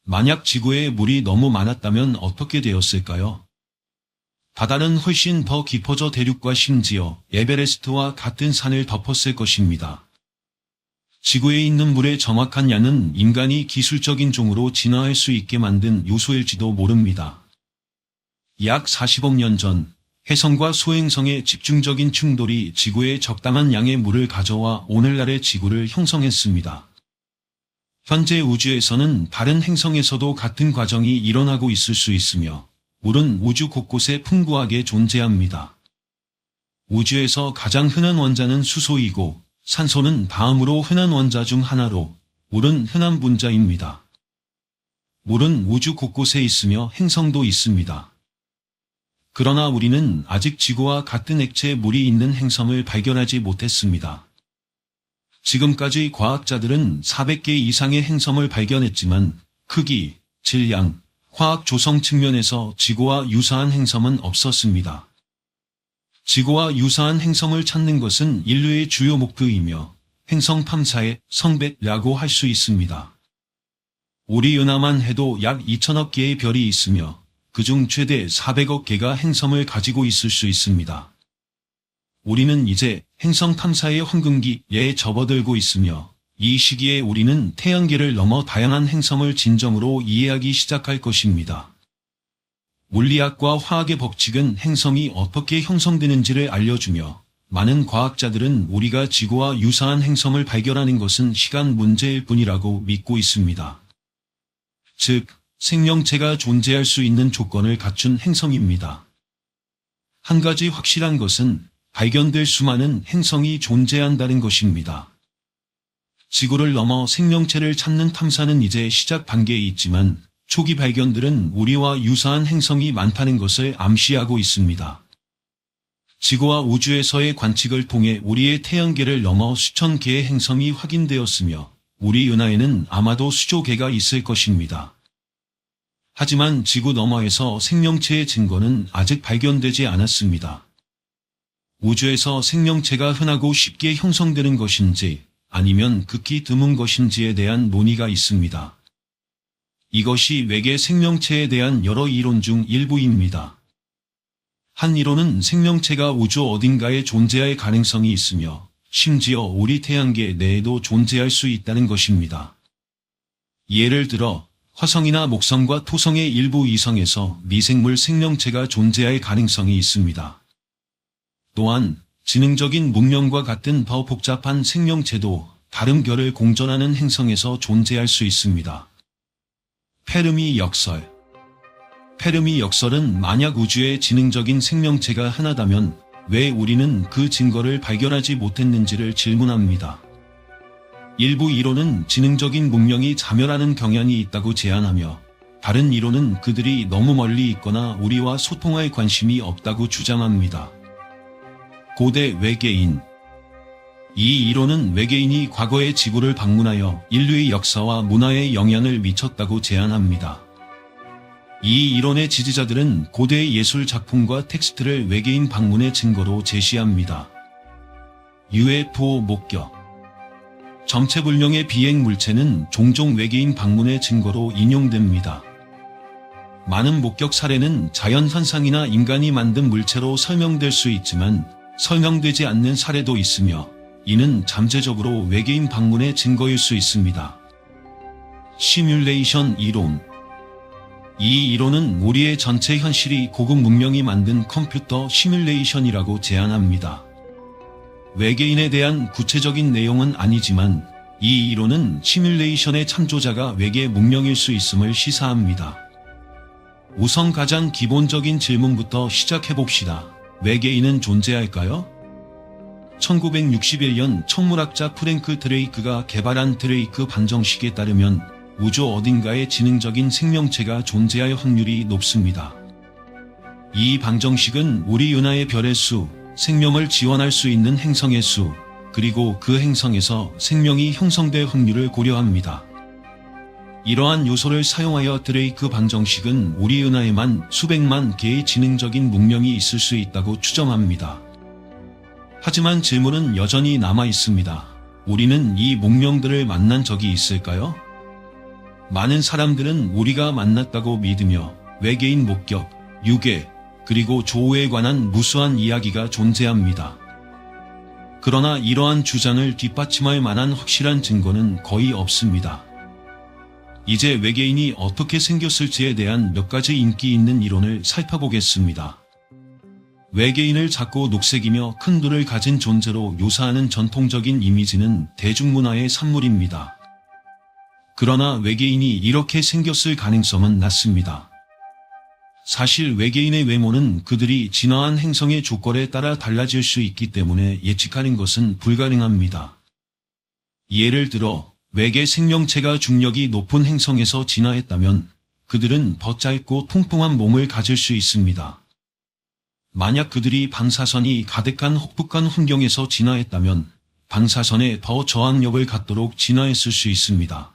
A: 만약 지구에 물이 너무 많았다면 어떻게 되었을까요? 바다는 훨씬 더 깊어져 대륙과 심지어 에베레스트와 같은 산을 덮었을 것입니다. 지구에 있는 물의 정확한 양은 인간이 기술적인 종으로 진화할 수 있게 만든 요소일지도 모릅니다. 약 40억 년 전 해성과 소행성의 집중적인 충돌이 지구에 적당한 양의 물을 가져와 오늘날의 지구를 형성했습니다. 현재 우주에서는 다른 행성에서도 같은 과정이 일어나고 있을 수 있으며 물은 우주 곳곳에 풍부하게 존재합니다. 우주에서 가장 흔한 원자는 수소이고 산소는 다음으로 흔한 원자 중 하나로 물은 흔한 분자입니다. 물은 우주 곳곳에 있으며 행성도 있습니다. 그러나 우리는 아직 지구와 같은 액체 물이 있는 행성을 발견하지 못했습니다. 지금까지 과학자들은 400개 이상의 행성을 발견했지만 크기, 질량, 화학 조성 측면에서 지구와 유사한 행성은 없었습니다. 지구와 유사한 행성을 찾는 것은 인류의 주요 목표이며 행성 탐사의 성배라고 할 수 있습니다. 우리 은하만 해도 약 2천억 개의 별이 있으며 그중 최대 400억 개가 행성을 가지고 있을 수 있습니다. 우리는 이제 행성 탐사의 황금기에 접어들고 있으며 이 시기에 우리는 태양계를 넘어 다양한 행성을 진정으로 이해하기 시작할 것입니다. 물리학과 화학의 법칙은 행성이 어떻게 형성되는지를 알려주며 많은 과학자들은 우리가 지구와 유사한 행성을 발견하는 것은 시간 문제일 뿐이라고 믿고 있습니다. 즉, 생명체가 존재할 수 있는 조건을 갖춘 행성입니다. 한 가지 확실한 것은 발견될 수많은 행성이 존재한다는 것입니다. 지구를 넘어 생명체를 찾는 탐사는 이제 시작 단계에 있지만 초기 발견들은 우리와 유사한 행성이 많다는 것을 암시하고 있습니다. 지구와 우주에서의 관측을 통해 우리의 태양계를 넘어 수천 개의 행성이 확인되었으며 우리 은하에는 아마도 수조 개가 있을 것입니다. 하지만 지구 너머에서 생명체의 증거는 아직 발견되지 않았습니다. 우주에서 생명체가 흔하고 쉽게 형성되는 것인지 아니면 극히 드문 것인지에 대한 논의가 있습니다. 이것이 외계 생명체에 대한 여러 이론 중 일부입니다. 한 이론은 생명체가 우주 어딘가에 존재할 가능성이 있으며 심지어 우리 태양계 내에도 존재할 수 있다는 것입니다. 예를 들어 화성이나 목성과 토성의 일부 위성에서 미생물 생명체가 존재할 가능성이 있습니다. 또한 지능적인 문명과 같은 더 복잡한 생명체도 다른 별을 공전하는 행성에서 존재할 수 있습니다. 페르미 역설. 페르미 역설은 만약 우주에 지능적인 생명체가 하나다면 왜 우리는 그 증거를 발견하지 못했는지를 질문합니다. 일부 이론은 지능적인 문명이 자멸하는 경향이 있다고 제안하며, 다른 이론은 그들이 너무 멀리 있거나 우리와 소통할 관심이 없다고 주장합니다. 고대 외계인. 이 이론은 외계인이 과거의 지구를 방문하여 인류의 역사와 문화에 영향을 미쳤다고 제안합니다. 이 이론의 지지자들은 고대의 예술 작품과 텍스트를 외계인 방문의 증거로 제시합니다. UFO 목격. 정체불명의 비행 물체는 종종 외계인 방문의 증거로 인용됩니다. 많은 목격 사례는 자연현상이나 인간이 만든 물체로 설명될 수 있지만 설명되지 않는 사례도 있으며, 이는 잠재적으로 외계인 방문의 증거일 수 있습니다. 시뮬레이션 이론. 이 이론은 우리의 전체 현실이 고급 문명이 만든 컴퓨터 시뮬레이션이라고 제안합니다. 외계인에 대한 구체적인 내용은 아니지만 이 이론은 시뮬레이션의 창조자가 외계 문명일 수 있음을 시사합니다. 우선 가장 기본적인 질문부터 시작해봅시다. 외계인은 존재할까요? 1961년 천문학자 프랭크 드레이크가 개발한 드레이크 방정식에 따르면 우주 어딘가에 지능적인 생명체가 존재할 확률이 높습니다. 이 방정식은 우리 은하의 별의 수, 생명을 지원할 수 있는 행성의 수, 그리고 그 행성에서 생명이 형성될 확률을 고려합니다. 이러한 요소를 사용하여 드레이크 방정식은 우리 은하에만 수백만 개의 지능적인 문명이 있을 수 있다고 추정합니다. 하지만 질문은 여전히 남아 있습니다. 우리는 이 문명들을 만난 적이 있을까요? 많은 사람들은 우리가 만났다고 믿으며 외계인 목격, 유괴, 그리고 조우에 관한 무수한 이야기가 존재합니다. 그러나 이러한 주장을 뒷받침할 만한 확실한 증거는 거의 없습니다. 이제 외계인이 어떻게 생겼을지에 대한 몇 가지 인기 있는 이론을 살펴보겠습니다. 외계인을 작고 녹색이며 큰 눈을 가진 존재로 묘사하는 전통적인 이미지는 대중문화의 산물입니다. 그러나 외계인이 이렇게 생겼을 가능성은 낮습니다. 사실 외계인의 외모는 그들이 진화한 행성의 조건에 따라 달라질 수 있기 때문에 예측하는 것은 불가능합니다. 예를 들어 외계 생명체가 중력이 높은 행성에서 진화했다면 그들은 더 짧고 통통한 몸을 가질 수 있습니다. 만약 그들이 방사선이 가득한 혹북한 환경에서 진화했다면 방사선에 더 저항력을 갖도록 진화했을 수 있습니다.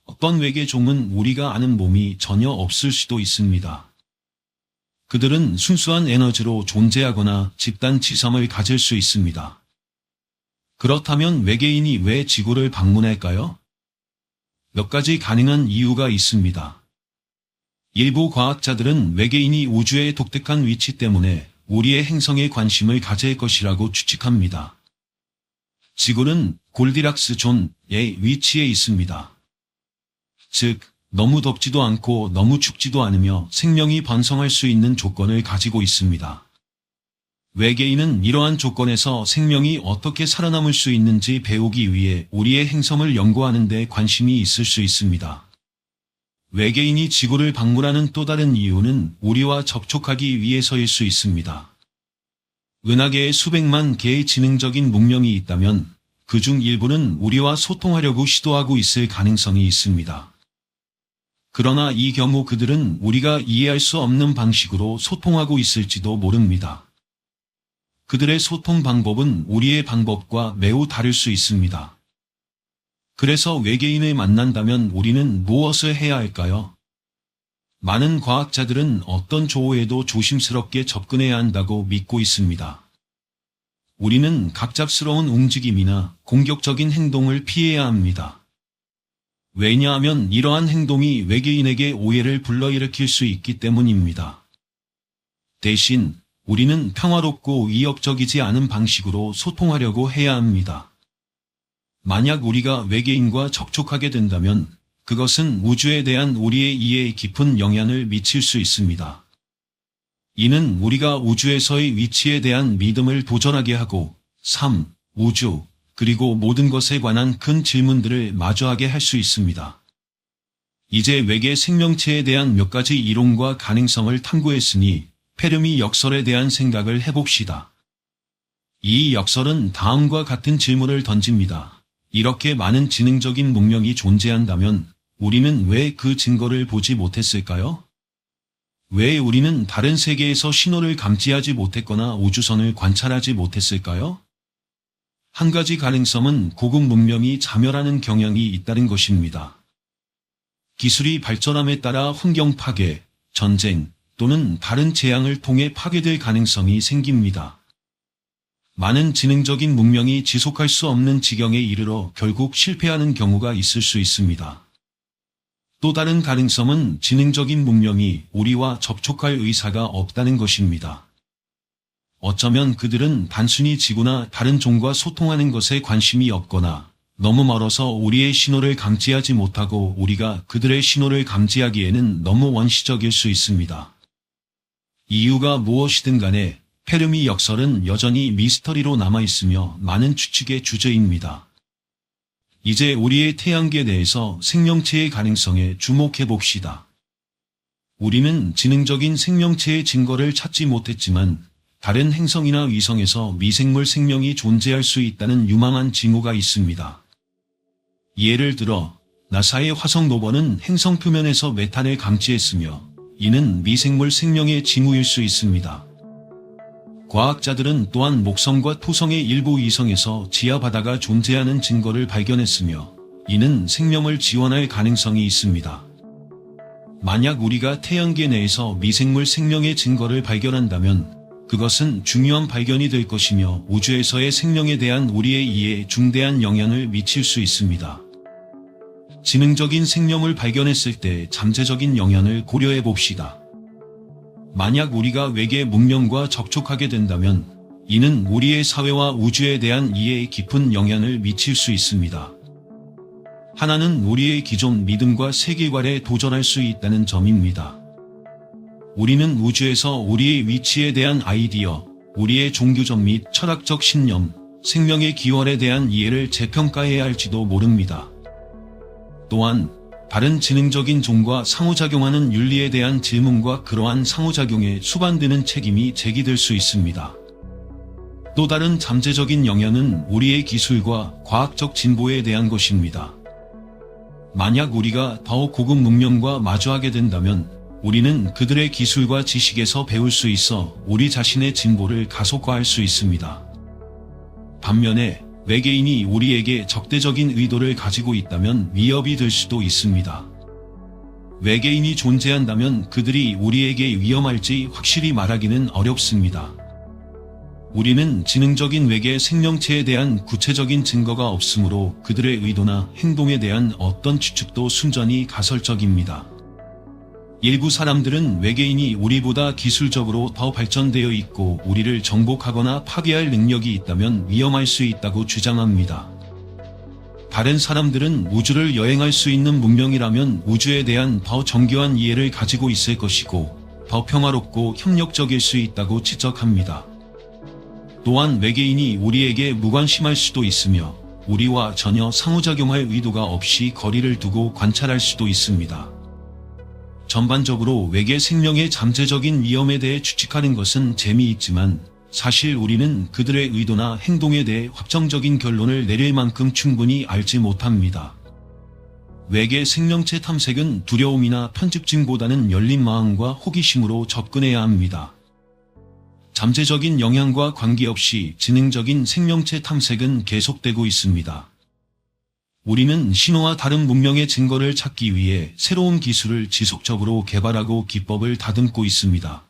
A: 어떤 외계종은 우리가 아는 몸이 전혀 없을 수도 있습니다. 그들은 순수한 에너지로 존재하거나 집단 지성을 가질 수 있습니다. 그렇다면 외계인이 왜 지구를 방문할까요? 몇 가지 가능한 이유가 있습니다. 일부 과학자들은 외계인이 우주의 독특한 위치 때문에 우리의 행성에 관심을 가질 것이라고 추측합니다. 지구는 골디락스 존의 위치에 있습니다. 즉, 너무 덥지도 않고 너무 춥지도 않으며 생명이 번성할 수 있는 조건을 가지고 있습니다. 외계인은 이러한 조건에서 생명이 어떻게 살아남을 수 있는지 배우기 위해 우리의 행성을 연구하는 데 관심이 있을 수 있습니다. 외계인이 지구를 방문하는 또 다른 이유는 우리와 접촉하기 위해서일 수 있습니다. 은하계에 수백만 개의 지능적인 문명이 있다면 그중 일부는 우리와 소통하려고 시도하고 있을 가능성이 있습니다. 그러나 이 경우 그들은 우리가 이해할 수 없는 방식으로 소통하고 있을지도 모릅니다. 그들의 소통 방법은 우리의 방법과 매우 다를 수 있습니다. 그래서 외계인을 만난다면 우리는 무엇을 해야 할까요? 많은 과학자들은 어떤 조우에도 조심스럽게 접근해야 한다고 믿고 있습니다. 우리는 갑작스러운 움직임이나 공격적인 행동을 피해야 합니다. 왜냐하면 이러한 행동이 외계인에게 오해를 불러일으킬 수 있기 때문입니다. 대신 우리는 평화롭고 위협적이지 않은 방식으로 소통하려고 해야 합니다. 만약 우리가 외계인과 접촉하게 된다면 그것은 우주에 대한 우리의 이해에 깊은 영향을 미칠 수 있습니다. 이는 우리가 우주에서의 위치에 대한 믿음을 도전하게 하고 삶, 우주, 그리고 모든 것에 관한 큰 질문들을 마주하게 할 수 있습니다. 이제 외계 생명체에 대한 몇 가지 이론과 가능성을 탐구했으니 페르미 역설에 대한 생각을 해봅시다. 이 역설은 다음과 같은 질문을 던집니다. 이렇게 많은 지능적인 문명이 존재한다면 우리는 왜 그 증거를 보지 못했을까요? 왜 우리는 다른 세계에서 신호를 감지하지 못했거나 우주선을 관찰하지 못했을까요? 한 가지 가능성은 고급 문명이 자멸하는 경향이 있다는 것입니다. 기술이 발전함에 따라 환경 파괴, 전쟁 또는 다른 재앙을 통해 파괴될 가능성이 생깁니다. 많은 지능적인 문명이 지속할 수 없는 지경에 이르러 결국 실패하는 경우가 있을 수 있습니다. 또 다른 가능성은 지능적인 문명이 우리와 접촉할 의사가 없다는 것입니다. 어쩌면 그들은 단순히 지구나 다른 종과 소통하는 것에 관심이 없거나 너무 멀어서 우리의 신호를 감지하지 못하고 우리가 그들의 신호를 감지하기에는 너무 원시적일 수 있습니다. 이유가 무엇이든 간에 페르미 역설은 여전히 미스터리로 남아있으며 많은 추측의 주제입니다. 이제 우리의 태양계 내에서 생명체의 가능성에 주목해 봅시다. 우리는 지능적인 생명체의 증거를 찾지 못했지만 다른 행성이나 위성에서 미생물 생명이 존재할 수 있다는 유망한 징후가 있습니다. 예를 들어 나사의 화성 로버는 행성 표면에서 메탄을 감지했으며 이는 미생물 생명의 징후일 수 있습니다. 과학자들은 또한 목성과 토성의 일부 위성에서 지하 바다가 존재하는 증거를 발견했으며 이는 생명을 지원할 가능성이 있습니다. 만약 우리가 태양계 내에서 미생물 생명의 증거를 발견한다면 그것은 중요한 발견이 될 것이며 우주에서의 생명에 대한 우리의 이해에 중대한 영향을 미칠 수 있습니다. 지능적인 생명을 발견했을 때 잠재적인 영향을 고려해 봅시다. 만약 우리가 외계 문명과 접촉하게 된다면 이는 우리의 사회와 우주에 대한 이해에 깊은 영향을 미칠 수 있습니다. 하나는 우리의 기존 믿음과 세계관에 도전할 수 있다는 점입니다. 우리는 우주에서 우리의 위치에 대한 아이디어, 우리의 종교적 및 철학적 신념, 생명의 기원에 대한 이해를 재평가해야 할지도 모릅니다. 또한 다른 지능적인 종과 상호작용하는 윤리에 대한 질문과 그러한 상호작용에 수반되는 책임이 제기될 수 있습니다. 또 다른 잠재적인 영향은 우리의 기술과 과학적 진보에 대한 것입니다. 만약 우리가 더 고급 문명과 마주하게 된다면 우리는 그들의 기술과 지식에서 배울 수 있어 우리 자신의 진보를 가속화할 수 있습니다. 반면에 외계인이 우리에게 적대적인 의도를 가지고 있다면 위협이 될 수도 있습니다. 외계인이 존재한다면 그들이 우리에게 위험할지 확실히 말하기는 어렵습니다. 우리는 지능적인 외계 생명체에 대한 구체적인 증거가 없으므로 그들의 의도나 행동에 대한 어떤 추측도 순전히 가설적입니다. 일부 사람들은 외계인이 우리보다 기술적으로 더 발전되어 있고 우리를 정복하거나 파괴할 능력이 있다면 위험할 수 있다고 주장합니다. 다른 사람들은 우주를 여행할 수 있는 문명이라면 우주에 대한 더 정교한 이해를 가지고 있을 것이고 더 평화롭고 협력적일 수 있다고 지적합니다. 또한 외계인이 우리에게 무관심할 수도 있으며 우리와 전혀 상호작용할 의도가 없이 거리를 두고 관찰할 수도 있습니다. 전반적으로 외계 생명의 잠재적인 위험에 대해 추측하는 것은 재미있지만 사실 우리는 그들의 의도나 행동에 대해 확정적인 결론을 내릴 만큼 충분히 알지 못합니다. 외계 생명체 탐색은 두려움이나 편집증보다는 열린 마음과 호기심으로 접근해야 합니다. 잠재적인 영향과 관계없이 지능적인 생명체 탐색은 계속되고 있습니다. 우리는 신호와 다른 문명의 증거를 찾기 위해 새로운 기술을 지속적으로 개발하고 기법을 다듬고 있습니다.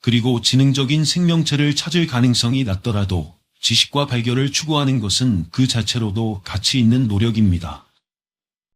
A: 그리고 지능적인 생명체를 찾을 가능성이 낮더라도 지식과 발견을 추구하는 것은 그 자체로도 가치 있는 노력입니다.